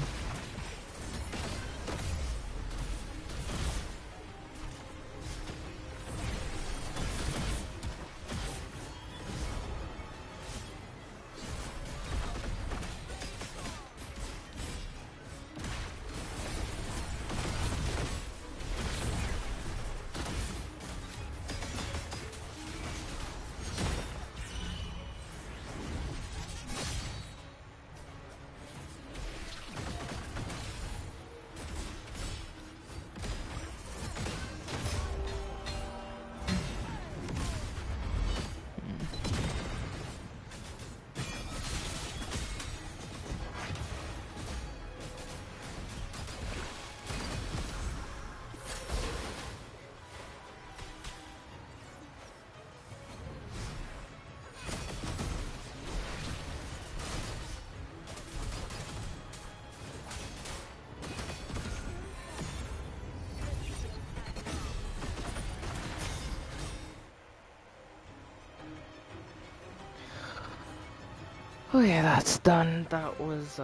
Oh yeah, that's done. That was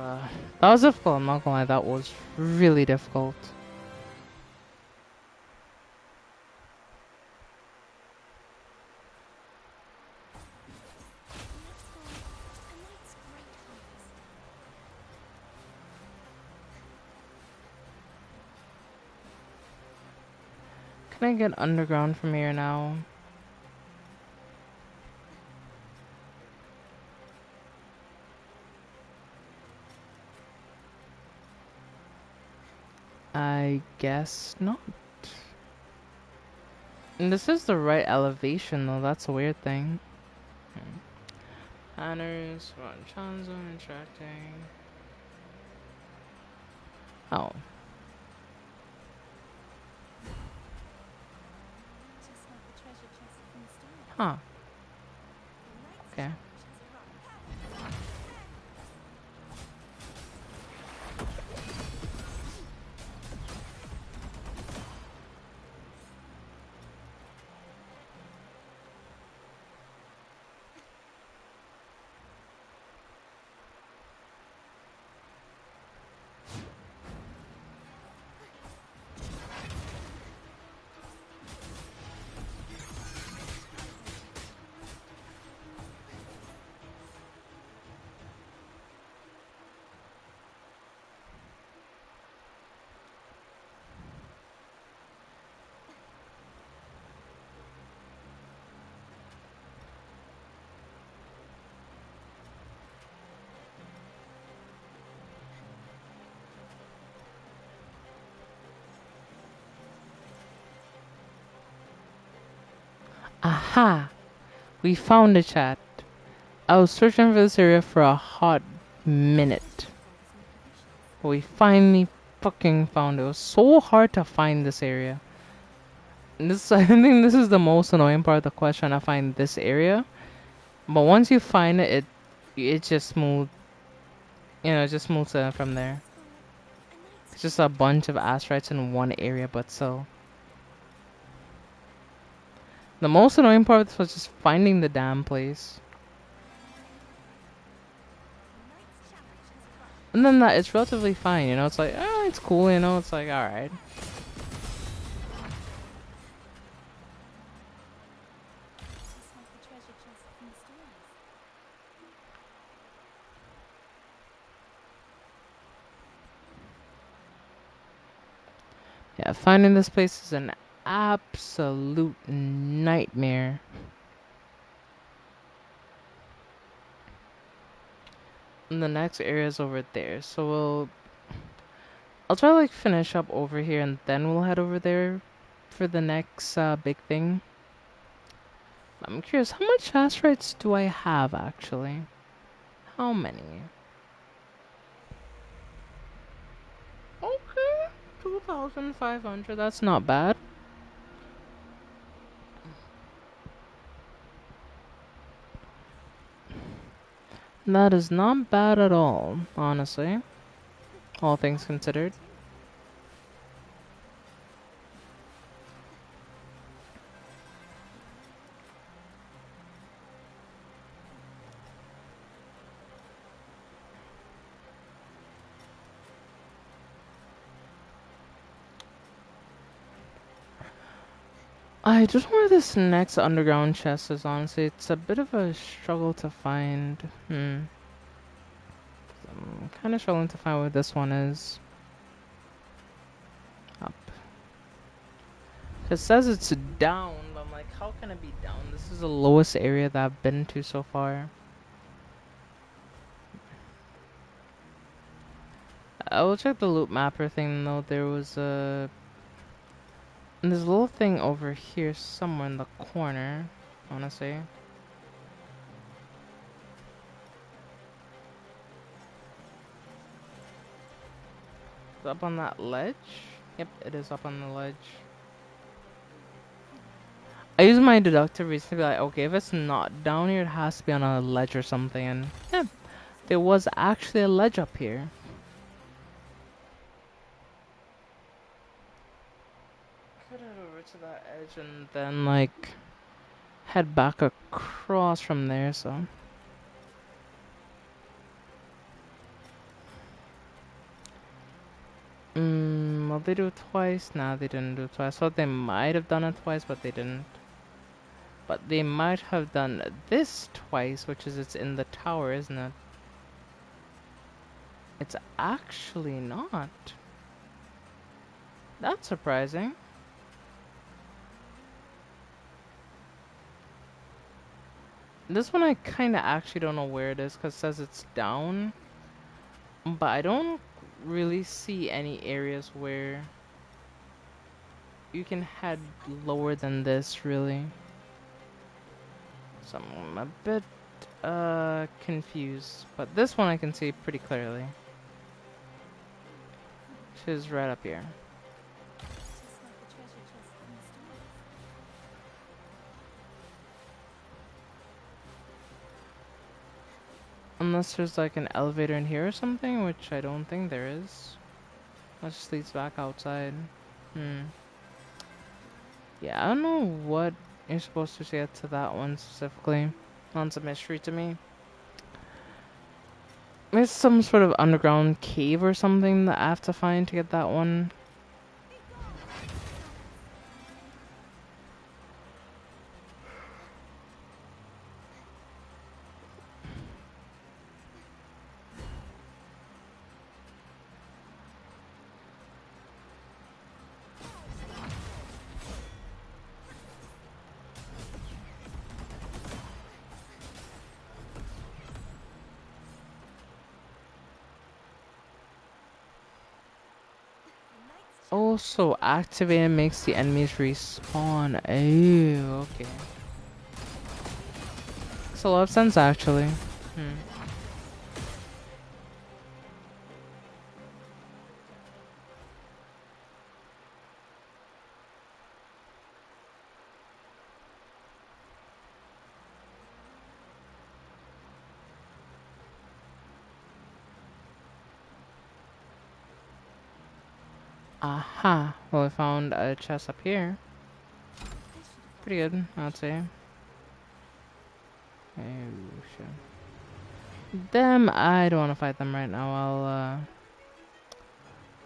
difficult, I'm not gonna lie, that was really difficult. Can I get underground from here now? I guess not. And this is the right elevation though, that's a weird thing. Banners, Chanzo interacting. Oh, Just like the treasure chest from the story. huh. The Knight's Okay. Challenge has arrived. Aha! We found the chat. I was searching for this area for a hot minute. But we finally fucking found it. It was so hard to find this area. And this, I think this is the most annoying part of the quest, trying to find this area. But once you find it, it just smooth, it just moves from there. It's just a bunch of asteroids in one area, but still. The most annoying part was just finding the damn place. And then that it's relatively fine, it's like, oh, it's cool, it's like, alright. Just like the treasure chest from the stories. Yeah, finding this place is an absolute nightmare. And the next area is over there, so I'll try to like finish up over here and then we'll head over there for the next big thing. I'm curious, how much asteroids do I have actually? How many? Okay, 2,500, that's not bad. That is not bad at all, honestly. All things considered. I just where this next underground chest is, honestly. It's a bit of a struggle to find. I'm kind of struggling to find where this one is. Up. It says it's down, but I'm like, how can it be down? This is the lowest area that I've been to so far. I will check the loop mapper thing though. There's a little thing over here somewhere in the corner, honestly. It's up on that ledge? Yep, it is up on the ledge. I use my deductive reason to be like, okay, if it's not down here, it has to be on a ledge or something. And yeah, there was actually a ledge up here. Could head over to that edge and then like head back across from there. So will they do it twice? Nah, they didn't do it twice. So they might have done it twice, but they didn't. But they might have done this twice, which is it's in the tower, isn't it? It's actually not. That's surprising. This one I kind of actually don't know where it is because it says it's down. But I don't really see any areas where you can head lower than this, really. So I'm a bit confused. But this one I can see pretty clearly. She's right up here. Just like the treasure chest in the stories. Unless there's like an elevator in here or something, which I don't think there is. That just leads back outside. Hmm. Yeah, I don't know what you're supposed to say to that one specifically. That's a mystery to me. There's some sort of underground cave or something that I have to find to get that one. Be gone, cowards! The knight's challenge has Also, arrived. activating makes the enemies respawn. Oh, okay. Makes a lot of sense actually. Hmm. Aha. Well, I found a chest up here. This should have Pretty worked. good, I'd say. Oh, shit. Them, I don't want to fight them right now.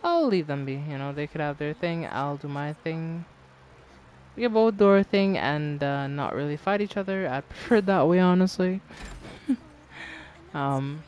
I'll leave them be. You know, they could have their The thing. knight's I'll do challenge my has arrived. thing. We can both do our thing and not really fight each other. I prefer it that way, honestly. For a knight's Um, challenge.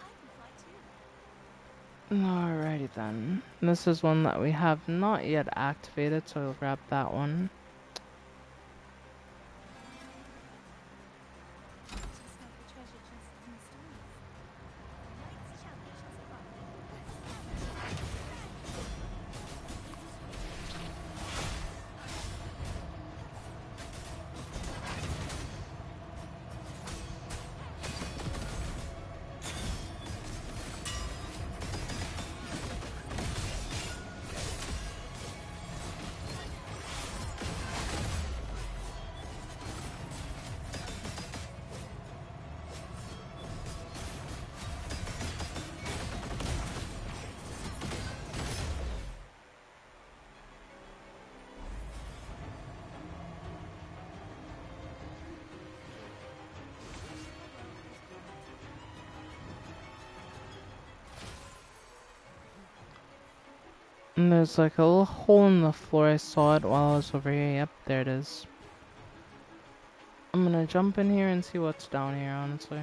I can fly too. alrighty then. This is one that we have not yet activated, so we'll grab that one. Just like the treasure chests in the stories. The knight's challenge has arrived. And there's like a little hole in the floor. I saw it while I was over here. Yep, there it is. I'm gonna jump in here and see what's down here, honestly.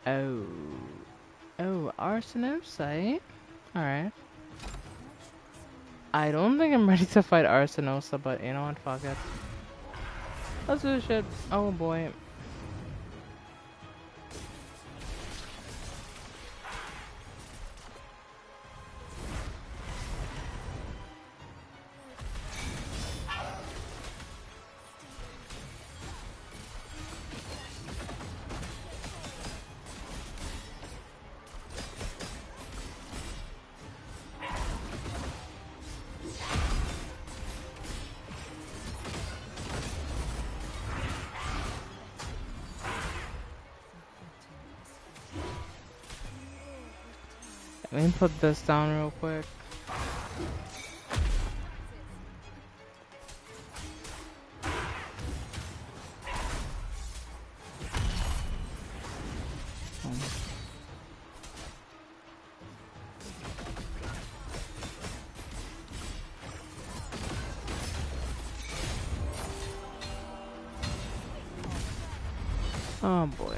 Oh. Arsenos, eh? Alright. Not sure this one I don't think I'm ready to fight Arsenosa, but you know what? Fuck it. Let's do this shit. Oh boy. Let me put this down real quick. Oh boy.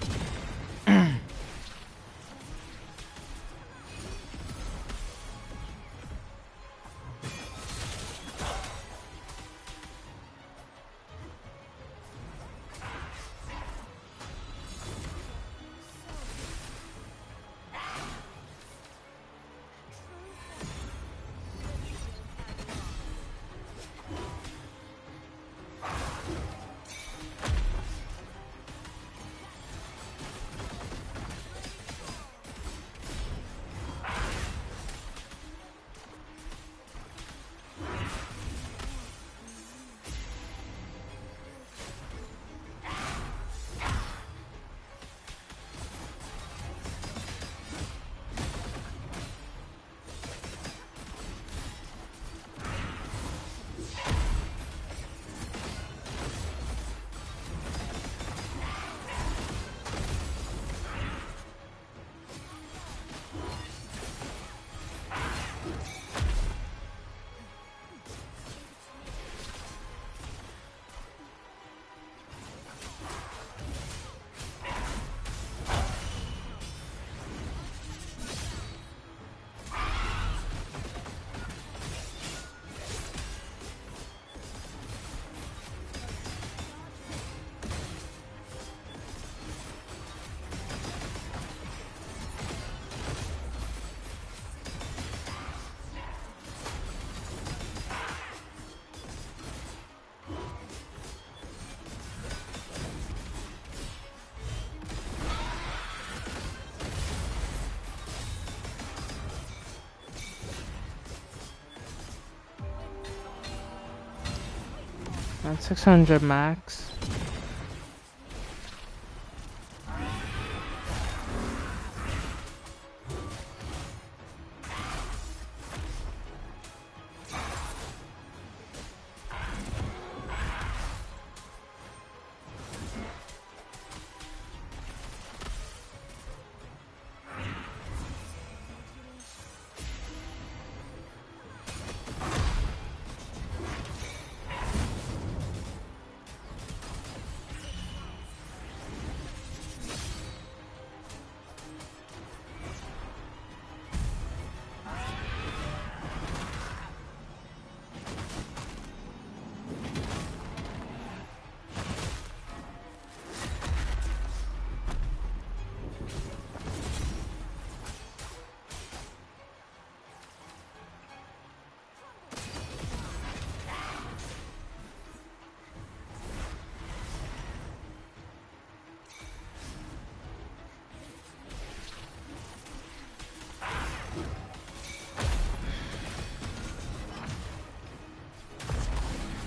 At 600 max.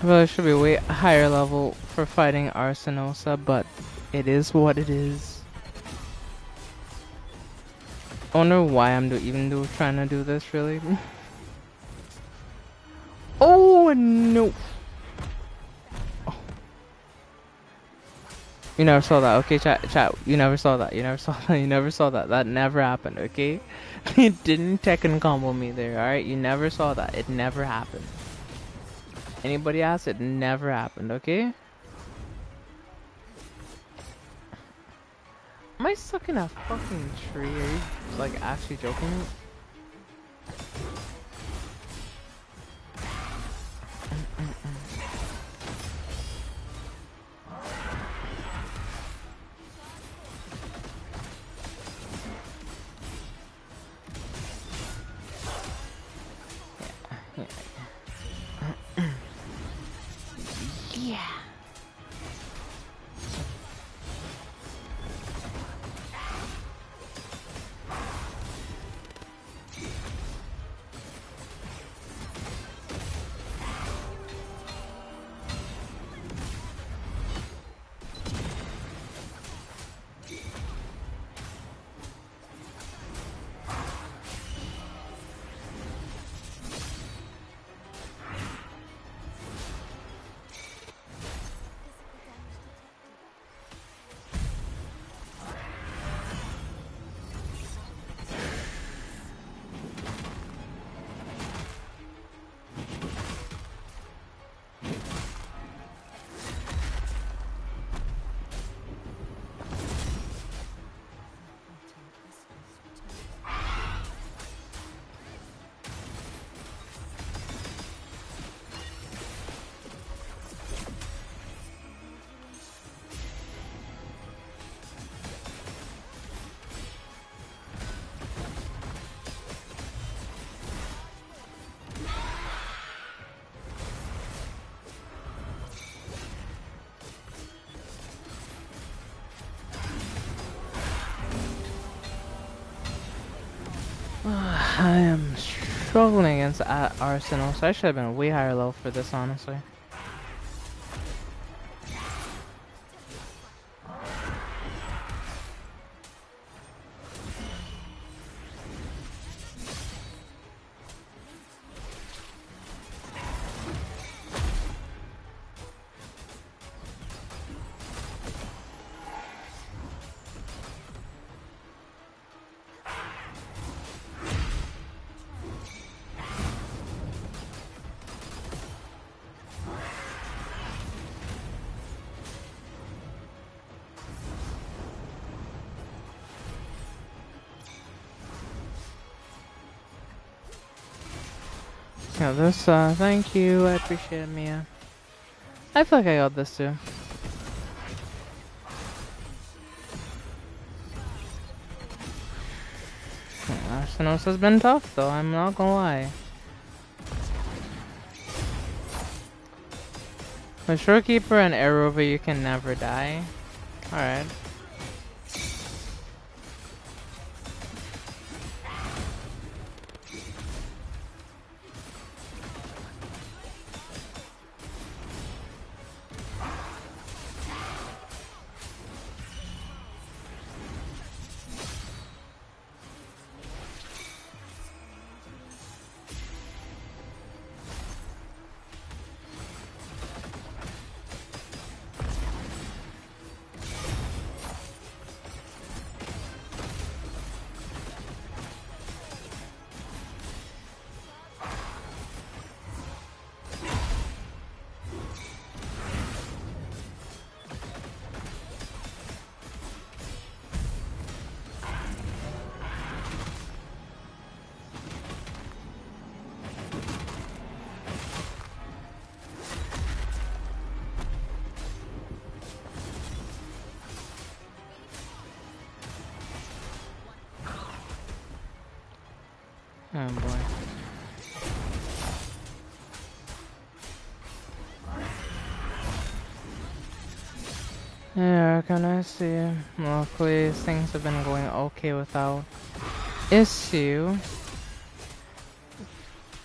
Well, it should be way higher level for fighting Arsenosa, but it is what it is. I wonder why I'm trying to do this, really. Oh, no. Oh. You never saw that, okay, chat. You never saw that. You never saw that. You never saw that. That never happened, okay? It didn't Tekken combo me there, alright? You never saw that. It never happened. Anybody else? It never happened, okay? Am I stuck in a fucking tree? Are you like actually joking? Yeah. Physical damage detected. Hunting crystals returned. Transforming into I am struggling against Arsenal, so I should have been way higher level for this, honestly. Yeah, this, thank you, I appreciate it, Mia. I feel like I got this too. Arsenos has been tough though, I'm not gonna lie. With Shorekeeper and Aerova you can never die. Alright. Oh boy. Yeah, can I see? Luckily, things have been going okay without issue.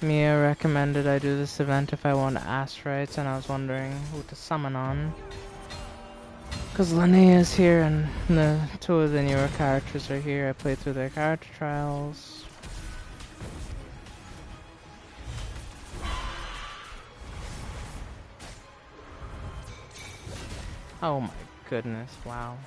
Mia recommended I do this event if I want Astrites, and I was wondering who to summon on. Because Linnea's here, and the two of the newer characters are here. I played through their character trials. Oh my goodness, wow.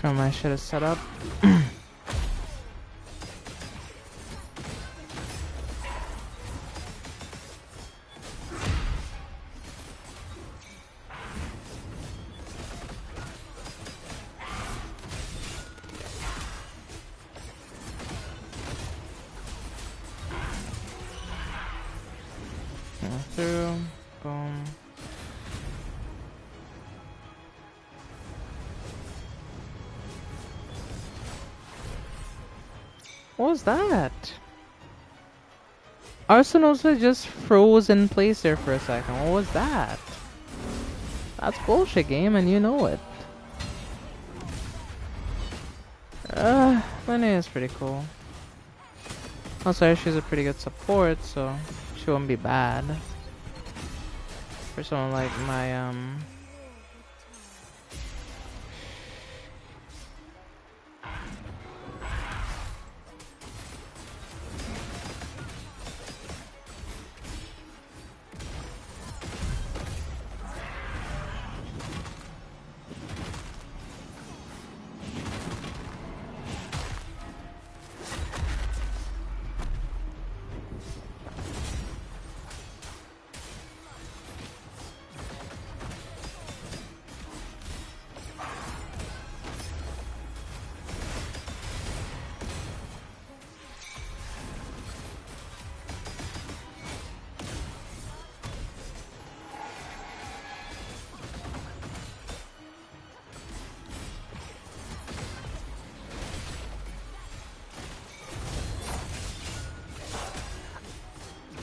Sure, my shit is set up. Go through. Boom. What was that? Arsenal's just froze in place there for a second. What was that? That's bullshit, game, and you know it. Linnea is pretty cool. Also, she's a pretty good support, so she won't be bad. For someone like my,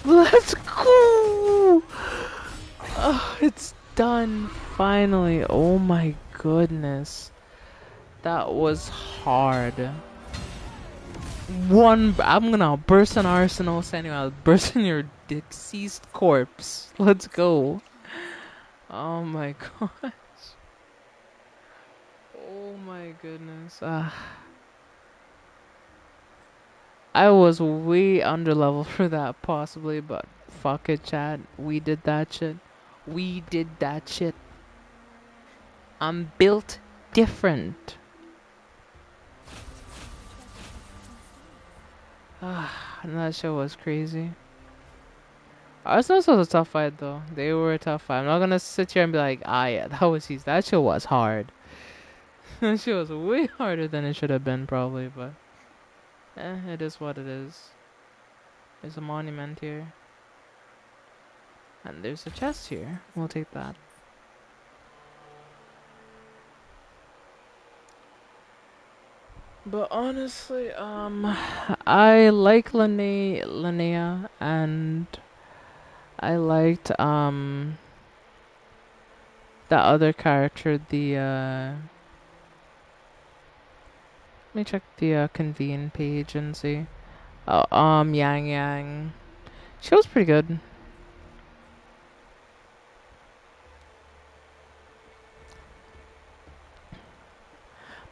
let's go! Oh, it's done, finally. Oh my goodness. That was hard. I'm gonna burst an arsenal, sending I'll burst in your deceased corpse. Let's go. Oh my god. Oh my goodness. I was way under level for that, possibly, but fuck it, chat. We did that shit. We did that shit. I'm built different. And that shit was crazy. Arsenal was a tough fight, though. They were a tough fight. I'm not gonna sit here and be like, ah, yeah, that was easy. That shit was hard. That shit was way harder than it should have been, probably, but it is what it is. There's a monument here. And there's a chest here. We'll take that. But honestly, I like Linnea, and I liked, the other character, let me check the, convene page and see. Oh, Yang Yang. She was pretty good.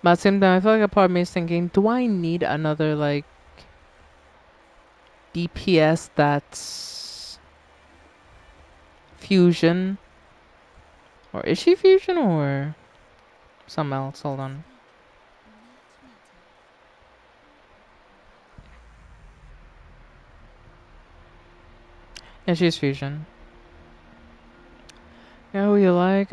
But at the same time, I feel like a part of me is thinking, do I need another, like, DPS that's fusion? Or is she fusion or something else? Hold on. Yeah, she's fusion. Yeah, who you like?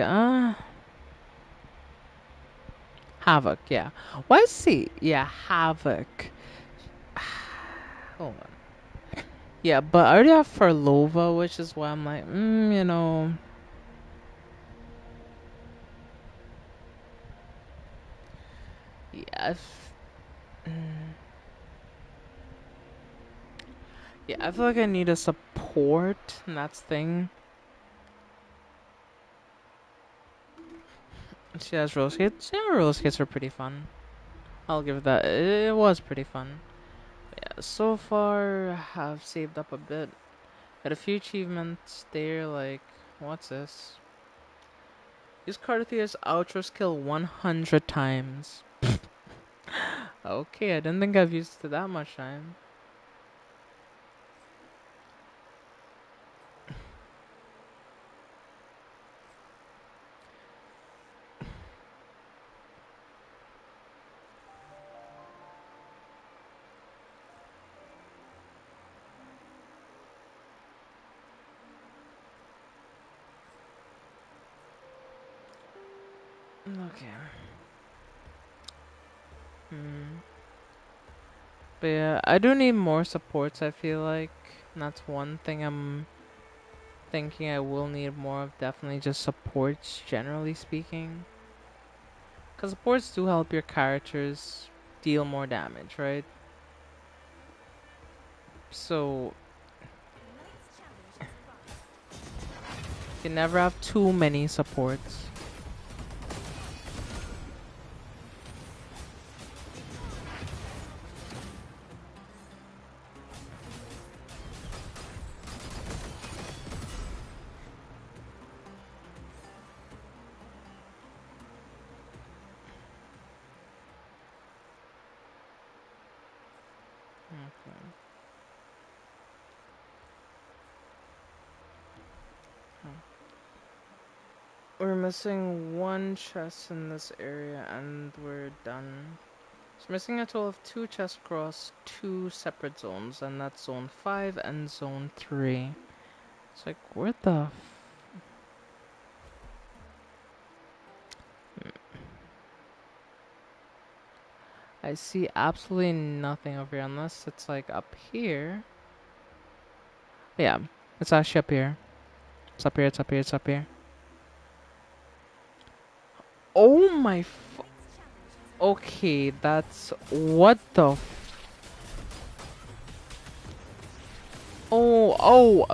Havoc, yeah. Why see? Yeah, Havoc. Hold on. Yeah, but I already have Farlova, which is why I'm like, you know. Yeah, yeah, I feel like I need a support, and that's the thing. She has roller skates. Yeah, roller skates are pretty fun. I'll give it that. It was pretty fun. Yeah, so far, I've saved up a bit. Had a few achievements there, like, what's this? Use Carthia's outro skill 100 times. Okay, I didn't think I've used it that much time. Okay. Hmm. But yeah, I do need more supports, I feel like. And that's one thing I'm thinking I will need more of. Definitely just supports, generally speaking. Because supports do help your characters deal more damage, right? So, Tonight's challenge has arrived. you can never have too many supports. Okay. We're missing one chest in this area and we're done. So missing a total of 2 chests across 2 separate zones, and that's zone 5 and zone 3. It's like, where the I see absolutely nothing over here unless it's like up here. Yeah, it's actually up here. It's up here, it's up here, it's up here. Oh my Tonight's challenge has arrived. Okay, that's what the oh,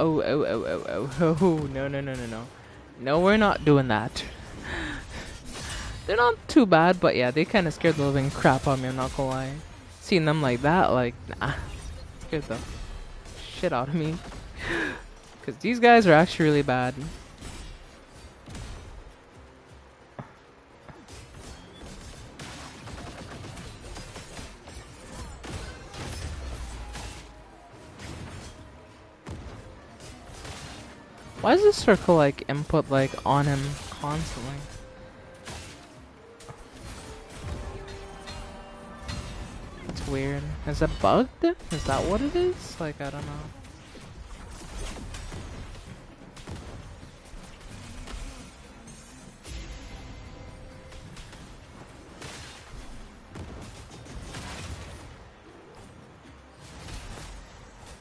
no, no, no, no, no. No, we're not doing that. They're not too bad, but yeah, they kind of scared the living crap out of me, I'm not gonna lie. Seeing them like that, like, nah, scared the shit out of me. Because these guys are actually really bad. Why is this circle like input like on him constantly? That's weird. Is it bugged? Is that what it is? Like, I don't know.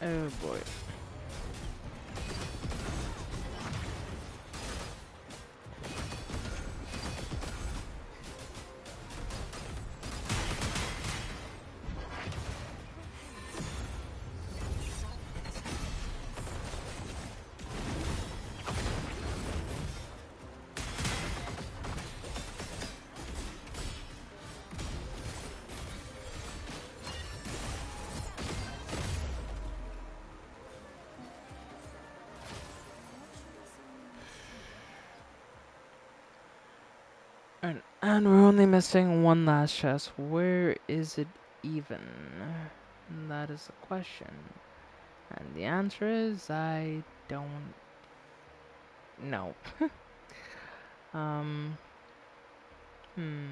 Oh boy. And we're only missing one last chest. Where is it even? That is the question. And the answer is I don't know. Um, hmm.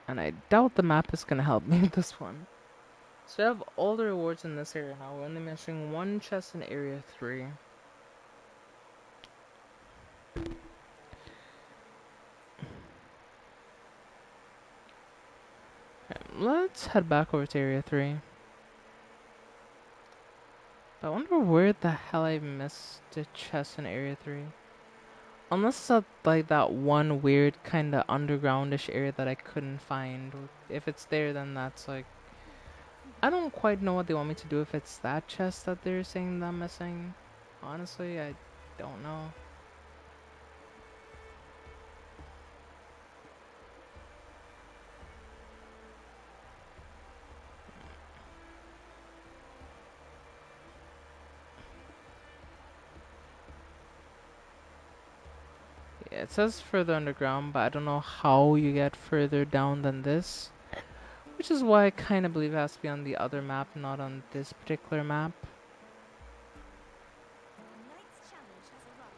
And I doubt the map is gonna help me with this one. So I have all the rewards in this area now. We're only missing one chest in area 3. Okay, let's head back over to area 3. I wonder where the hell I missed the chest in area 3. Unless it's like that one weird kind of undergroundish area that I couldn't find. If it's there, then that's like... I don't quite know what they want me to do if it's that chest that they're saying that I'm missing. Honestly, I don't know. Yeah, it says further underground, but I don't know how you get further down than this. Which is why I kind of believe it has to be on the other map, not on this particular map. Tonight's challenge has arrived.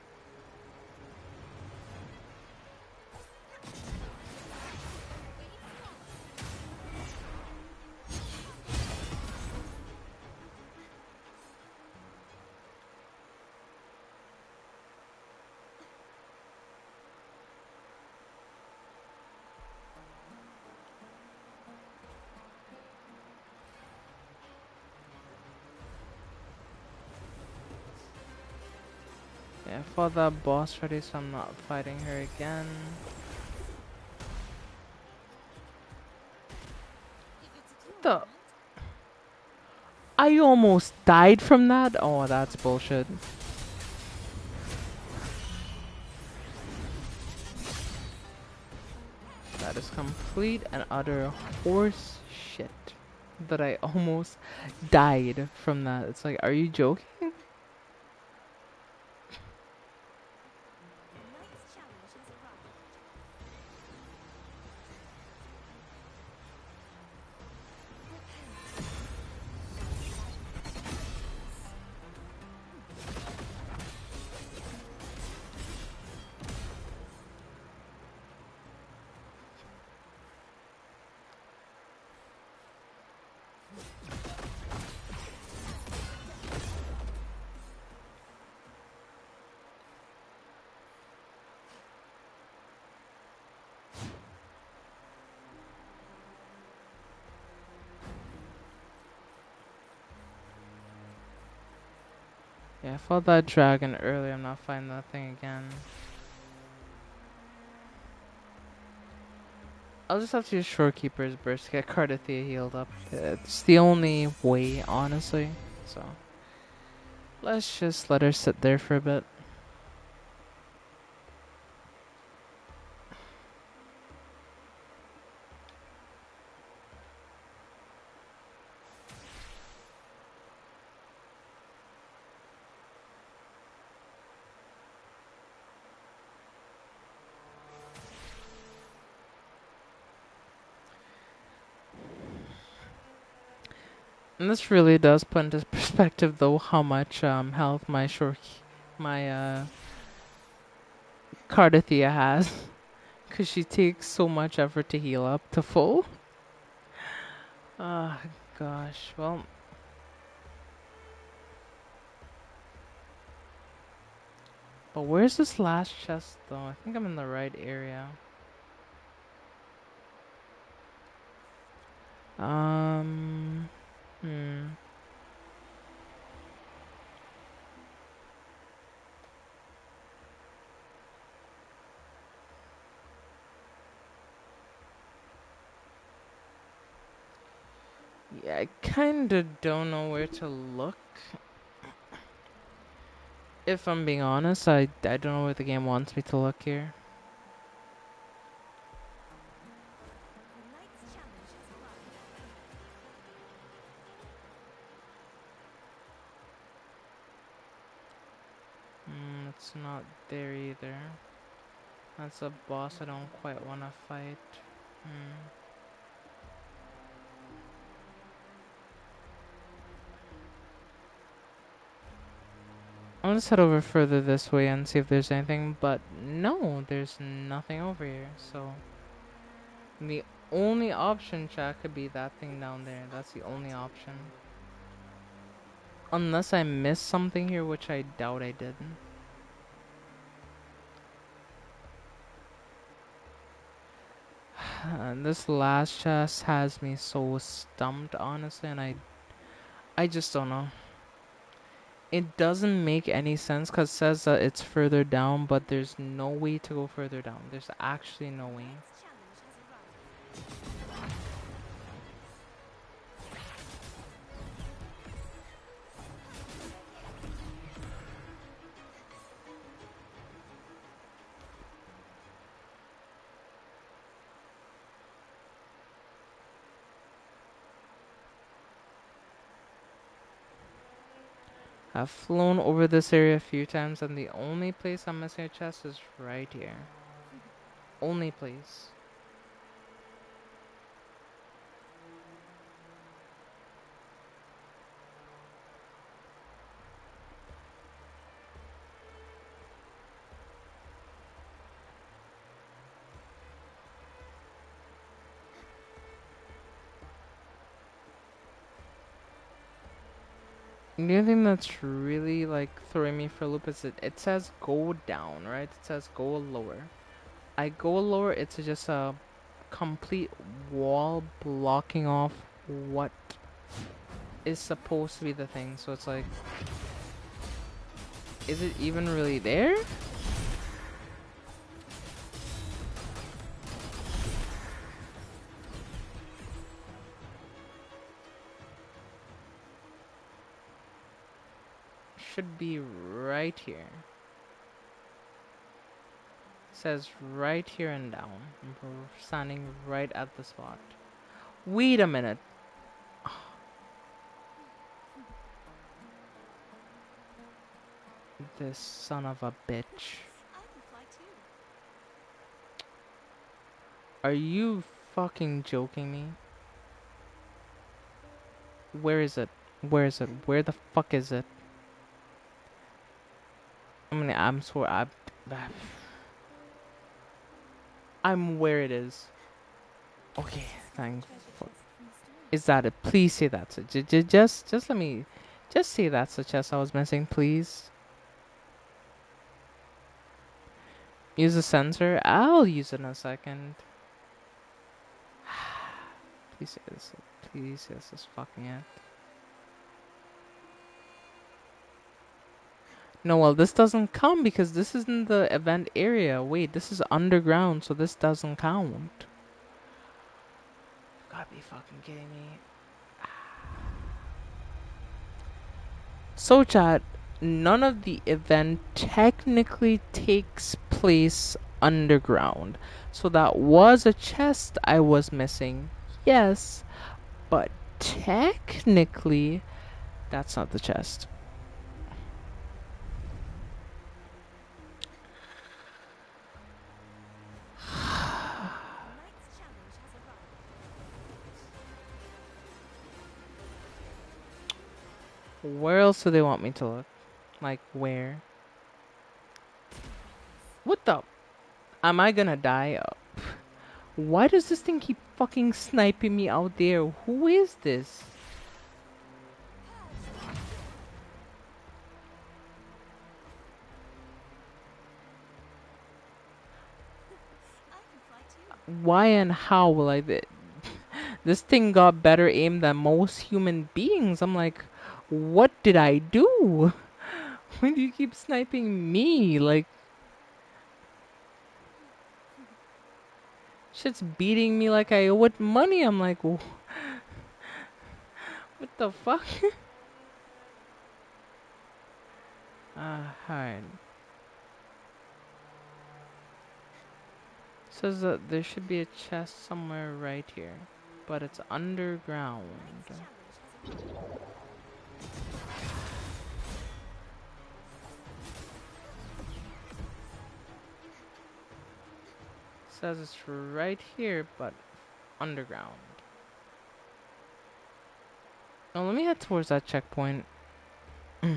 fought that boss already, so I'm not fighting her again. If it's a duel The moment, I almost died from that? Oh, that's bullshit. That is complete and utter horse shit. That I almost died from that. It's like, are you joking? tonight's challenge has arrived. Prepare to face sacrifice. Yeah, I fought that dragon earlier. I'm not fighting that thing again. I'll just have to use Shorekeeper's Burst to get Cardathia healed up. It's the only way, honestly. So, let's just let her sit there for a bit. And this really does put into perspective, though, how much health my Cardathia has. Because she takes so much effort to heal up to full. Ah, gosh. Well, but where's this last chest, though? I think I'm in the right area. Um, hmm. Yeah, I kinda don't know where to look. If I'm being honest, I don't know where the game wants me to look here. Tonight's challenge has arrived. It's not there either. That's a boss I don't quite want to fight. Hmm. I'll just head over further this way and see if there's anything, but no, there's nothing over here, so... The only option, chat, could be that thing down there. That's the only option. Unless I missed something here, which I doubt I didn't. And this last chest has me so stumped, honestly, and I just don't know. It doesn't make any sense because it says that it's further down, but there's no way to go further down. There's actually no way. Tonight's challenge has arrived. I've flown over this area a few times, and the only place I'm missing a chest is right here. Only place. The only thing that's really like throwing me for a loop is it says go down, right? It says go lower. I go lower, it's just a complete wall blocking off what is supposed to be the thing. So it's like Is it even really there? Should be right here. It says right here and down. We're standing right at the spot. Wait a minute. This son of a bitch. I can fly too. Are you fucking joking me? Where is it? Where is it? Where the fuck is it? I mean, I'm sure I'm where it is. Okay, This is the thank treasure fuck. chest from the story. Is that it? Please say that's it. Just let me, just say that's the chest I was missing, please. Use the sensor. I'll use it in a second. Please say this. Please say this is fucking it. No, well, this doesn't count because this isn't the event area. Wait, this is underground, so this doesn't count. You gotta be fucking kidding me. So, chat, none of the event technically takes place underground. So, that was a chest I was missing. Yes, but technically, that's not the chest. The night's challenge has arrived. Where else do they want me to look? Like, where? What the? Am I gonna die? Why does this thing keep fucking sniping me out there? Who is this? I can fly too. Why and how will I? This thing got better aim than most human beings. I'm like, what did I do? Why do you keep sniping me? Like, shit's beating me like I owe it money. I'm like, what the fuck? Alright. Says that there should be a chest somewhere right here, but it's underground. The night's challenge has arrived. Says it's right here, but underground. Oh, let me head towards that checkpoint. I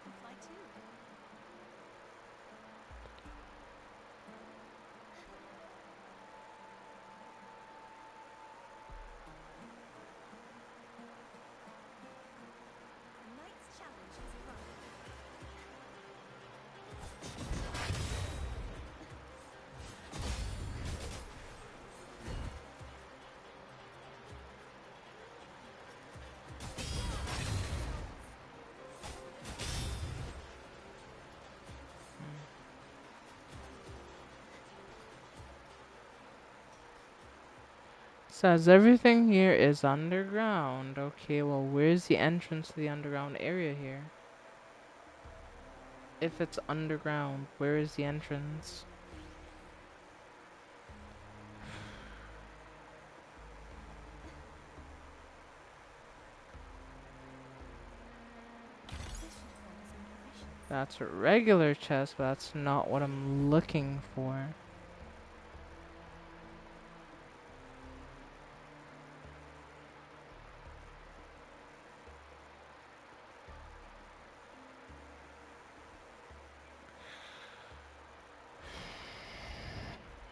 can fly too. The night's challenge has arrived. Says everything here is underground. Okay, well, where's the entrance to the underground area here? If it's underground, where is the entrance? This should hold some provisions. That's a regular chest, but that's not what I'm looking for.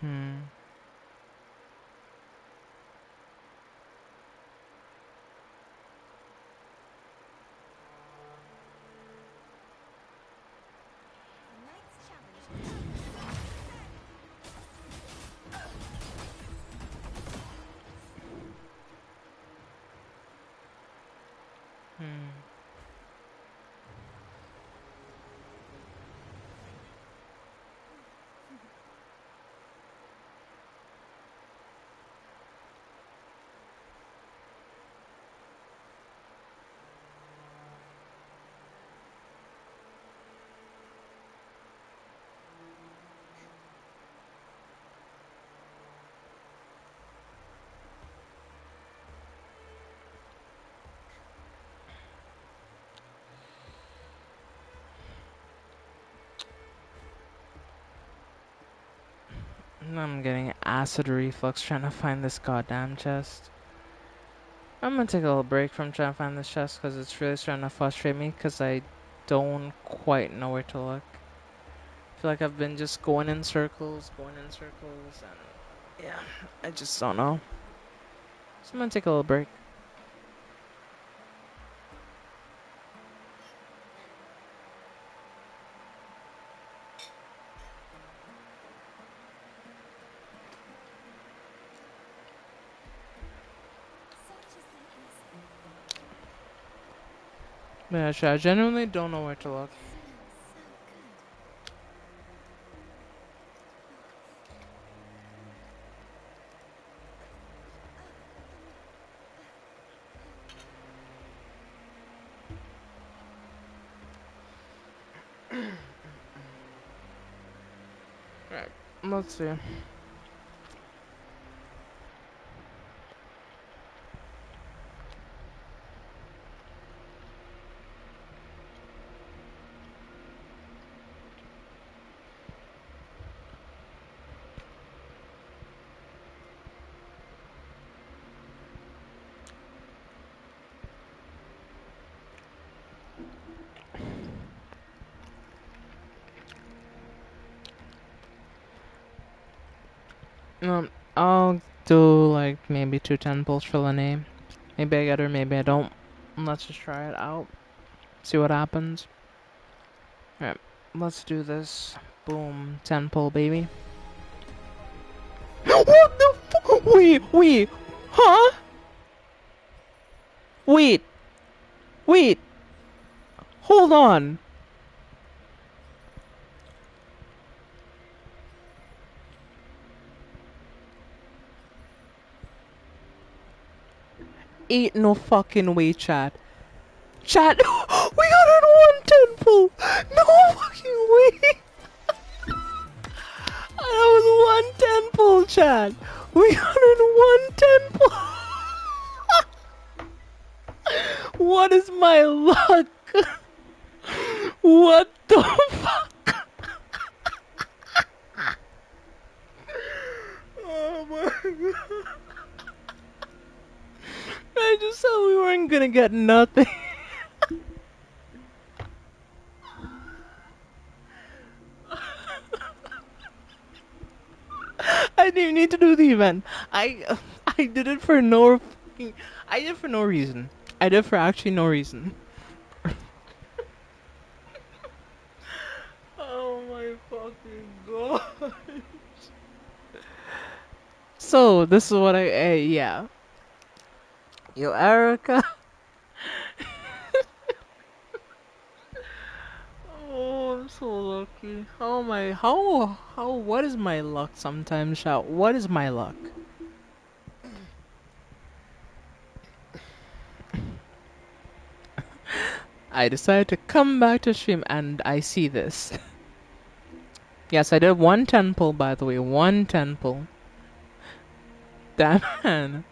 Hmm. Tonight's challenge has come. Hmm. I'm getting acid reflux trying to find this goddamn chest. I'm gonna take a little break from trying to find this chest because it's really starting to frustrate me because I don't quite know where to look. I feel like I've been just going in circles, and yeah, I just don't know. So I'm gonna take a little break. Such is the innocence. But yeah, I genuinely don't know where to look. It smells so good. Alright, let's see. I'll do like maybe 2 10 pulls for Lene. Maybe I get her, maybe I don't. Let's just try it out. See what happens. Alright, let's do this. Boom, 10 pull, baby. What the Wait, huh? Wait, wait, hold on. Ain't no fucking way, chat. Chat, we got it on 10 pull. No fucking way. That was 1 10 pull, chat. We got it 1 10 pull. What is my luck? What the fuck? Oh my god. I just said we weren't gonna get nothing. I didn't even need to do the event. I did it for no fucking. I did it for no reason. I did it for actually no reason. Oh my fucking god. So this is what yeah. Yo, Erica. Oh, I'm so lucky. How am I? How? What is my luck? Sometimes shout. What is my luck? I decided to come back to stream and I see this. Yes, I did 1 10 pull, by the way. 1 10 pull. Damn man.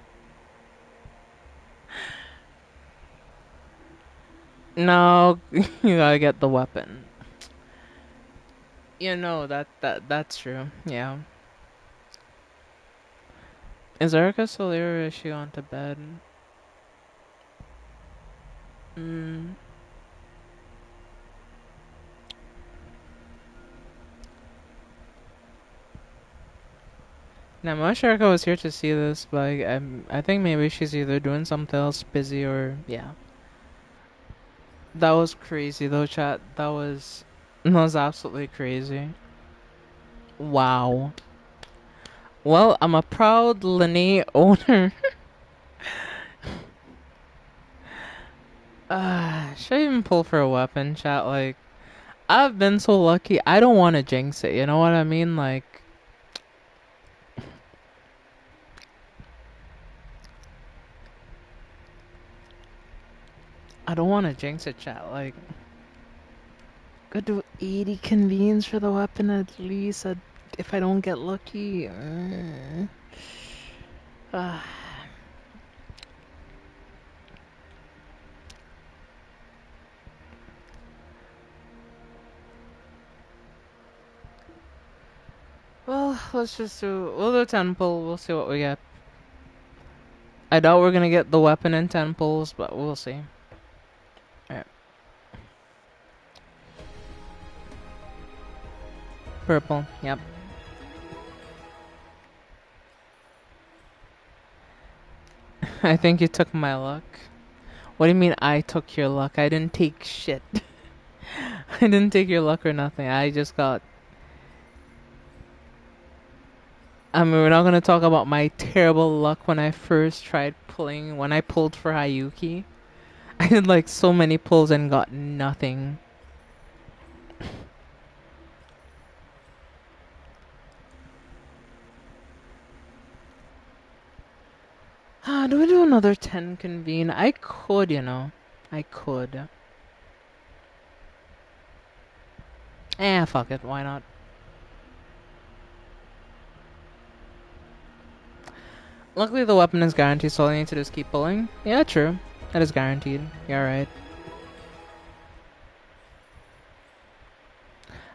No, you gotta get the weapon. You know that's true. Yeah. Is Erica still here or is she gone to bed? Mm. Now, Masharika was here to see this, but I think maybe she's either doing something else busy or yeah. That was crazy though, chat. That was absolutely crazy. Wow. Well, I'm a proud Linné owner. Should I even pull for a weapon, chat? Like, I've been so lucky. I don't want to jinx it. You know what I mean? Like, I don't want to jinx it, chat. Like, could do 80 convenes for the weapon at least. If I don't get lucky. Ah. Well, we'll do temple. We'll see what we get. I doubt we're gonna get the weapon in temples, but we'll see. Alright. Purple. Yep. I think you took my luck. What do you mean I took your luck? I didn't take shit. I didn't take your luck or nothing. I just got. I mean, we're not gonna talk about my terrible luck when I first tried pulling. When I pulled for Hayuki, I did like so many pulls and got nothing. Do we do another 10 convene? I could, you know. I could. Fuck it. Why not? Luckily, the weapon is guaranteed, so all I need to do is keep pulling. Yeah, true. That is guaranteed. You're right.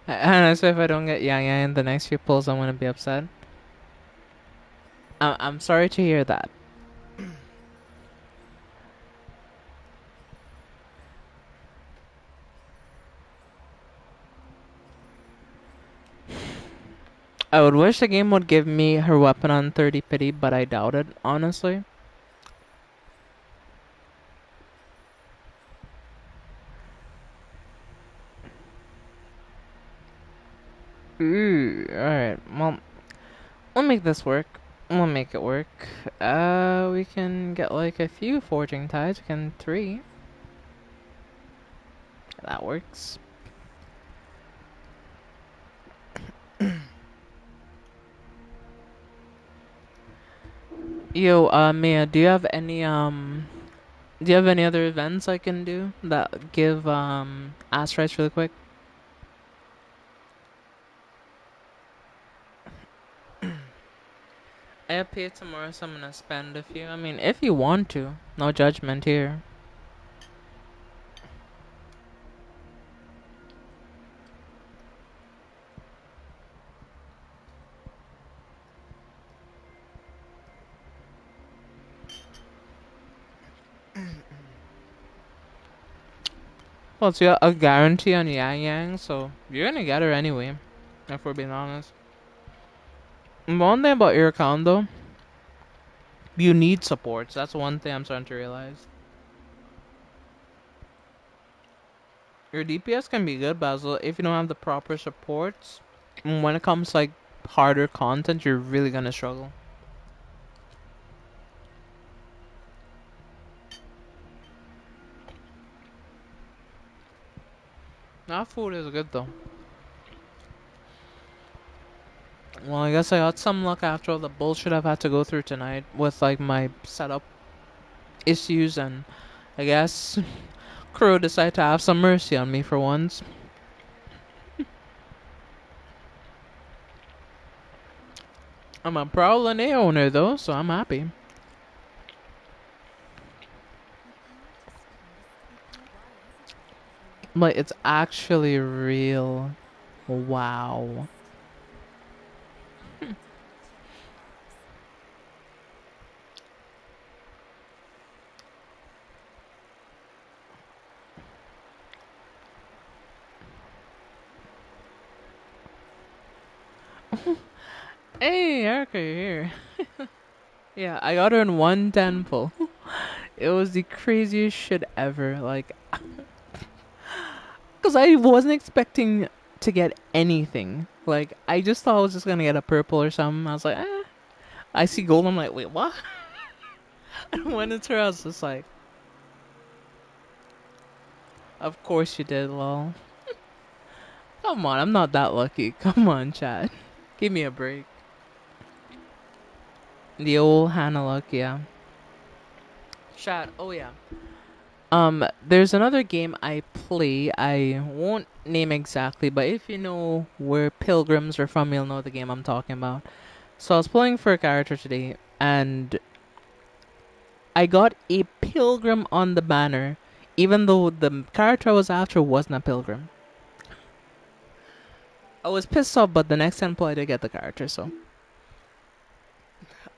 Honestly, if I don't get Yang Yang in the next few pulls, I'm gonna be upset. I'm sorry to hear that. I would wish the game would give me her weapon on 30 pity, but I doubt it, honestly. Ooh, alright. Well, we'll make this work. We'll make it work. We can get like a few forging ties. We can 3. That works. Yo, Mia, do you have any other events I can do that give ass rights really quick? I have paid tomorrow, so I'm gonna spend a few. I mean, if you want to, no judgment here. Well, it's got a guarantee on Yang Yang, so you're gonna get her anyway. If we're being honest. One thing about your account though, you need supports. That's one thing I'm starting to realize. Your DPS can be good, Basil, if you don't have the proper supports. When it comes to, like harder content, you're really gonna struggle. That food is good though. Well, I guess I got some luck after all the bullshit I've had to go through tonight with like my setup issues, and I guess Crow decided to have some mercy on me for once. I'm a proud Linné owner though, so I'm happy. But it's actually real. Wow. Hey, Erica, you're here. Yeah, I got her in one temple. It was the craziest shit ever. Like, because I wasn't expecting to get anything. Like, I just thought I was just gonna get a purple or something. I was like, eh. I see gold. I'm like, wait, what? And when it's her, I was just like, of course you did, lol. Come on, I'm not that lucky. Come on, Chad. Give me a break. The old Hannah luck, yeah. Chad, oh yeah. There's another game I play. I won't name exactly, but if you know where pilgrims are from, you'll know the game I'm talking about. So I was playing for a character today, and I got a pilgrim on the banner, even though the character I was after wasn't a pilgrim. I was pissed off, but the next temple I did get the character, so.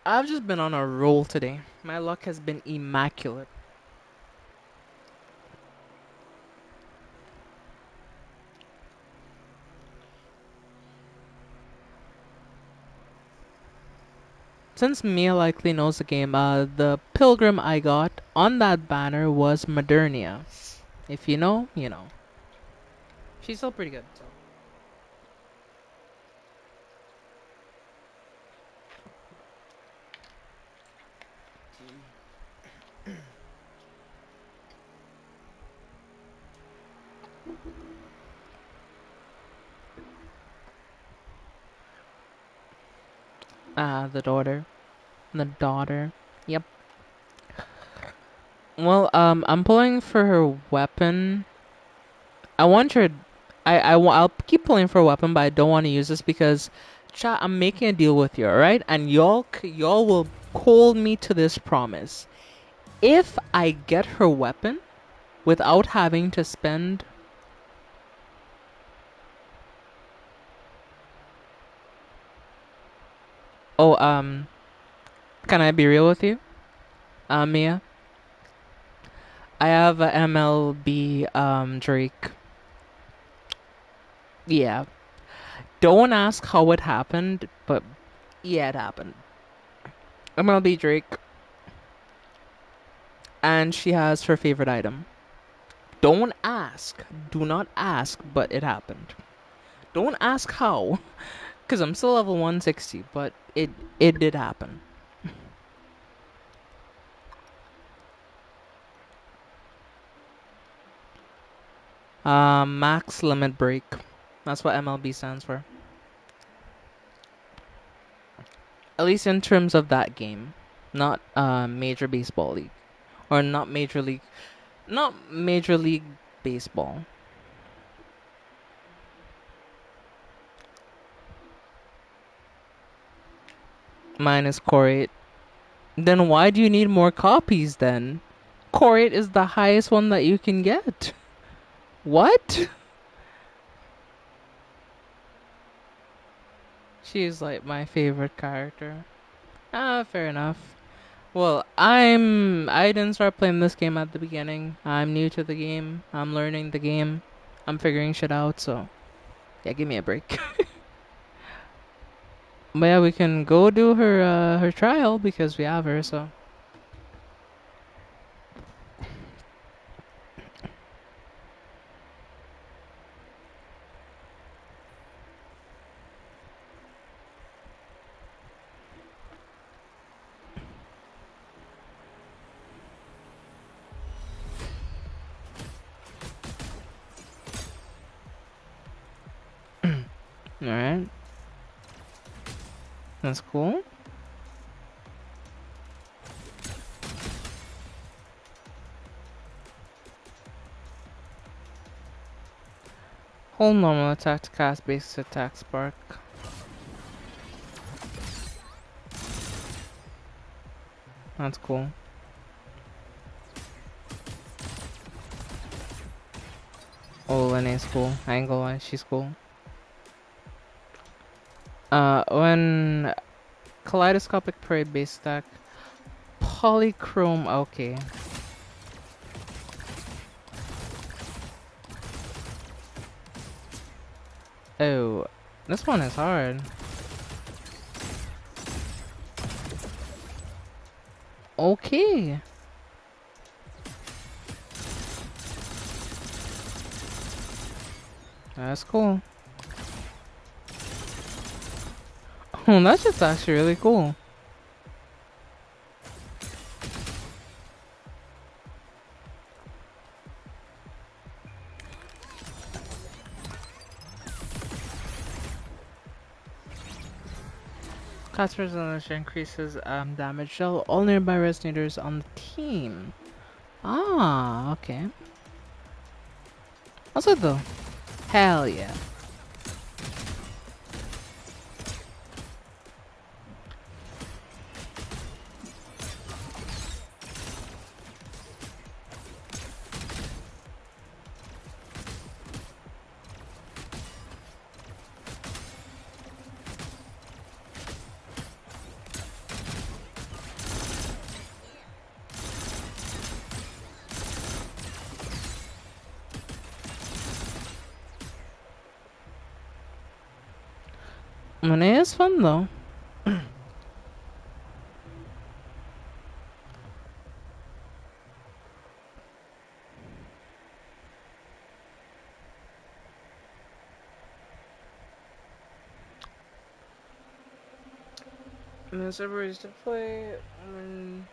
I've just been on a roll today. My luck has been immaculate. Since Mia likely knows the game, the pilgrim I got on that banner was Modernia. If you know, you know. She's still pretty good. So. The daughter. The daughter. Yep. Well, I'm pulling for her weapon. I want her. I'll keep pulling for a weapon, but I don't want to use this because, chat, I'm making a deal with you, alright? And y'all will hold me to this promise. If I get her weapon without having to spend. Oh, can I be real with you? Mia? I have a MLB, Drake. Yeah. Don't ask how it happened, but yeah, it happened. MLB Drake, and she has her favorite item. Don't ask. Do not ask, but it happened. Don't ask how, because I'm still level 160, but it did happen. Max limit break. That's what MLB stands for. At least in terms of that game, not Major Baseball League, or not Major League Baseball. Mine is Core 8. Then why do you need more copies then? Core 8 is the highest one that you can get. What? She's like my favorite character. Ah, fair enough. Well, I didn't start playing this game at the beginning. I'm new to the game. I'm learning the game. I'm figuring shit out, so yeah, give me a break. But yeah, we can go do her trial because we have her, so. Alright. That's cool. Hold normal attack to cast base attack spark. That's cool. Oh, Lene's cool. Angle wise, she's cool. When kaleidoscopic parade base attack, polychrome. Okay. Oh, this one is hard. Okay. That's cool. Oh, that's just actually really cool. Cast resilience increases damage dealt all nearby resonators on the team. Ah, okay. What's it though? Hell yeah. Money is fun though. And there's several ways to play when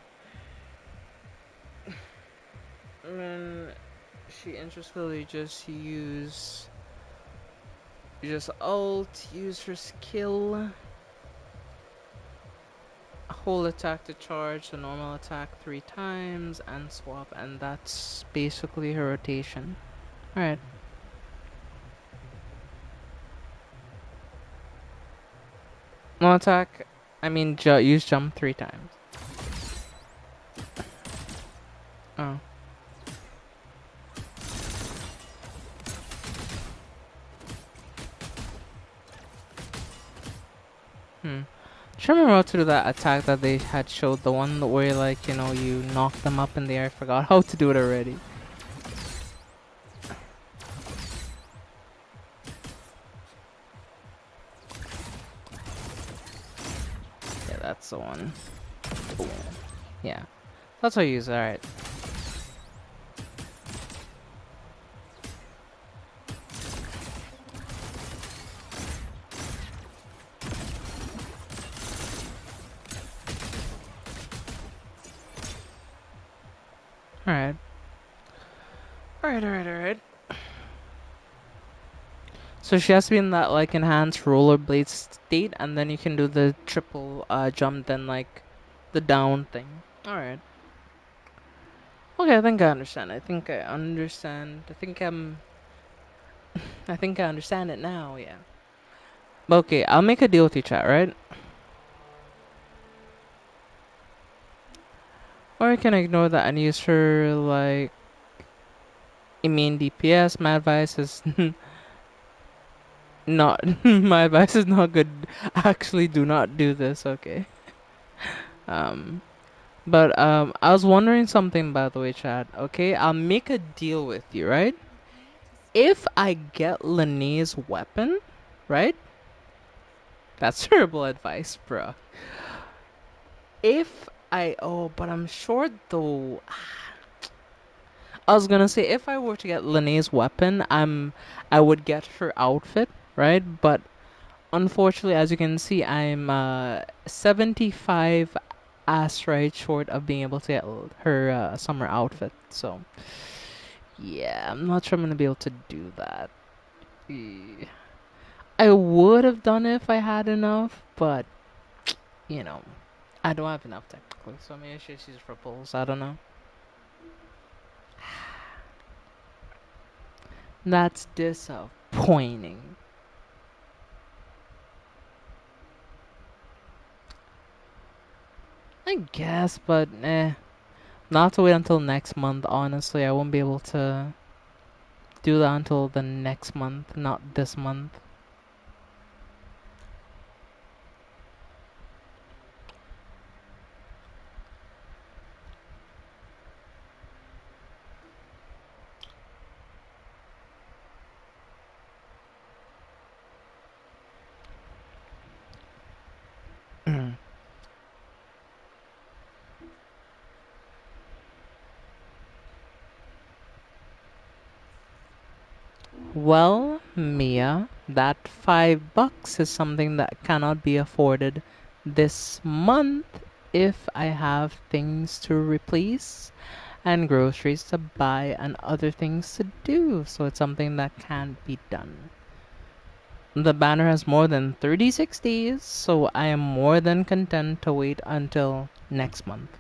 she interestingly just ult, use her skill, hold attack to charge the normal attack 3 times, and swap, and that's basically her rotation. Alright. No attack, I mean use jump 3 times. Oh. Hmm. Just remember how to do that attack that they had showed, the one where like, you knock them up in the air. I forgot how to do it already. Yeah, that's the one. Boom. Yeah. That's what I use, alright. Alright. Alright. So she has to be in that like enhanced rollerblade state, and then you can do the triple jump, then like the down thing. Alright. Okay, I think I understand. I think I understand it now, yeah. Okay, I'll make a deal with you, chat, right? Or I can ignore that and use her like main DPS. My advice is not my advice is not good. Actually, do not do this, okay? Um but I was wondering something, by the way, Chad. Okay, I'll make a deal with you, right? If I get Lene's weapon, right? That's terrible advice, bruh. But I'm sure though. I was gonna say if I were to get Lene's weapon, I would get her outfit, right? But unfortunately, as you can see, I'm 75 asteroid short of being able to get her summer outfit. So yeah, I'm not sure I'm gonna be able to do that. Eh, I would have done it if I had enough, but you know, I don't have enough technically. So maybe I should use ripples. I don't know. That's disappointing. I guess, but not to wait until next month. Honestly, I won't be able to do that until the next month, not this month. Well, Mia, that $5 is something that cannot be afforded this month if I have things to replace and groceries to buy and other things to do. So it's something that can't be done. The banner has more than 36 days, so I am more than content to wait until next month. The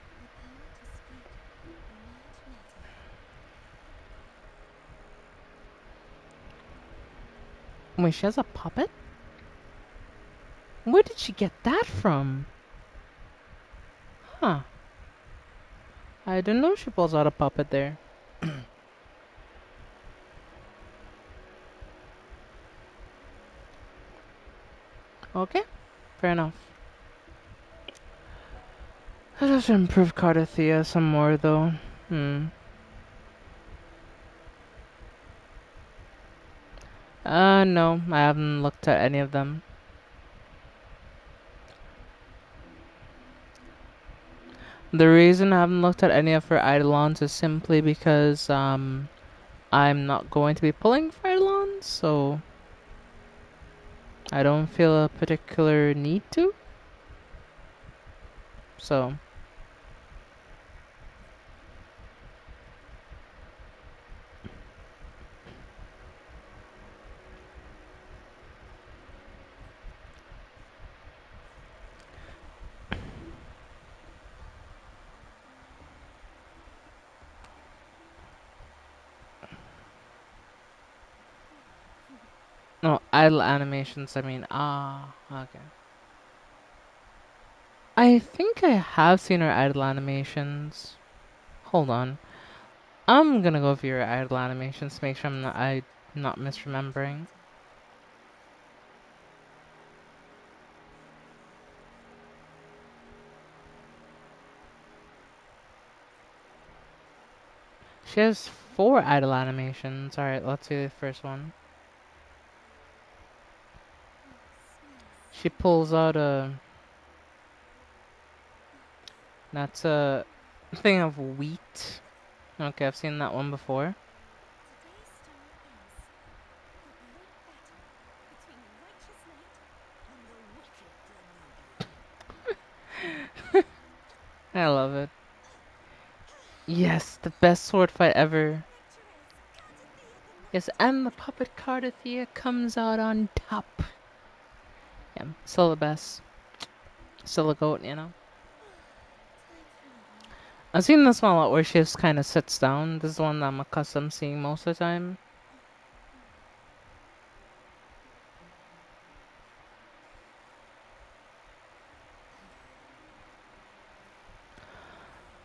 power to speak will not matter. Wait, she has a puppet? Where did she get that from? Huh. I didn't know she pulls out a puppet there. Okay, fair enough. I have to improve Cardathea some more though. No, I haven't looked at any of them. The reason I haven't looked at any of her Eidolons is simply because, I'm not going to be pulling for Eidolons, so I don't feel a particular need to. So, no, idle animations, I mean, okay. I think I have seen her idle animations. Hold on. I'm gonna go for your idle animations to make sure I'm not misremembering. She has 4 idle animations. Alright, let's see the first one. Yes, yes. She pulls out a... That's a thing of wheat. Okay, I've seen that one before. Today's star is the great battle between the righteous knight and the wicked Danubian. I love it. Yes, the best sword fight ever. Victor is Cardathea the Yes, Knight. and the puppet Cardathea comes out on top. Yeah, still the best. Still a goat, you know? Time for another. I've seen this one a lot where she just kind of sits down. This is the one that I'm accustomed seeing most of the time.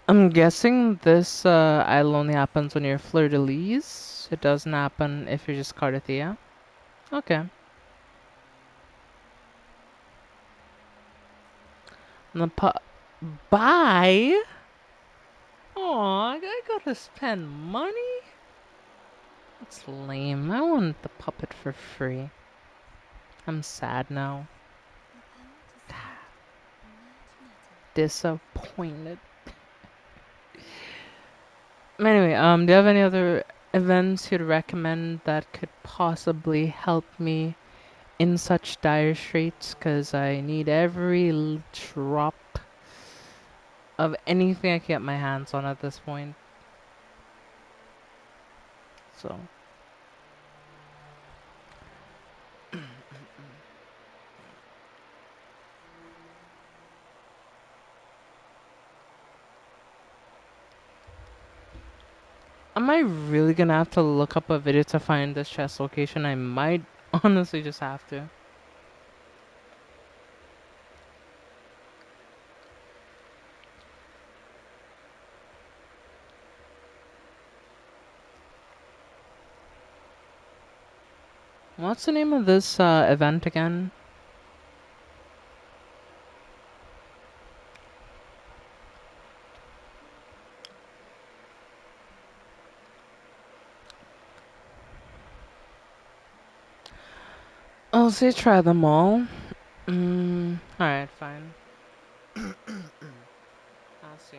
I'm guessing this idol only happens when you're fleur-de-lis. It doesn't happen if you're just Cardathea. Okay. And the buy? Aw, I gotta spend money? That's lame. I want the puppet for free. I'm sad now. The power to speak will not matter. Disappointed. Anyway, do you have any other events you'd recommend that could possibly help me in such dire straits? Because I need every drop of anything I can get my hands on at this point. So, am I really gonna have to look up a video to find this chest location? I might honestly just have to. What's the name of this event again? I'll say try them all. Alright, fine. I'll see.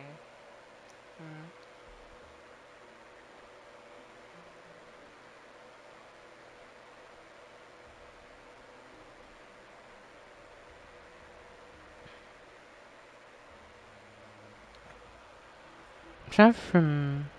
Jeff from.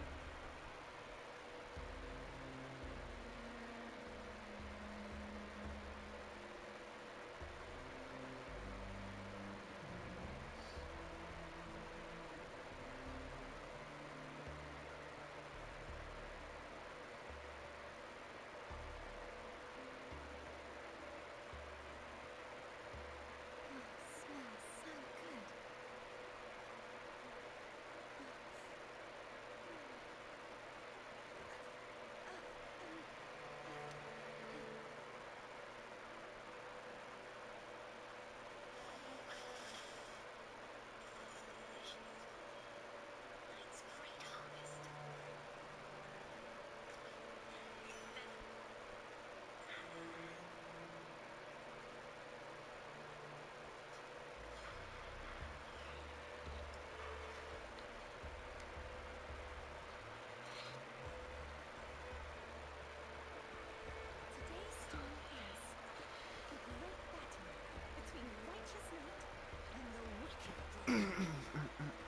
Oh, smells so good. Night's great harvest. Today's story is the great battle between the righteous knight and the wicked demon.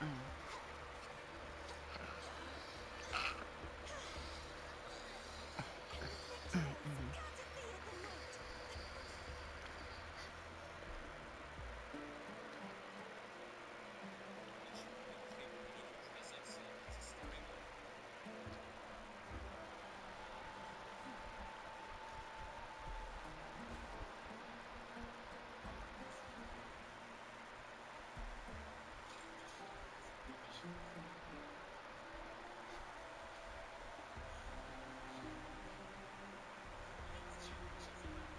And the victorious courtesy of the knight.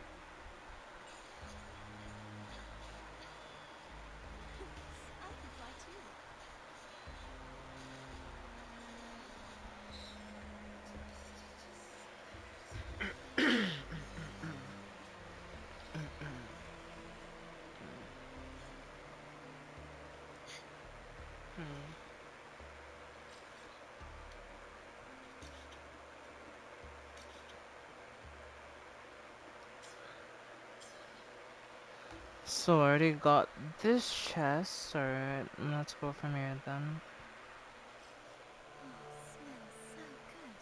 I can fly too. So I already got this chest. Alright, let's go from here then. Oh, smells so good.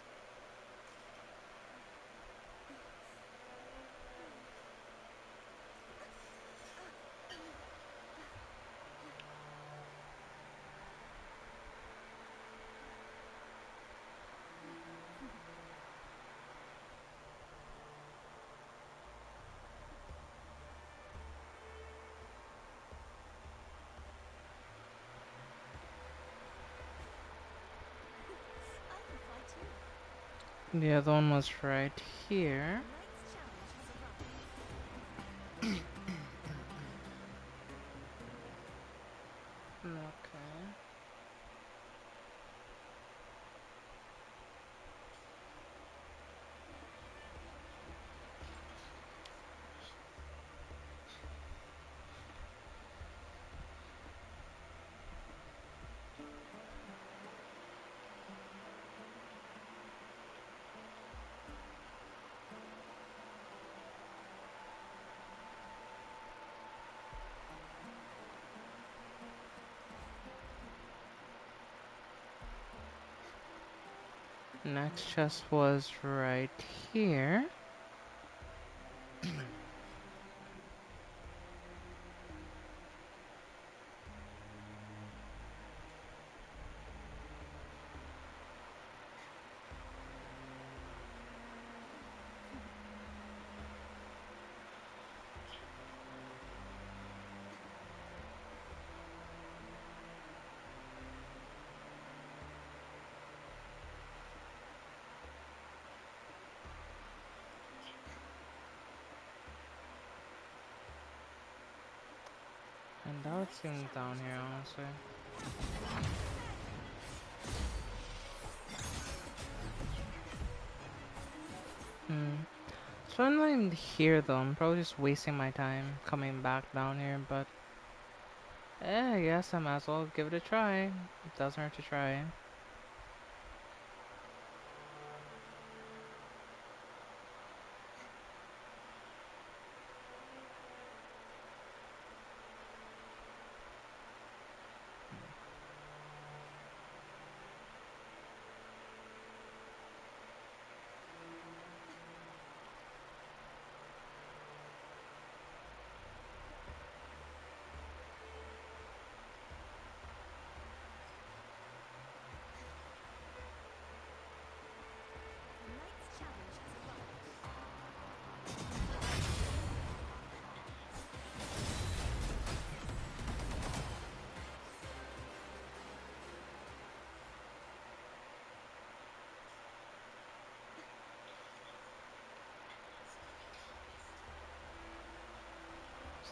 I can fly too. The other one was right here. The knight's challenge has arrived. Okay. Next chest was right here. And The that would knight's seem down challenge here, has honestly. arrived. Prepare. So I'm not in here though. I'm probably just wasting my time coming back down here, but I guess I might as well give it a try. It doesn't hurt to try.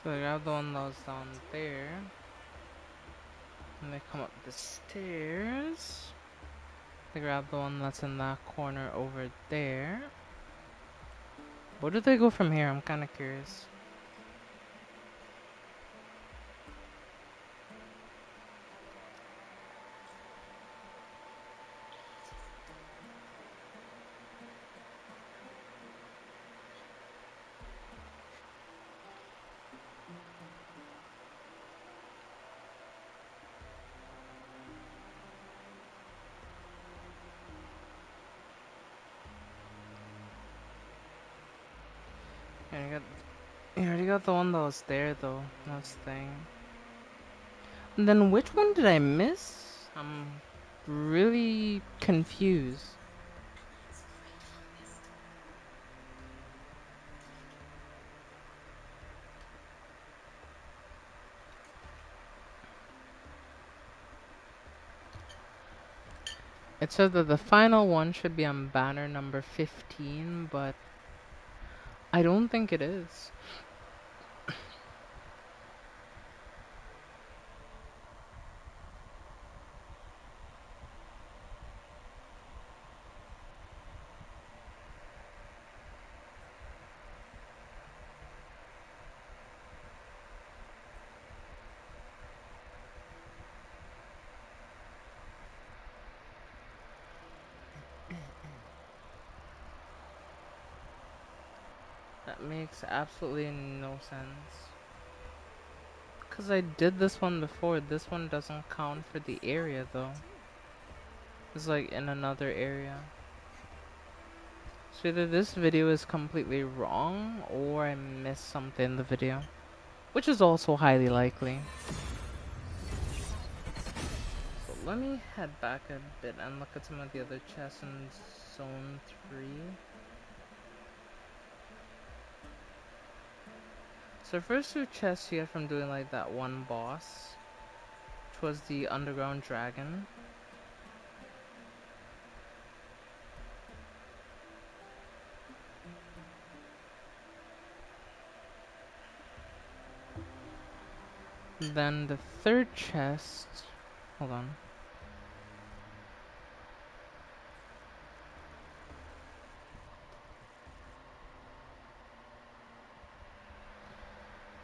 So they grab the one that was down there. And they come up the stairs. They grab the one that's in that corner over there. Where do they go from here? I'm kind of curious. Yeah, you already got the one that was there though. That's the thing. And then which one did I miss? I'm really confused. It said that the final one should be on banner number 15, but I don't think it is. That makes absolutely no sense. Because I did this one before. This one doesn't count for the area though. It's like in another area. So either this video is completely wrong or I missed something in the video. Which is also highly likely. So let me head back a bit and look at some of the other chests in Zone 3. So first two chests you get from doing like that one boss, which was the underground dragon. Then the third chest, hold on.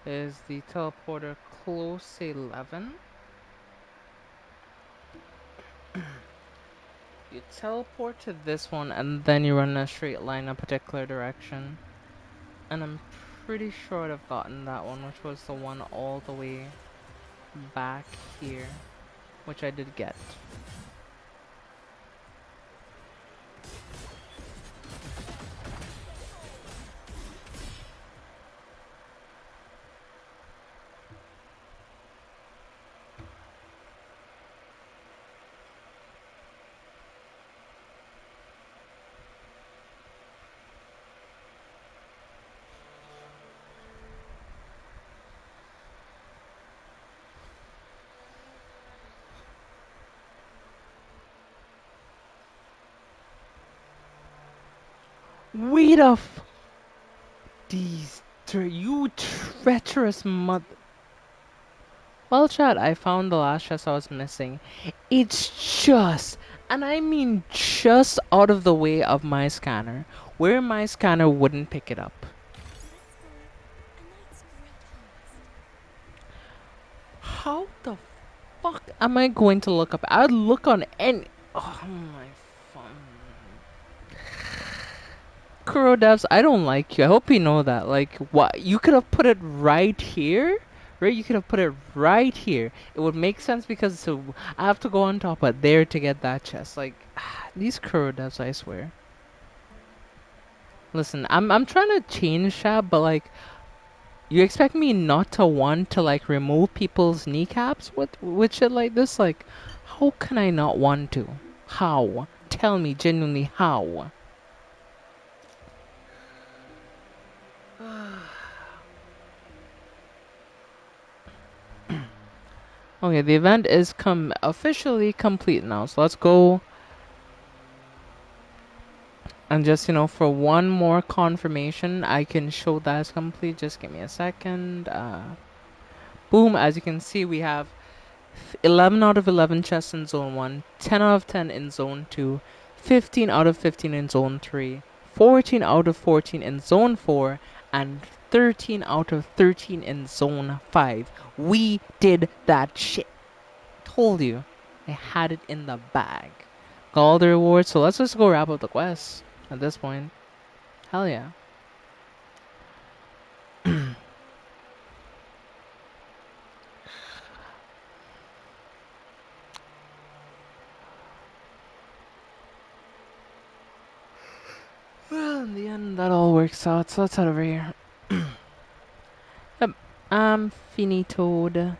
Is the teleporter close 11. You teleport to this one and then you run a straight line a particular direction. And I'm pretty sure I'd have gotten that one, which was the one all the way back here, which I did get. Wait a f- These you treacherous mother. Well, chat, I found the last chest I was missing. It's just, and I mean just out of the way of my scanner, where my scanner wouldn't pick it up. Let's go. A night's great harvest. How the fuck am I going to look up? I'd look on any. Oh my phone. Kuro devs, I don't like you. I hope you know that. Like, what? You could have put it right here? Right? You could have put it right here. It would make sense because I have to go on top of there to get that chest. Like, these Kuro devs, I swear. Listen, I'm trying to change that, but like, you expect me not to want to like remove people's kneecaps with shit like this? Like, how can I not want to? How? Tell me genuinely how. Okay, the event is officially complete now. So let's go And just, for one more confirmation, I can show that as complete. Just give me a second. Boom, as you can see, we have 11 out of 11 chests in Zone 1, 10 out of 10 in Zone 2, 15 out of 15 in Zone 3, 14 out of 14 in Zone 4, and 13 out of 13 in Zone 5. We did that shit. Told you. I had it in the bag. Got all the rewards, so let's just go wrap up the quest at this point. Hell yeah. Well, in the end, that all works out, so let's head over here. Yep, I'm finitoed.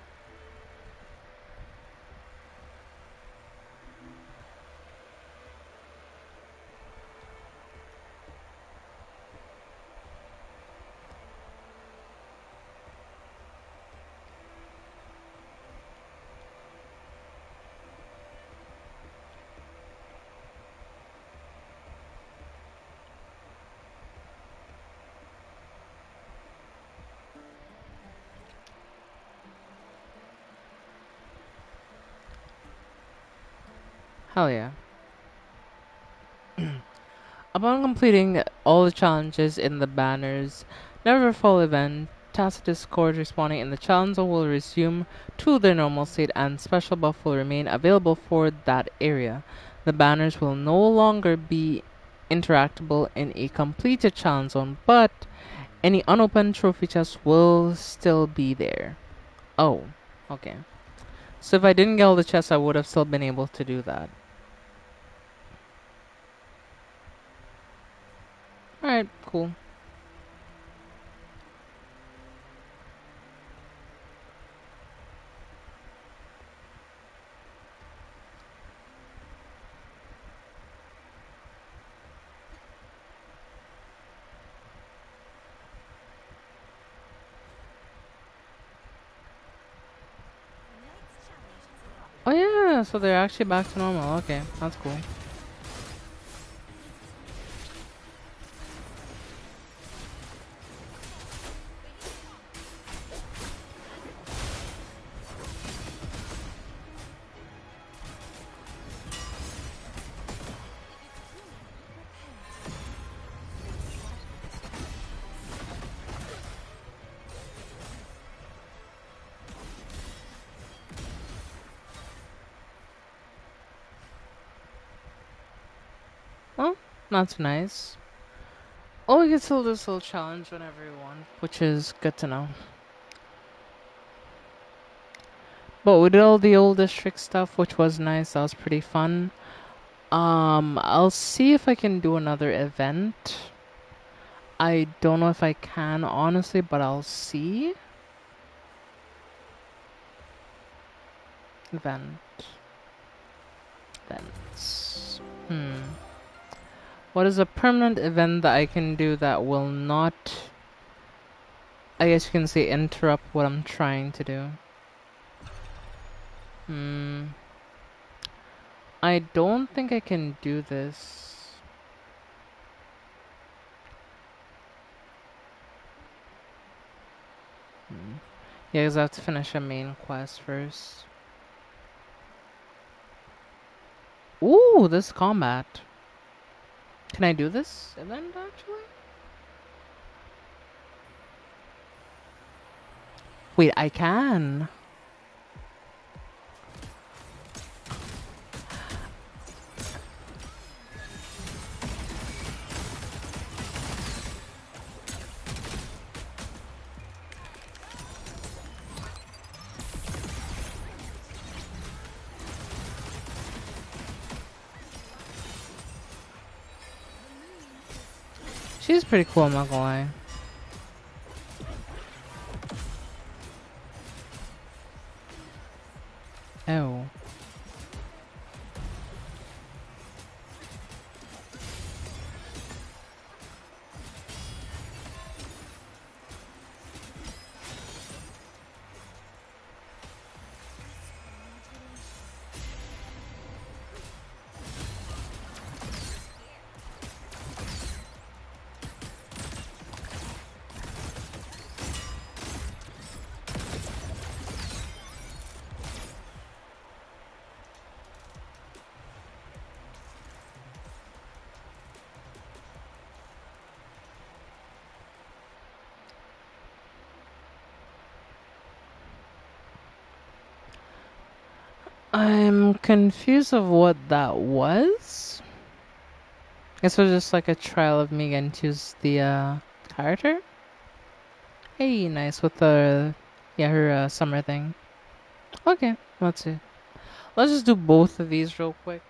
Hell yeah. Upon completing all the challenges in the banners, Never Fall event, Tacitus cores respawning in the challenge zone will resume to their normal state and special buff will remain available for that area. The banners will no longer be interactable in a completed challenge zone, but any unopened trophy chests will still be there. Oh, okay. So if I didn't get all the chests, I would have still been able to do that. Alright, cool. Tonight's challenge has arrived. Oh yeah, so they're actually back to normal. Okay, that's cool. Well, that's nice. Oh, we can still do this little challenge whenever we want, which is good to know. But we did all the old district stuff, which was nice. That was pretty fun. I'll see if I can do another event. I don't know if I can, honestly, but I'll see. Event. Events. What is a permanent event that I can do that will not, I guess you can say, interrupt what I'm trying to do? I don't think I can do this. Yeah, because I have to finish a main quest first. Ooh, this combat. Can I do this event, actually? Wait, I can. She's pretty cool, I'm not gonna lie. Oh. I'm confused of what that was. This was just like a trial of me getting to use the character. Hey, nice with the yeah her summer thing. Okay, let's see. Let's just do both of these real quick.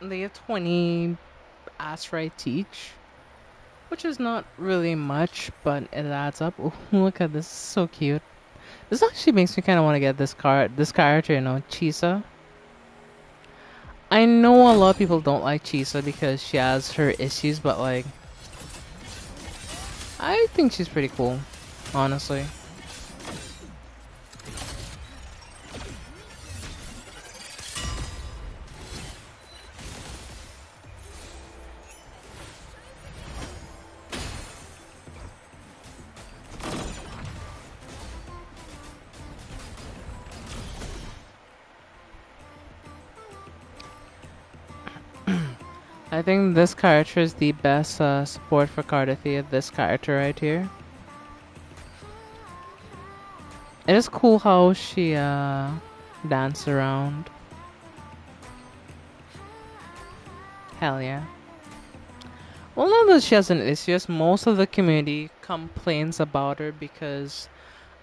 They get 20 ass rights each, which is not really much, but it adds up. Ooh, look at this, so cute. This actually makes me kind of want to get this character, Chisa. I know a lot of people don't like Chisa because she has her issues, but like, I think she's pretty cool, honestly. I think this character is the best support for Cardathia, this character right here. It is cool how she dance around. Hell yeah. Well, not that she has an issue, just most of the community complains about her because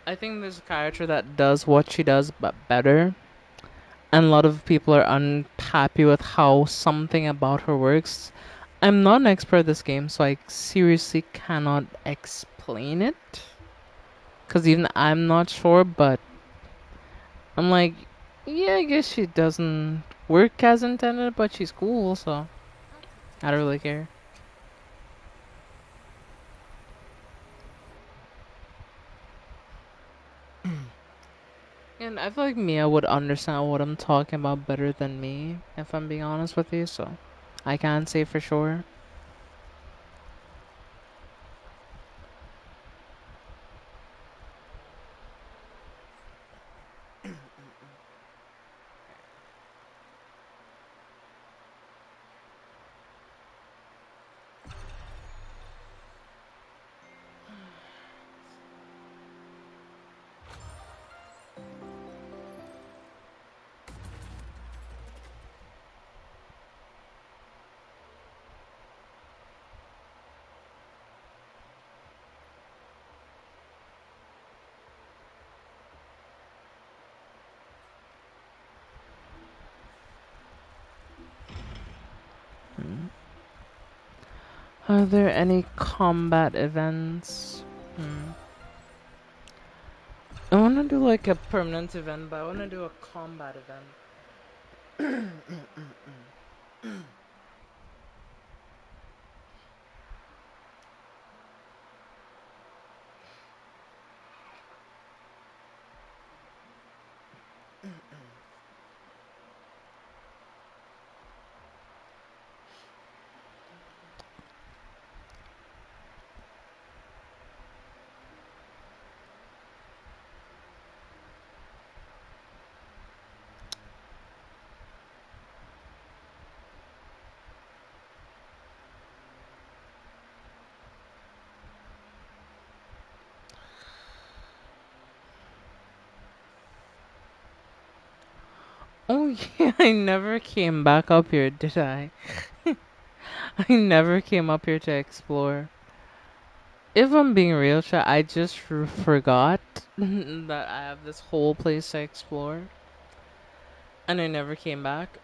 I think there's a character that does what she does but better. And a lot of people are unhappy with how something about her works. I'm not an expert at this game, so I seriously cannot explain it. Because even I'm not sure, but I'm like, yeah, I guess she doesn't work as intended, but she's cool, so I don't really care. And I feel like Mia would understand what I'm talking about better than me, if I'm being honest with you, so I can't say for sure. Hmm. Are there any combat events? Hmm. I want to do like a permanent event, but I want to do a combat event. Oh yeah, I never came back up here, did I? I never came up here to explore. If I'm being real, chat, I just forgot that I have this whole place to explore, and I never came back.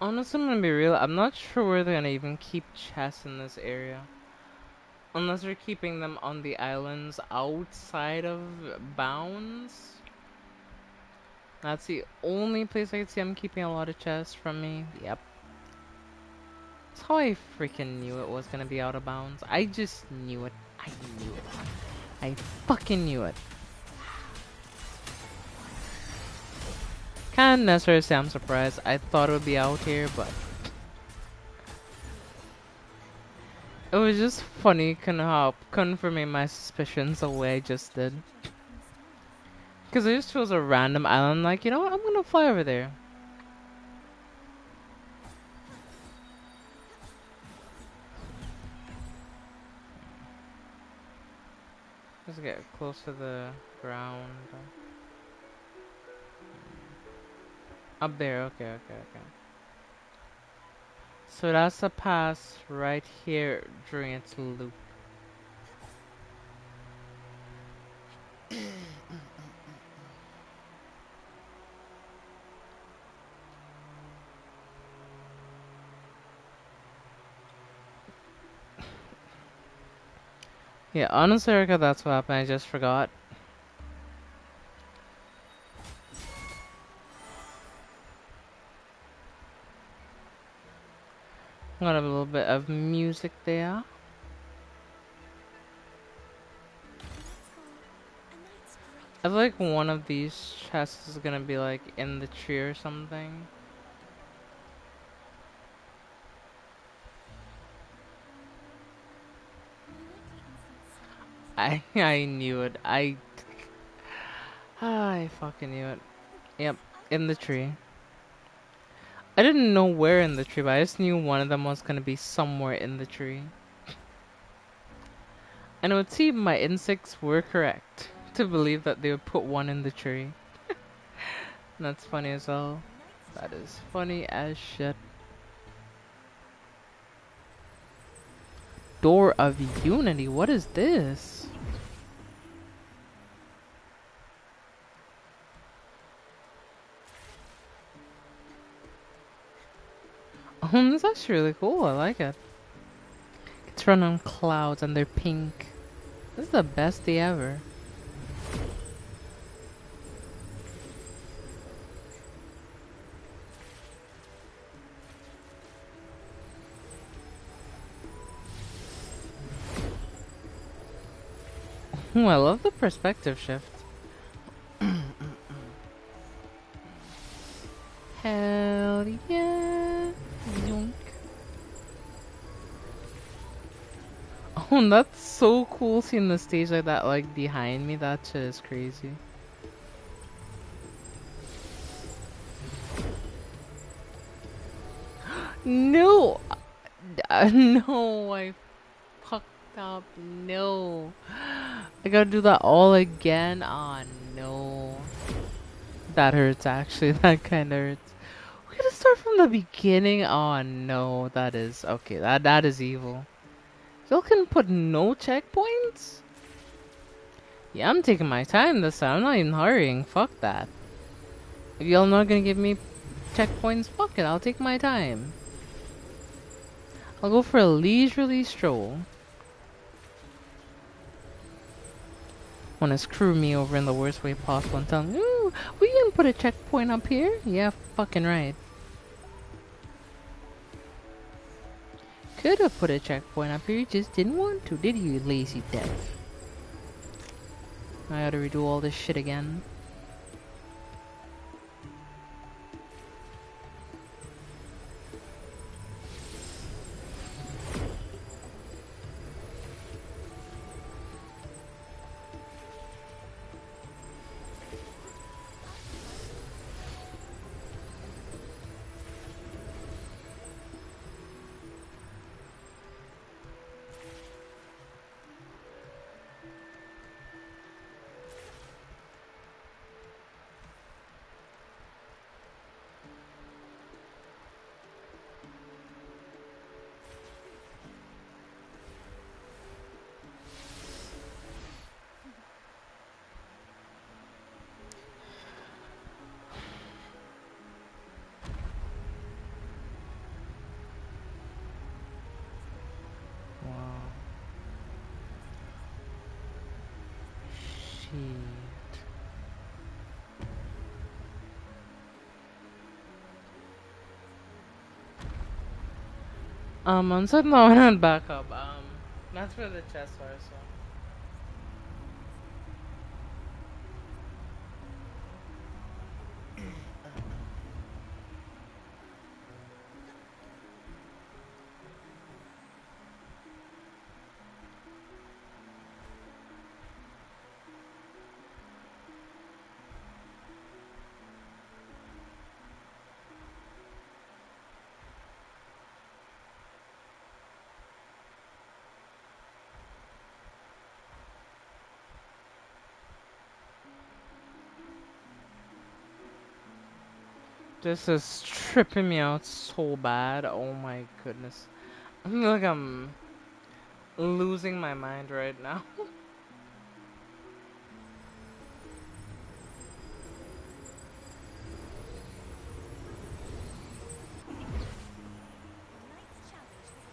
Honestly, I'm gonna be real. I'm not sure where they're gonna even keep chests in this area. Unless they're keeping them on the islands outside of bounds. That's the only place I can see I'm keeping a lot of chests from me. Yep. That's how I freaking knew it was gonna be out of bounds. I just knew it. I knew it. I fucking knew it. Can't necessarily say I'm surprised. I thought it would be out here, but it was just funny kind of how confirming my suspicions the way I just did. Because I just chose a random island, like, you know what, I'm gonna fly over there. Let's get close to the ground. Up there, okay, okay, okay. So that's a pass right here during its loop. Yeah, honestly, Erica, that's what happened. I just forgot. Got a little bit of music there. Let's go. A night's great I feel for like rest. one of these chests is gonna be like in the tree or something. My likely instinct says I knew it. I fucking knew it. Yep, I in the got you. tree. I didn't know where in the tree, but I just knew one of them was gonna be somewhere in the tree. And it would seem my instincts were correct to believe that they would put one in the tree. That's funny as hell. Tonight's That is challenges are funny as shit. Door of Unity, what is this? That's actually really cool. I like it. It's run on clouds and they're pink. This is the best day ever. Ooh, I love the perspective shift. Hell yeah. Yoink. Oh, and that's so cool seeing the stage like that, like behind me. That shit is crazy. No! No, I fucked up. No. I gotta do that all again. Ah, no. That hurts actually. That kinda hurts. We gotta start from the beginning. Oh no, that is okay. That is evil. Y'all can put no checkpoints? Yeah, I'm taking my time this time. I'm not even hurrying. Fuck that. If y'all not gonna give me checkpoints, fuck it. I'll take my time. I'll go for a leisurely stroll. Wanna screw me over in the worst way possible and tell me, ooh, we can put a checkpoint up here? Yeah, fucking right. Could have put a checkpoint up here, you just didn't want to, did you, lazy dev? I gotta redo all this shit again. Wow. Shit. On second no, not back up. That's where the chests are, so. This is tripping me out so bad. Oh my goodness. I feel like I'm losing my mind right now. Tonight's challenge has arrived.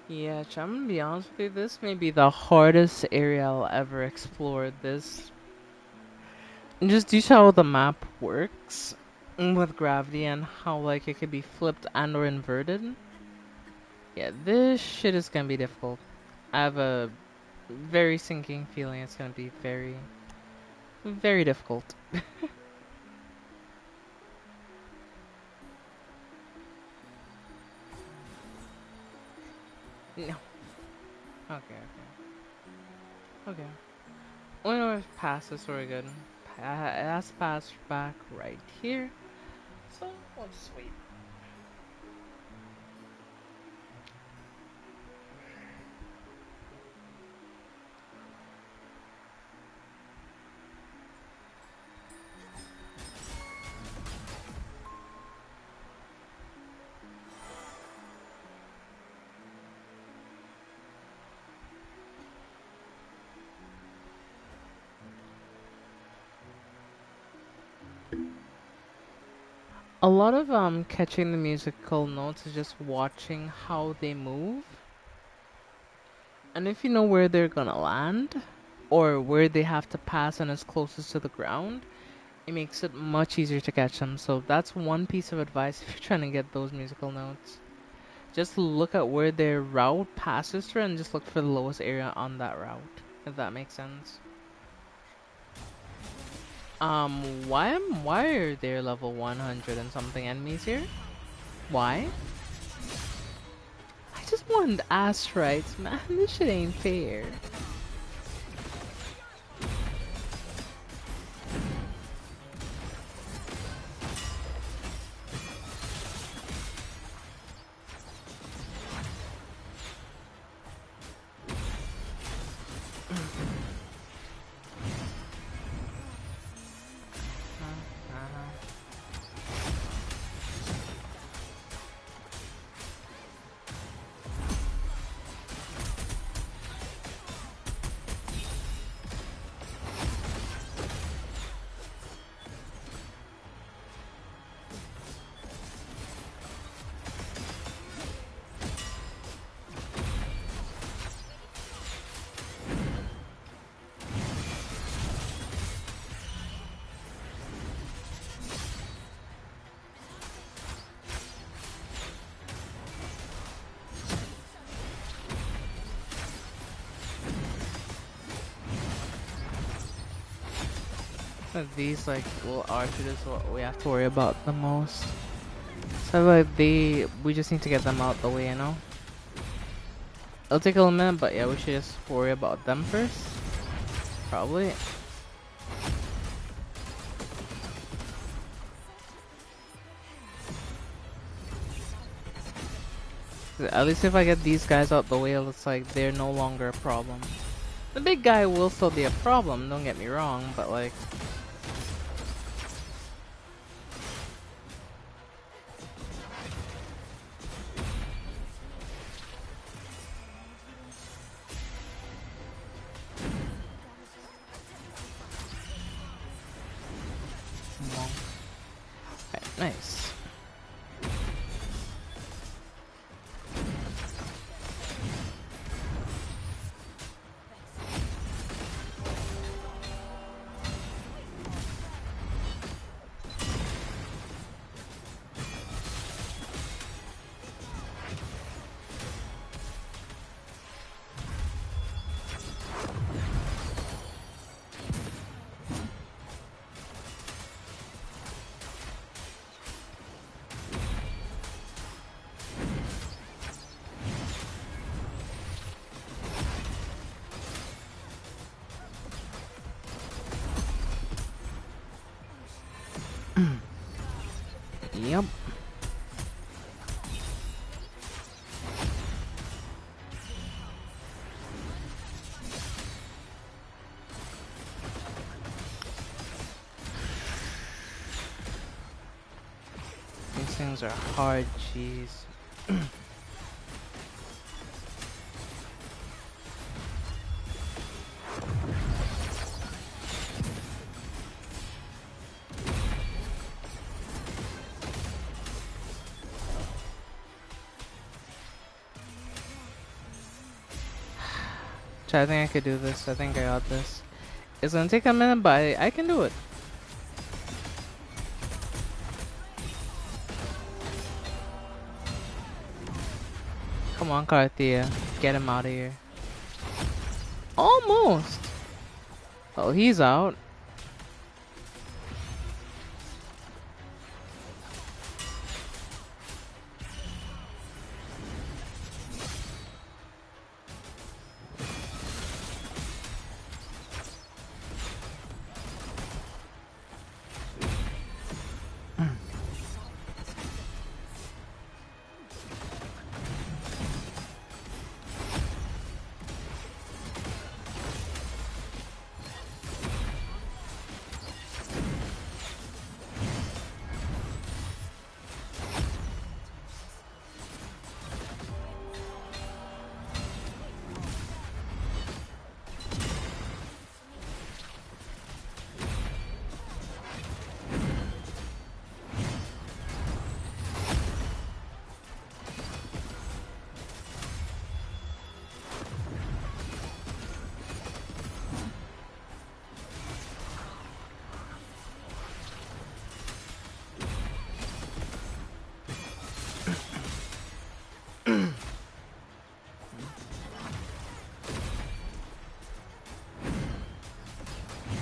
Yeah, I'm gonna be honest with you, this may be the hardest area I'll ever explore this. And just due to how the map works with gravity and how like it could be flipped and or inverted. Yeah, this shit is gonna be difficult. I have a very sinking feeling it's gonna be very, very difficult. No. Okay, okay. We know if pass this, we're good. It has passed back right here. So we'll just wait. A lot of catching the musical notes is just watching how they move. And if you know where they're gonna land or where they have to pass and is closest to the ground, it makes it much easier to catch them. So that's one piece of advice if you're trying to get those musical notes. Just look at where their route passes through and just look for the lowest area on that route. If that makes sense. Why are there level 100 and something enemies here? Why? I just want ass rights, man. This shit ain't fair. These like little archers is what we have to worry about the most. So like we just need to get them out the way, you know. It'll take a little minute, but yeah, we should just worry about them first. Probably. At least if I get these guys out the way, it's like they're no longer a problem. The big guy will still be a problem, don't get me wrong, but like... Okay, nice. things are hard, jeez. I think I could do this. I think I got this. It's gonna take a minute, but I can do it. Come on, Carthia. Get him out of here. Almost. Oh, he's out.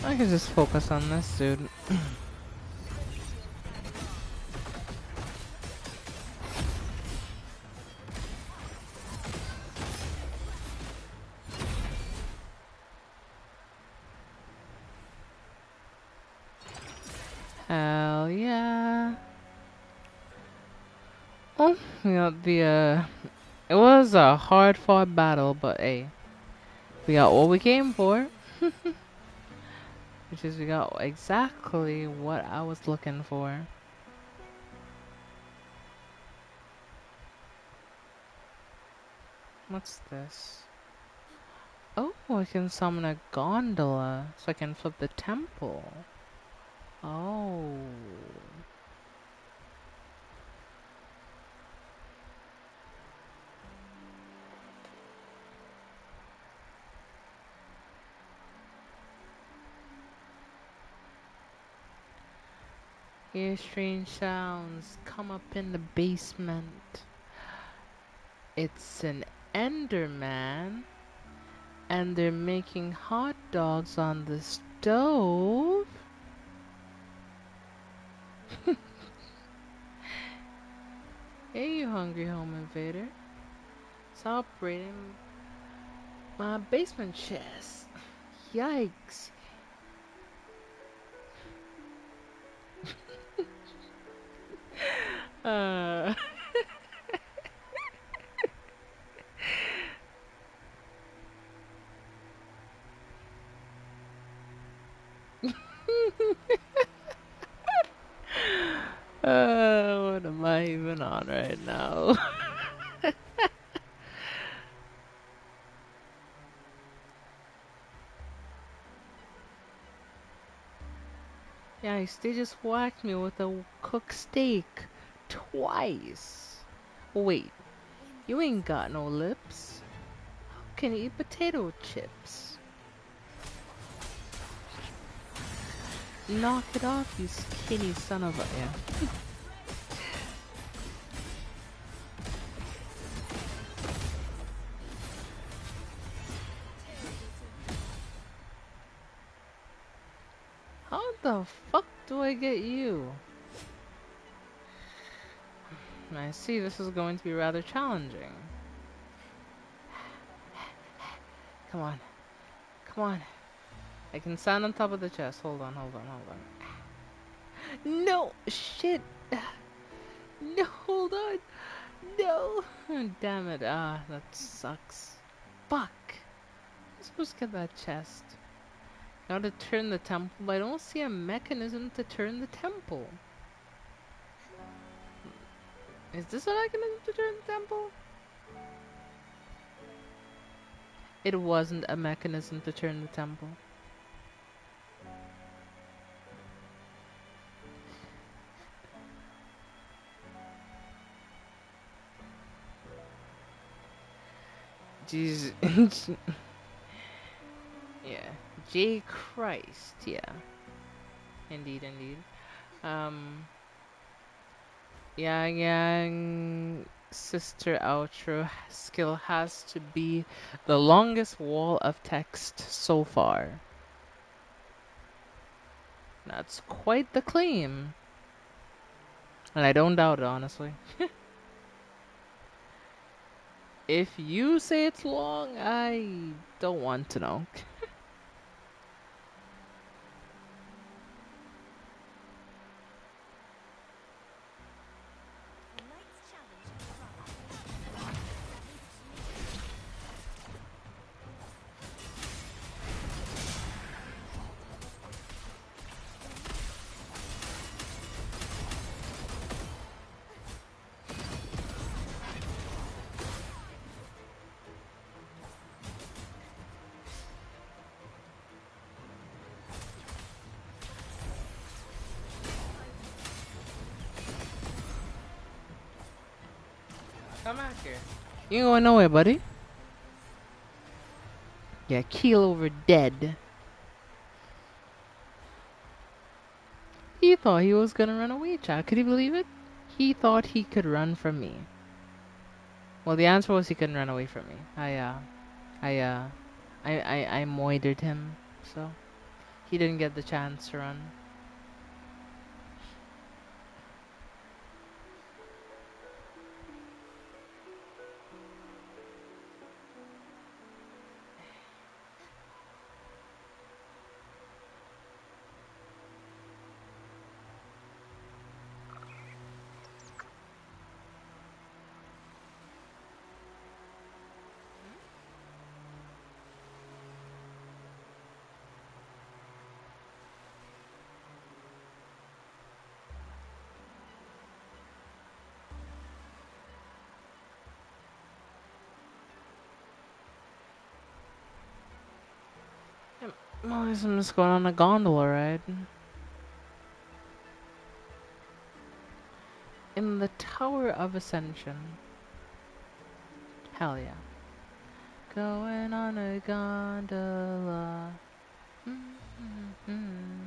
I can just focus on this dude. Hell yeah. Oh, we got the, it was a hard fought battle, but hey, we got what we came for. Which is we got exactly what I was looking for. What's this? Oh, I can summon a gondola, so I can flip the temple. Oh. Hear strange sounds come up in the basement. It's an Enderman, and they're making hot dogs on the stove. Hey, you hungry home invader. It's operating my basement chest. Yikes. Uh. What am I even on right now? Yikes, they just whacked me with a cooked steak. Twice. Wait, you ain't got no lips. How can you eat potato chips? Knock it off, you skinny son of a... Yeah. How the fuck do I get you? I see this is going to be rather challenging. Come on. Come on. I can stand on top of the chest. Hold on, hold on, hold on. No! Shit! No, hold on! No! Damn it. Ah, that sucks. Fuck! I'm supposed to get that chest. Now to turn the temple, but I don't see a mechanism to turn the temple. Is this a mechanism to turn the temple? It wasn't a mechanism to turn the temple. Jeez. Yeah. J Christ. Yeah. Indeed, indeed. Um. Yang Yang Sister Outro skill has to be the longest wall of text so far. That's quite the claim. And I don't doubt it, honestly. If you say it's long, I don't want to know. A knight's challenge has arrived. Reach me. Come back here. You ain't going nowhere, buddy. Yeah, keel over dead. He thought he was gonna run away, Chad. Could you believe it? He thought he could run from me. Well, the answer was he couldn't run away from me. I, I moidered him, so he didn't get the chance to run. Yep. Well, I'm just going on a gondola ride. In the Tower of Ascension. Hell yeah. Going on a gondola. Mm-hmm.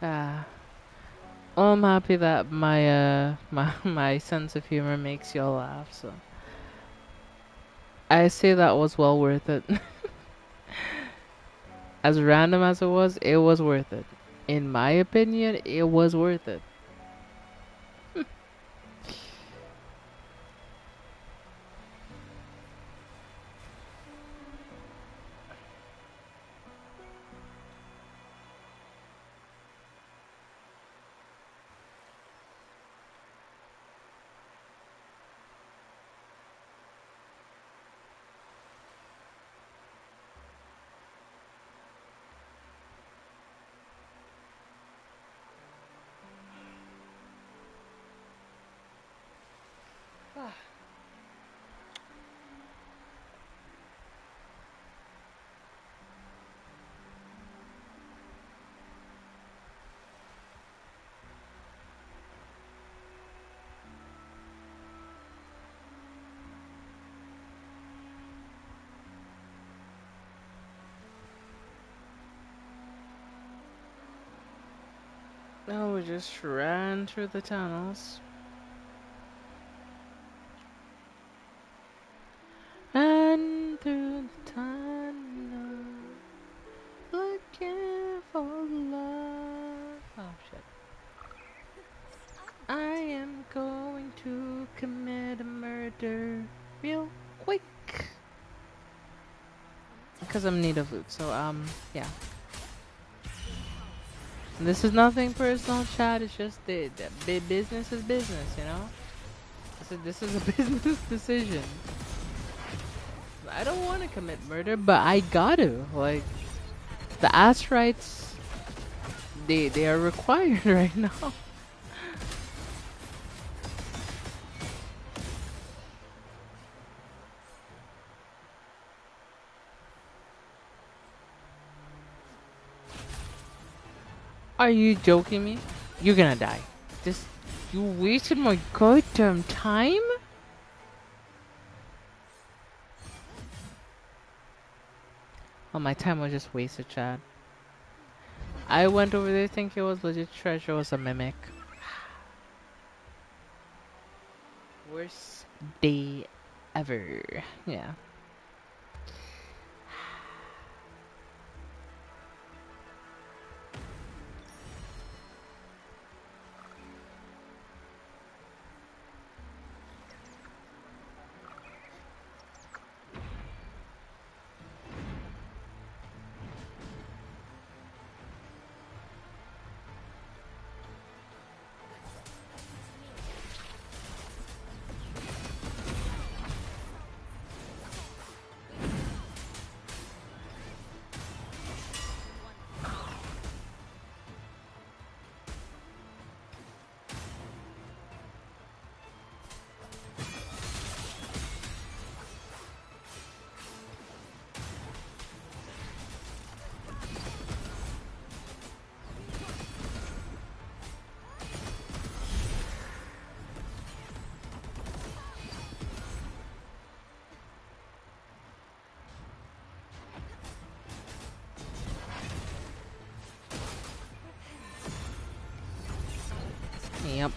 Ah. Well, I'm happy that my sense of humor makes y'all laugh, so I say that was well worth it. As random as it was worth it. In my opinion, it was worth it. No, we just ran through the tunnels. Ran through the tunnel. Looking for love. Oh shit. I'm I ready. am going to commit a murder real quick. From Because I'm in need of loot, so yeah. Swing past. This is nothing personal, Chad. It's just the business is business, you know. This is a business decision. I don't want to commit murder, but I gotta. Like the ass rights, they are required right now. Are you joking me? You're gonna die. This you wasted my goddamn time. Oh, my time was just wasted, Chad. I went over there thinking it was legit treasure. It was a mimic. Worst day ever. Yeah. Yep.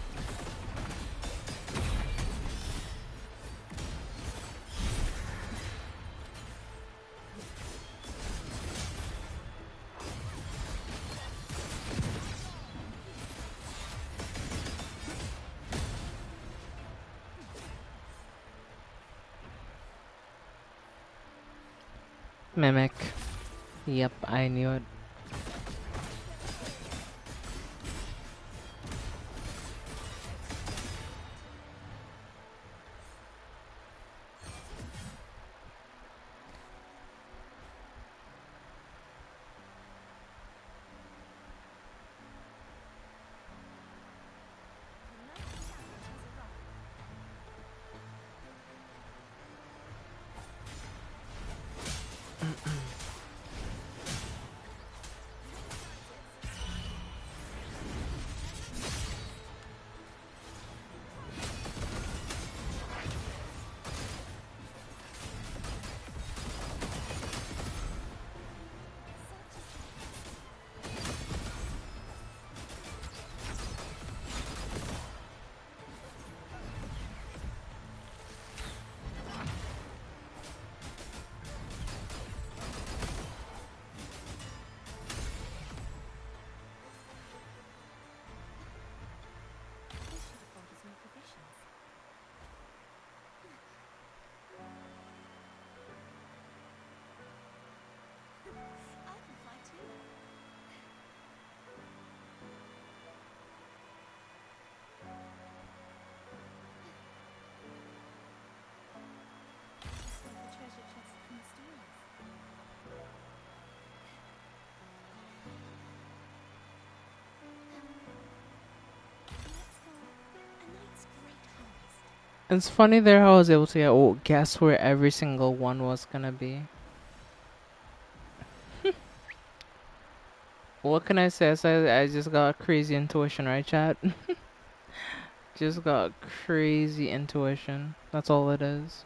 Mimic. Yep, I knew it. This should have bought us more provisions. I can fly too. Just like the treasure chest from the stories. Let's go. A night's great harvest. It's funny there how I was able to guess where every single one was gonna be. What can I say? I just got crazy intuition, right, chat? Just got crazy intuition. That's all it is.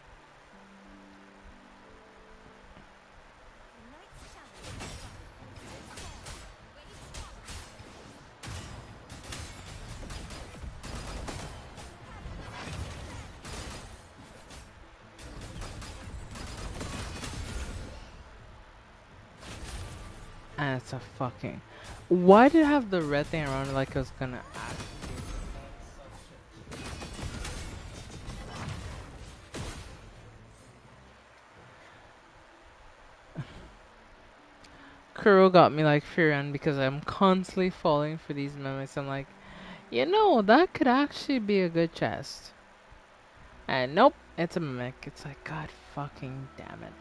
The night's shadows have arrived. Wait. And it's a fucking. Why did it have the red thing around it like it was gonna activate? Kuro got me like Firan because I'm constantly falling for these mimics. I'm like, that could actually be a good chest. And nope, it's a mimic. It's like, God fucking damn it.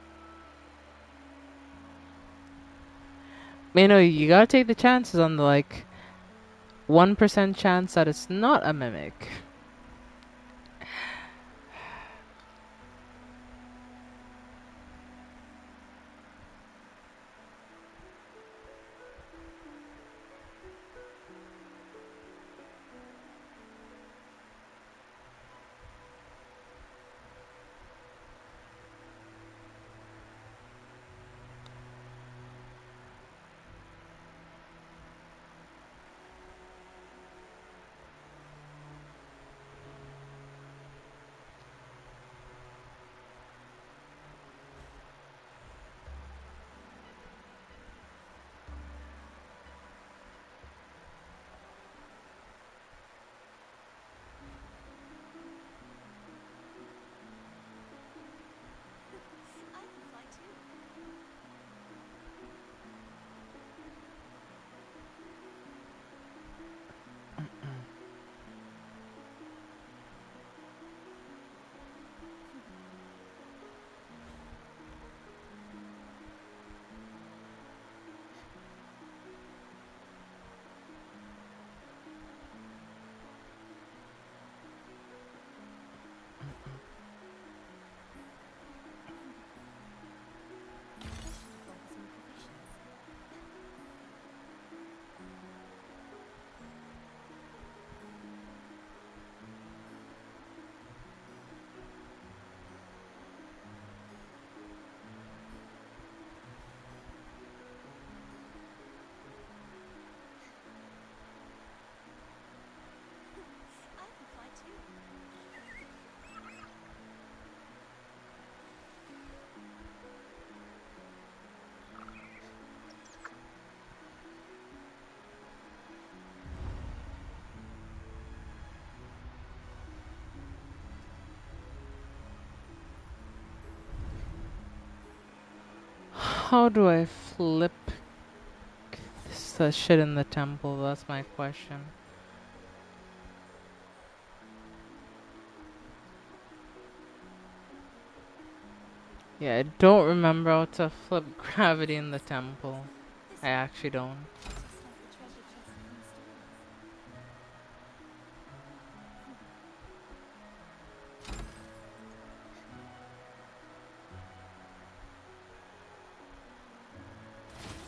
You gotta take the chances on the like 1% chance that it's not a mimic. I can fly too. Especially if offers more provisions. I can fly too. How do I flip this shit in the temple? That's my question. Yeah, I don't remember how to flip gravity in the temple. This I actually don't. just like the treasure chests from the stories.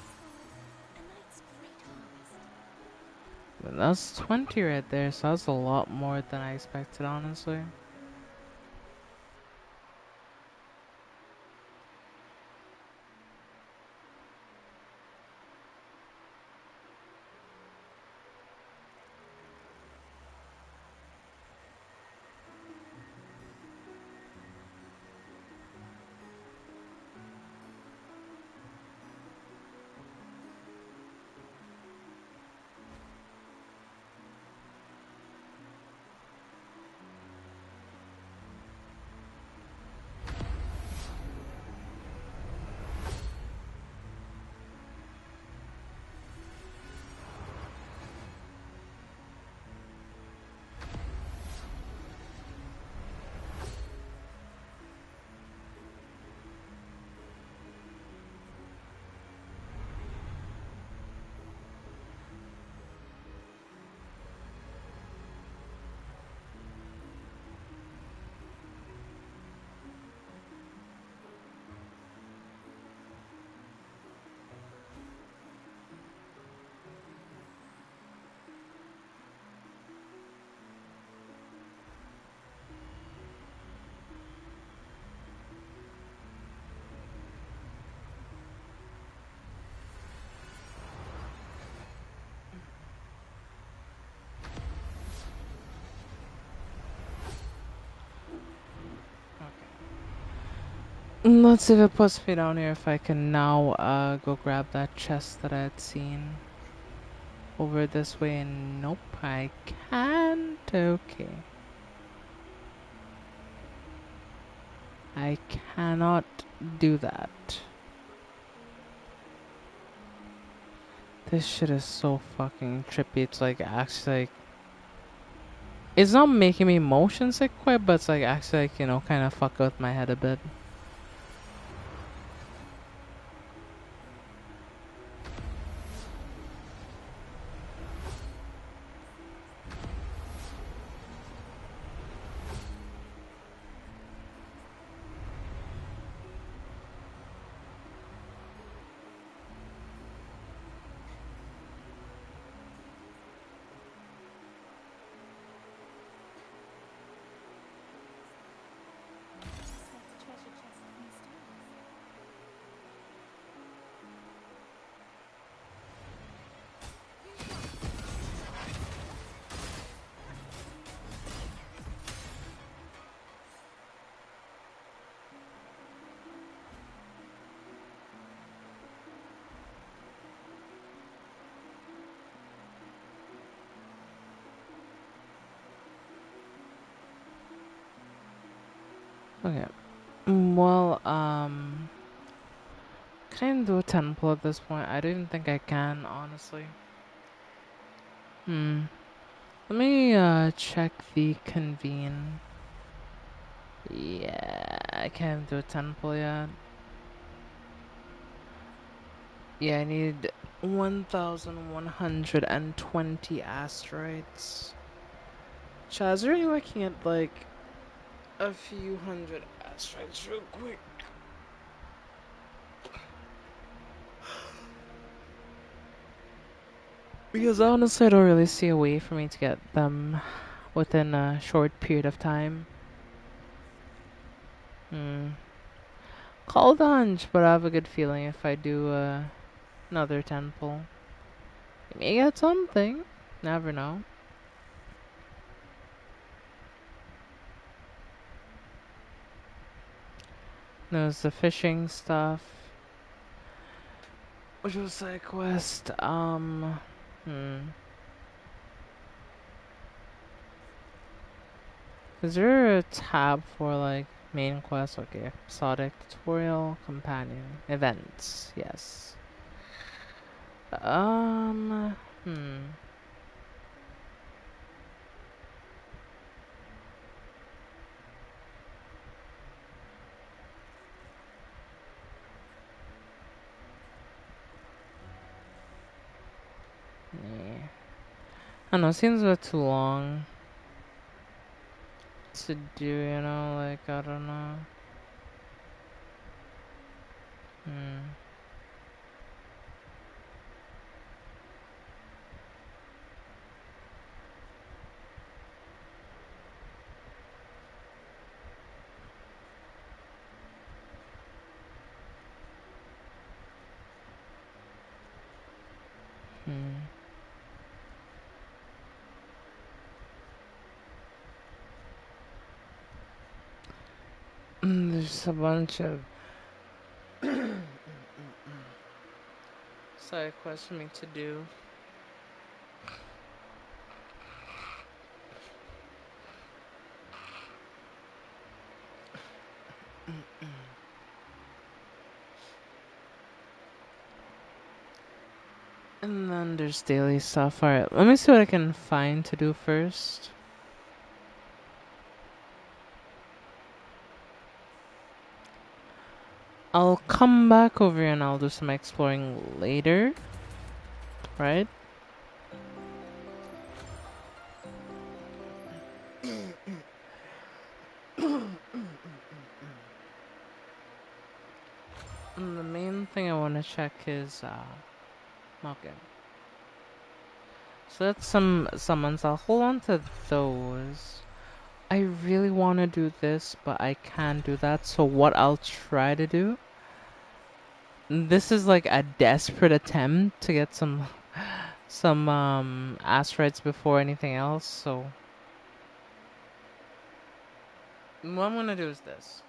It's called A Night's Great Harvest. But that's 20 right there, so that's a lot more than I expected, honestly. Let's see if it puts me down here if I can now go grab that chest that I had seen over this way. And nope, I can't. Okay. I cannot do that. This shit is so fucking trippy. It's like actually like it's not making me motion sick quite, but it's like actually like, you know, kind of fuck with my head a bit. Just like the treasure chest from the stories. Okay. Well, can I do a temple at this point? I don't even think I can, honestly. Let me check the convene. Yeah, I can't do a temple yet. Yeah, I need 1,120 asteroids. Chaz, are you looking at like a few hundred asteroids real quick? Because honestly, I don't really see a way for me to get them within a short period of time. Call the hunch, but I have a good feeling if I do another temple, you may get something. Never know. There's the fishing stuff, which was side quest. Is there a tab for like main quest? Okay, episodic tutorial, companion, events. Yes. Um. Hmm. Yeah. I don't know. Seems a bit too long to do. You know, like I don't know. Hmm. Hmm. There's a bunch of side quests for me to do. And then there's daily stuff. Alright, let me see what I can find to do first. I'll come back over here and I'll do some exploring later. Right? And the main thing I want to check is, okay. So that's some summons. I'll hold on to those. I really want to do this, but I can't do that. So what I'll try to do, this is like a desperate attempt to get some asteroids before anything else. So what I'm gonna do is this.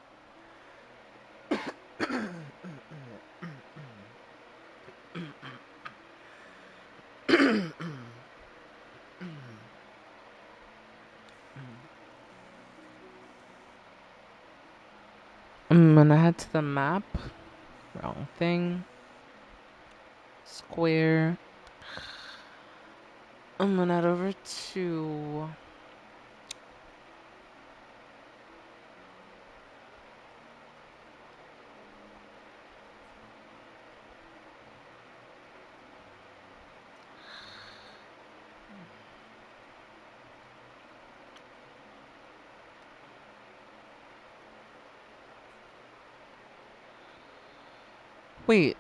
I'm gonna head to the map. Wrong thing. Square. I'm gonna head over to. Wait,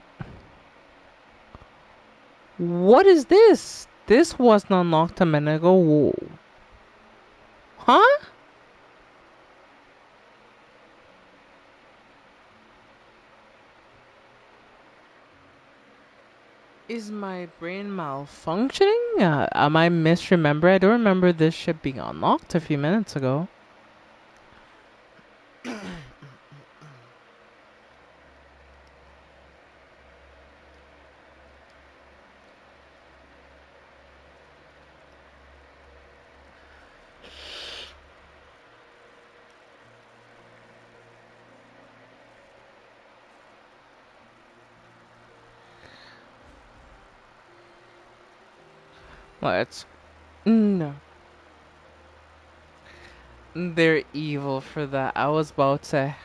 what is this? This was not unlocked a minute ago. Whoa. Huh? Is my brain malfunctioning? Am I misremember? I don't remember this ship being unlocked a few minutes ago. Let's. No. They're evil for that. I was about to.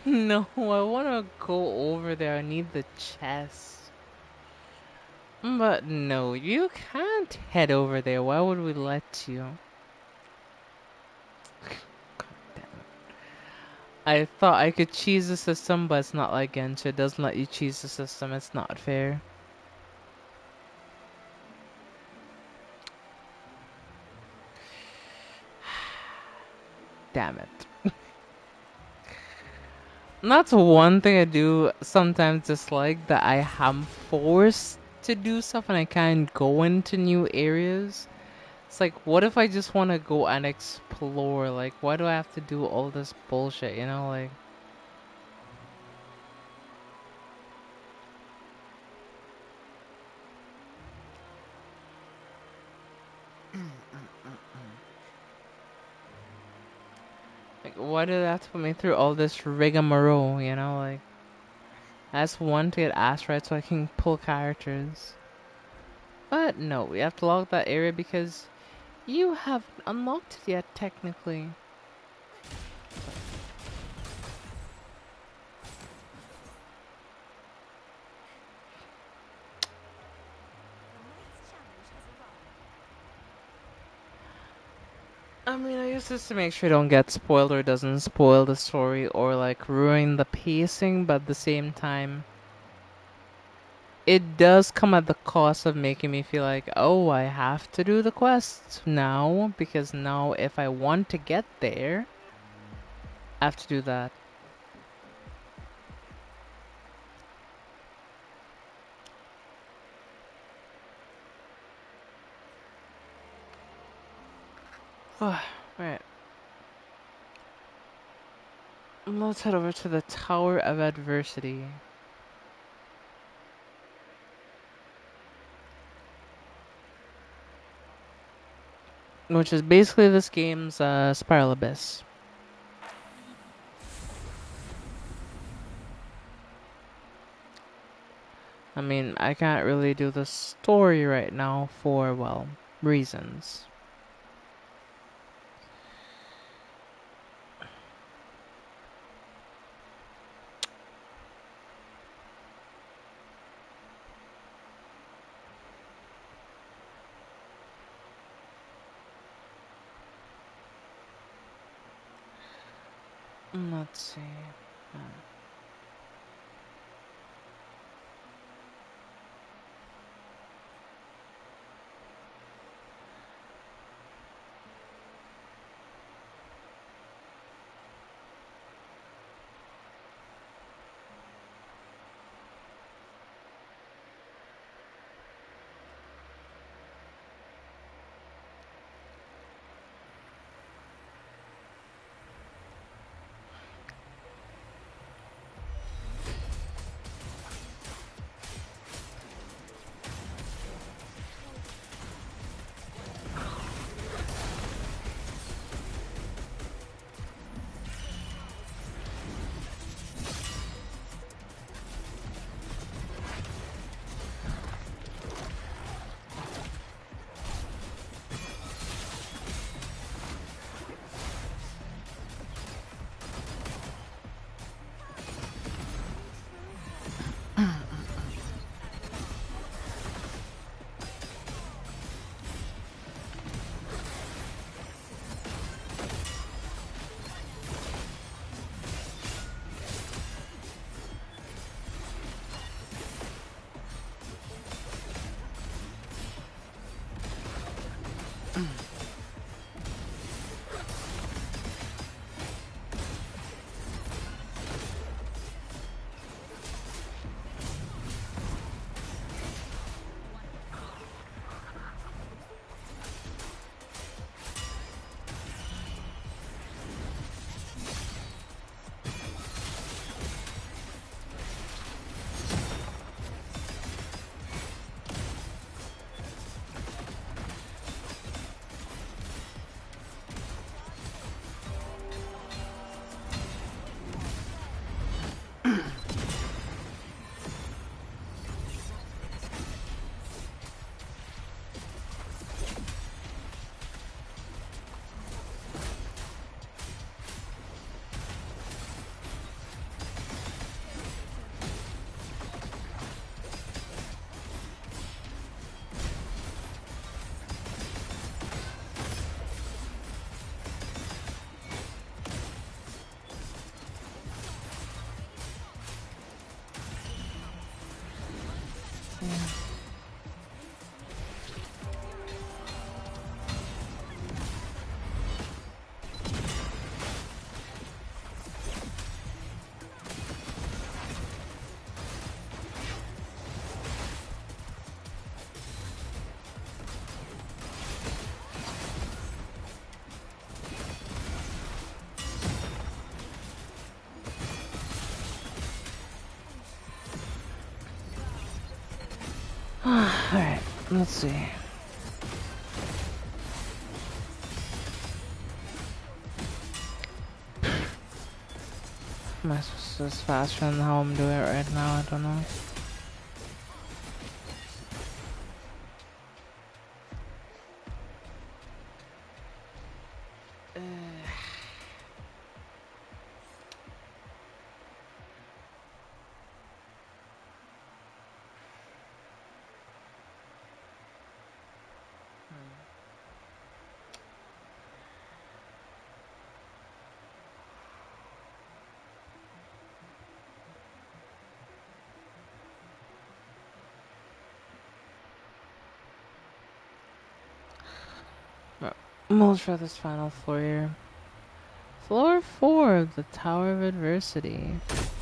No, I want to go over there. I need the chest. But no, you can't head over there. Why would we let you? Damn it. I thought I could cheese the system, but it's not like Genshin. It doesn't let you cheese the system. It's not fair. Damn it. And that's one thing I do sometimes dislike, that I am forced to do stuff and I can't go into new areas. It's like, what if I just want to go and explore? Like, why do I have to do all this bullshit, you know? Like, why do they have to put me through all this rigmarole, you know? Like, I just want to get ass right so I can pull characters. But no, we have to log that area because you haven't unlocked it yet, technically. The night's challenge has arrived. I mean, I use this to make sure I don't get spoiled or it doesn't spoil the story or like ruin the pacing, but at the same time, it does come at the cost of making me feel like, oh, I have to do the quest now because now if I want to get there, I have to do that. Right. Let's head over to the Tower of Adversity, which is basically this game's Spiral Abyss. I mean, I can't really do the story right now for, well, reasons. Let's see. Uh, Alright, let's see. Am I supposed to just faster than how I'm doing it right now? I don't know. We'll try this final floor here. Floor 4, the Tower of Adversity.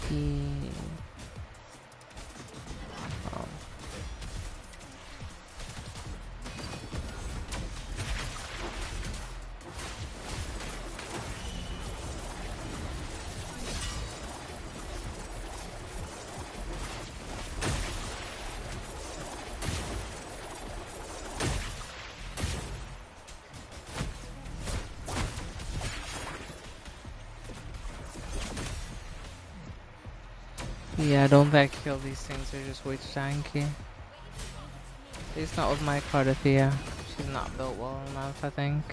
Yeah. Um, yeah, I don't think I kill these things, they're just way too tanky. At least not with my Cardathea. She's not built well enough, I think.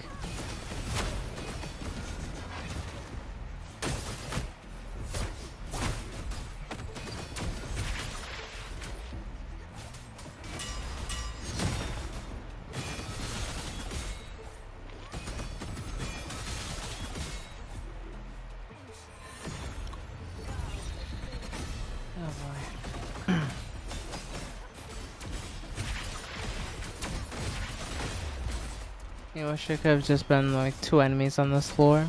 Oh boy. You wish it could have just been like 2 enemies on this floor.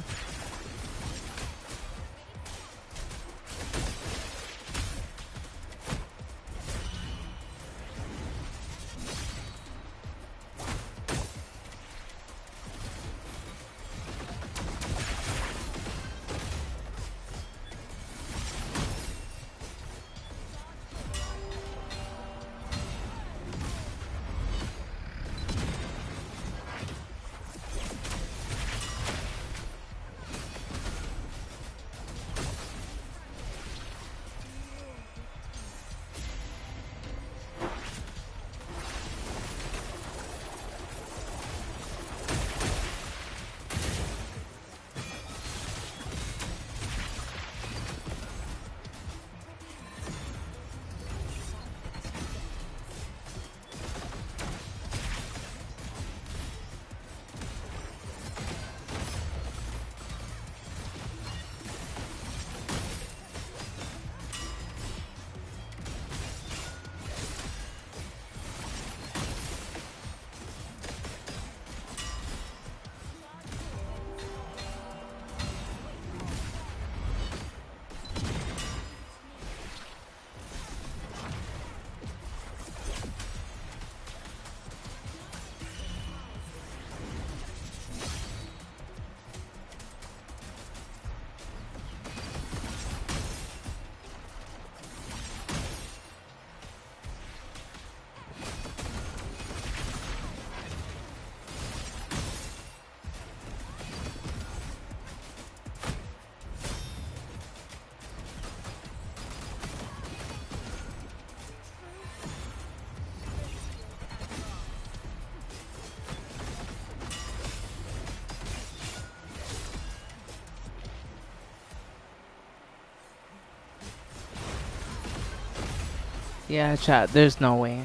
Yeah, chat, there's no way.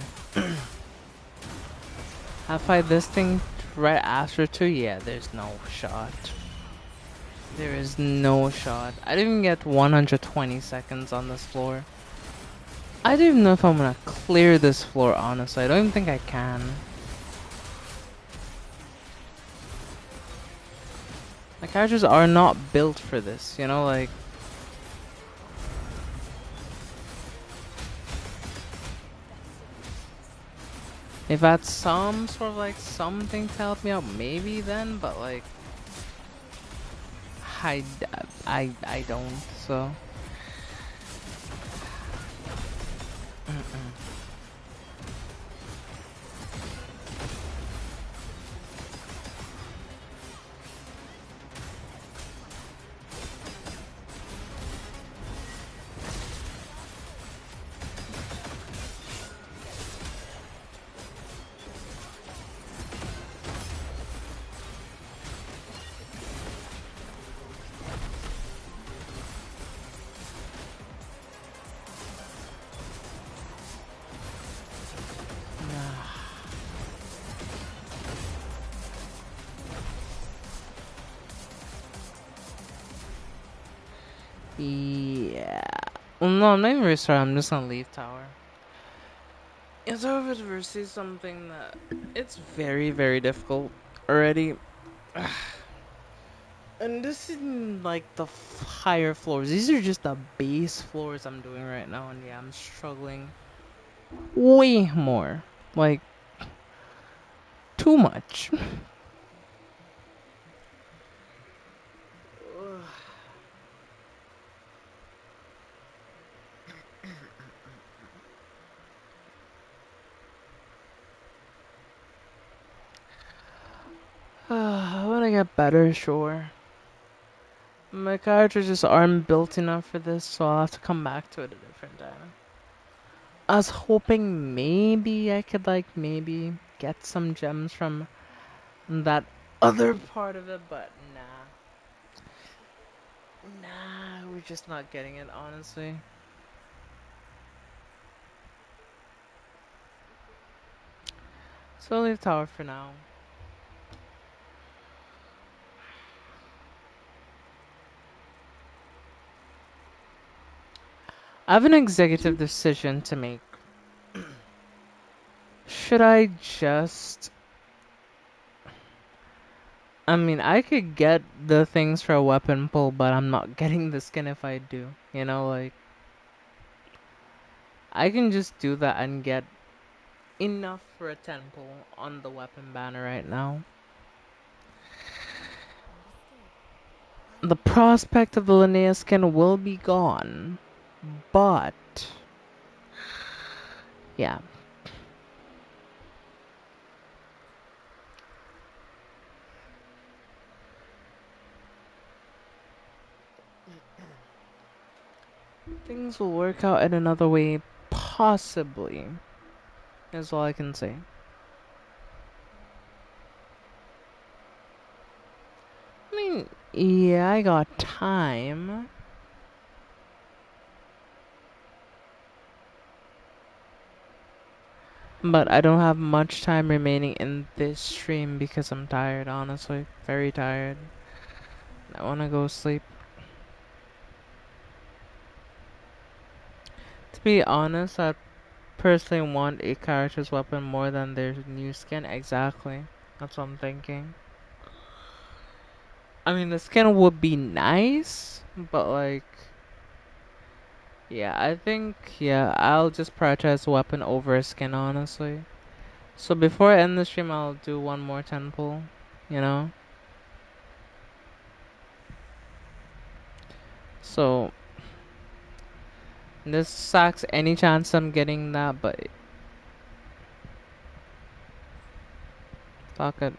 I fight this thing right after 2? Yeah, there's no shot. There is no shot. I didn't even get 120 seconds on this floor. I don't even know if I'm gonna clear this floor, honestly. I don't even think I can. My characters are not built for this, you know, like... If I had some sort of like something to help me out, maybe then, but like... I, I don't, so... Mm-mm. Yeah. Well, no, I'm not even restarting. I'm just gonna leave tower. It's over versus something that it's very, very difficult already. And this isn't like the higher floors. These are just the base floors I'm doing right now. And yeah, I'm struggling way more. Like, too much. I want to get better, sure. My characters just aren't built enough for this, so I'll have to come back to it a different time. I was hoping maybe I could, like, maybe get some gems from that other part of it, but nah. Nah, we're just not getting it, honestly. So I'll leave tower for now. I have an executive decision to make. Should I just... I mean, I could get the things for a weapon pull, but I'm not getting the skin if I do. You know, like... I can just do that and get enough for a 10 pull on the weapon banner right now. Understood. I The will do that. prospect of the Linnea skin will be gone, but... Yeah. Things will work out in another way, possibly, is all I can say. I mean, yeah, I got time. But I don't have much time remaining in this stream because I'm tired, honestly. Very tired. I wanna go sleep. To be honest, I personally want a character's weapon more than their new skin. Exactly. That's what I'm thinking. I mean, the skin would be nice, but like... Yeah, I think, yeah, I'll just prioritize weapon over skin, honestly. So before I end the stream, I'll do one more 10 pull, you know? So, this sucks any chance I'm getting that, but fuck it.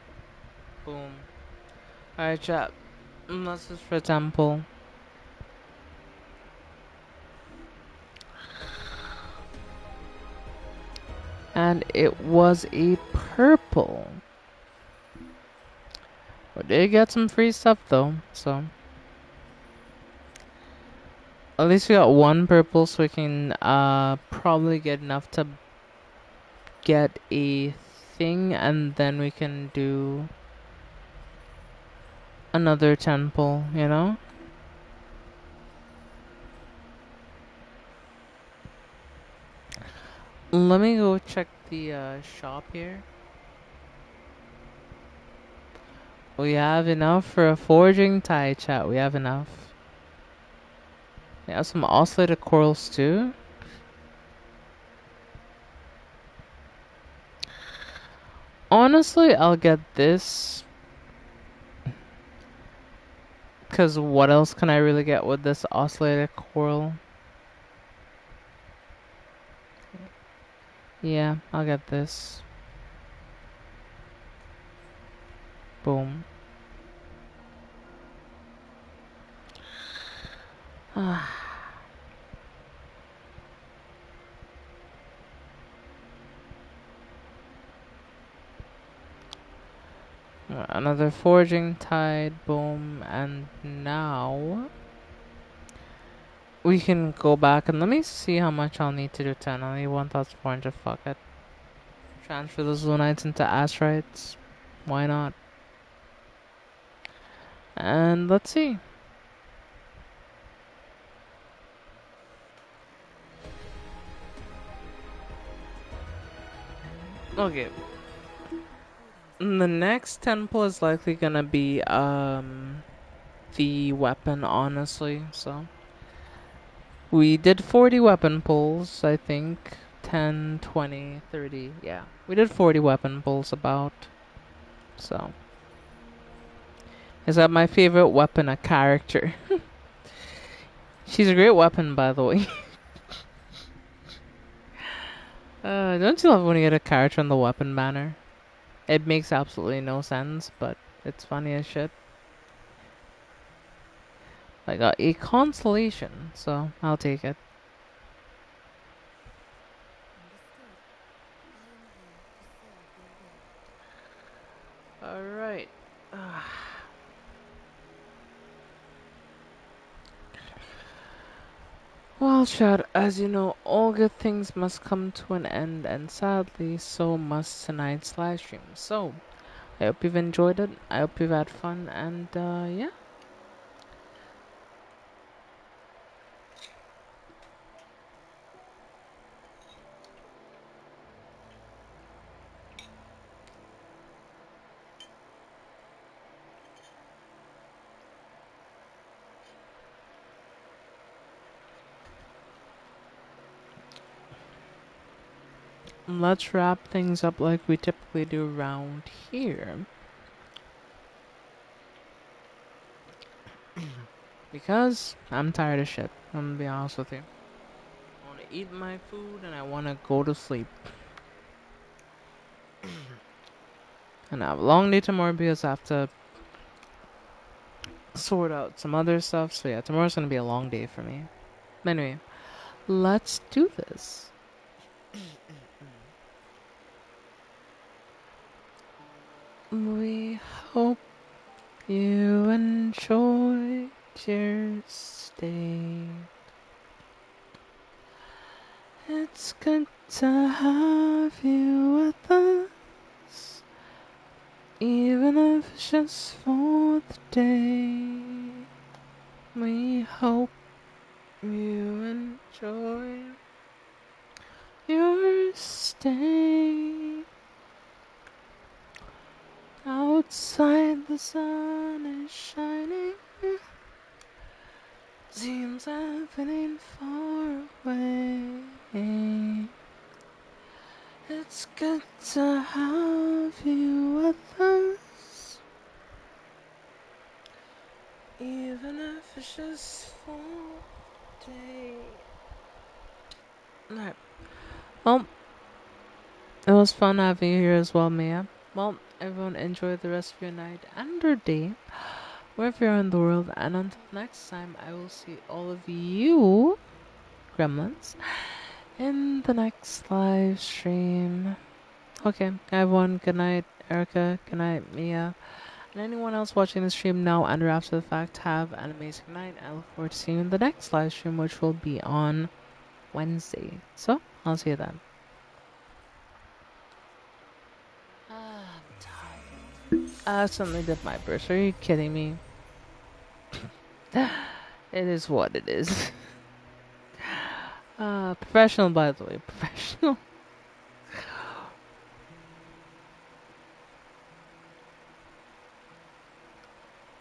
Boom. Alright, chat. This is for temple. And it was a purple. We did get some free stuff though, so. At least we got one purple, so we can probably get enough to get a thing, and then we can do another 10 pull, you know? Let me go check the shop here. We have enough for a forging tie, chat. We have enough. We have some oscillated corals too. Honestly, I'll get this. Because what else can I really get with this oscillated coral? Yeah, I'll get this. Boom. Another forging tide, boom, and now we can go back and let me see how much I'll need to do 10. I need 1,400, fuck it. Transfer those Lunites into Astrites. Why not? And let's see. Okay. The next temple is likely gonna be the weapon, honestly, so we did 40 weapon pulls, I think. 10, 20, 30, yeah. We did 40 weapon pulls about. So. Is that my favorite weapon, a character? She's a great weapon, by the way. Don't you love when you get a character on the weapon banner? It makes absolutely no sense, but it's funny as shit. I got a consolation, so I'll take it. Alright. Well, Chad, as you know, all good things must come to an end, and sadly, so must tonight's live stream. So, I hope you've enjoyed it. I hope you've had fun, and yeah. Let's wrap things up like we typically do around here. Because I'm tired of shit. I'm gonna be honest with you. I wanna eat my food and I wanna go to sleep. And I have a long day tomorrow because I have to sort out some other stuff. So yeah, tomorrow's gonna be a long day for me. Anyway, let's do this. We hope you enjoyed your stay. It's good to have you with us, even if it's just for the day. We hope you enjoy your stay. Outside the sun is shining. Seems happening far away. It's good to have you with us, even if it's just for a day. Alright. Well, it was fun having you here as well, Mia. Well, everyone enjoy the rest of your night and your day, wherever you are in the world. And until next time, I will see all of you, gremlins, in the next live stream. Okay, everyone, good night, Erica, good night, Mia, and anyone else watching the stream now and or after the fact, have an amazing night. I look forward to seeing you in the next live stream, which will be on Wednesday. So, I'll see you then. I'm tired. I accidentally did my burst. Are you kidding me? It is what it is. Professional, by the way. Professional.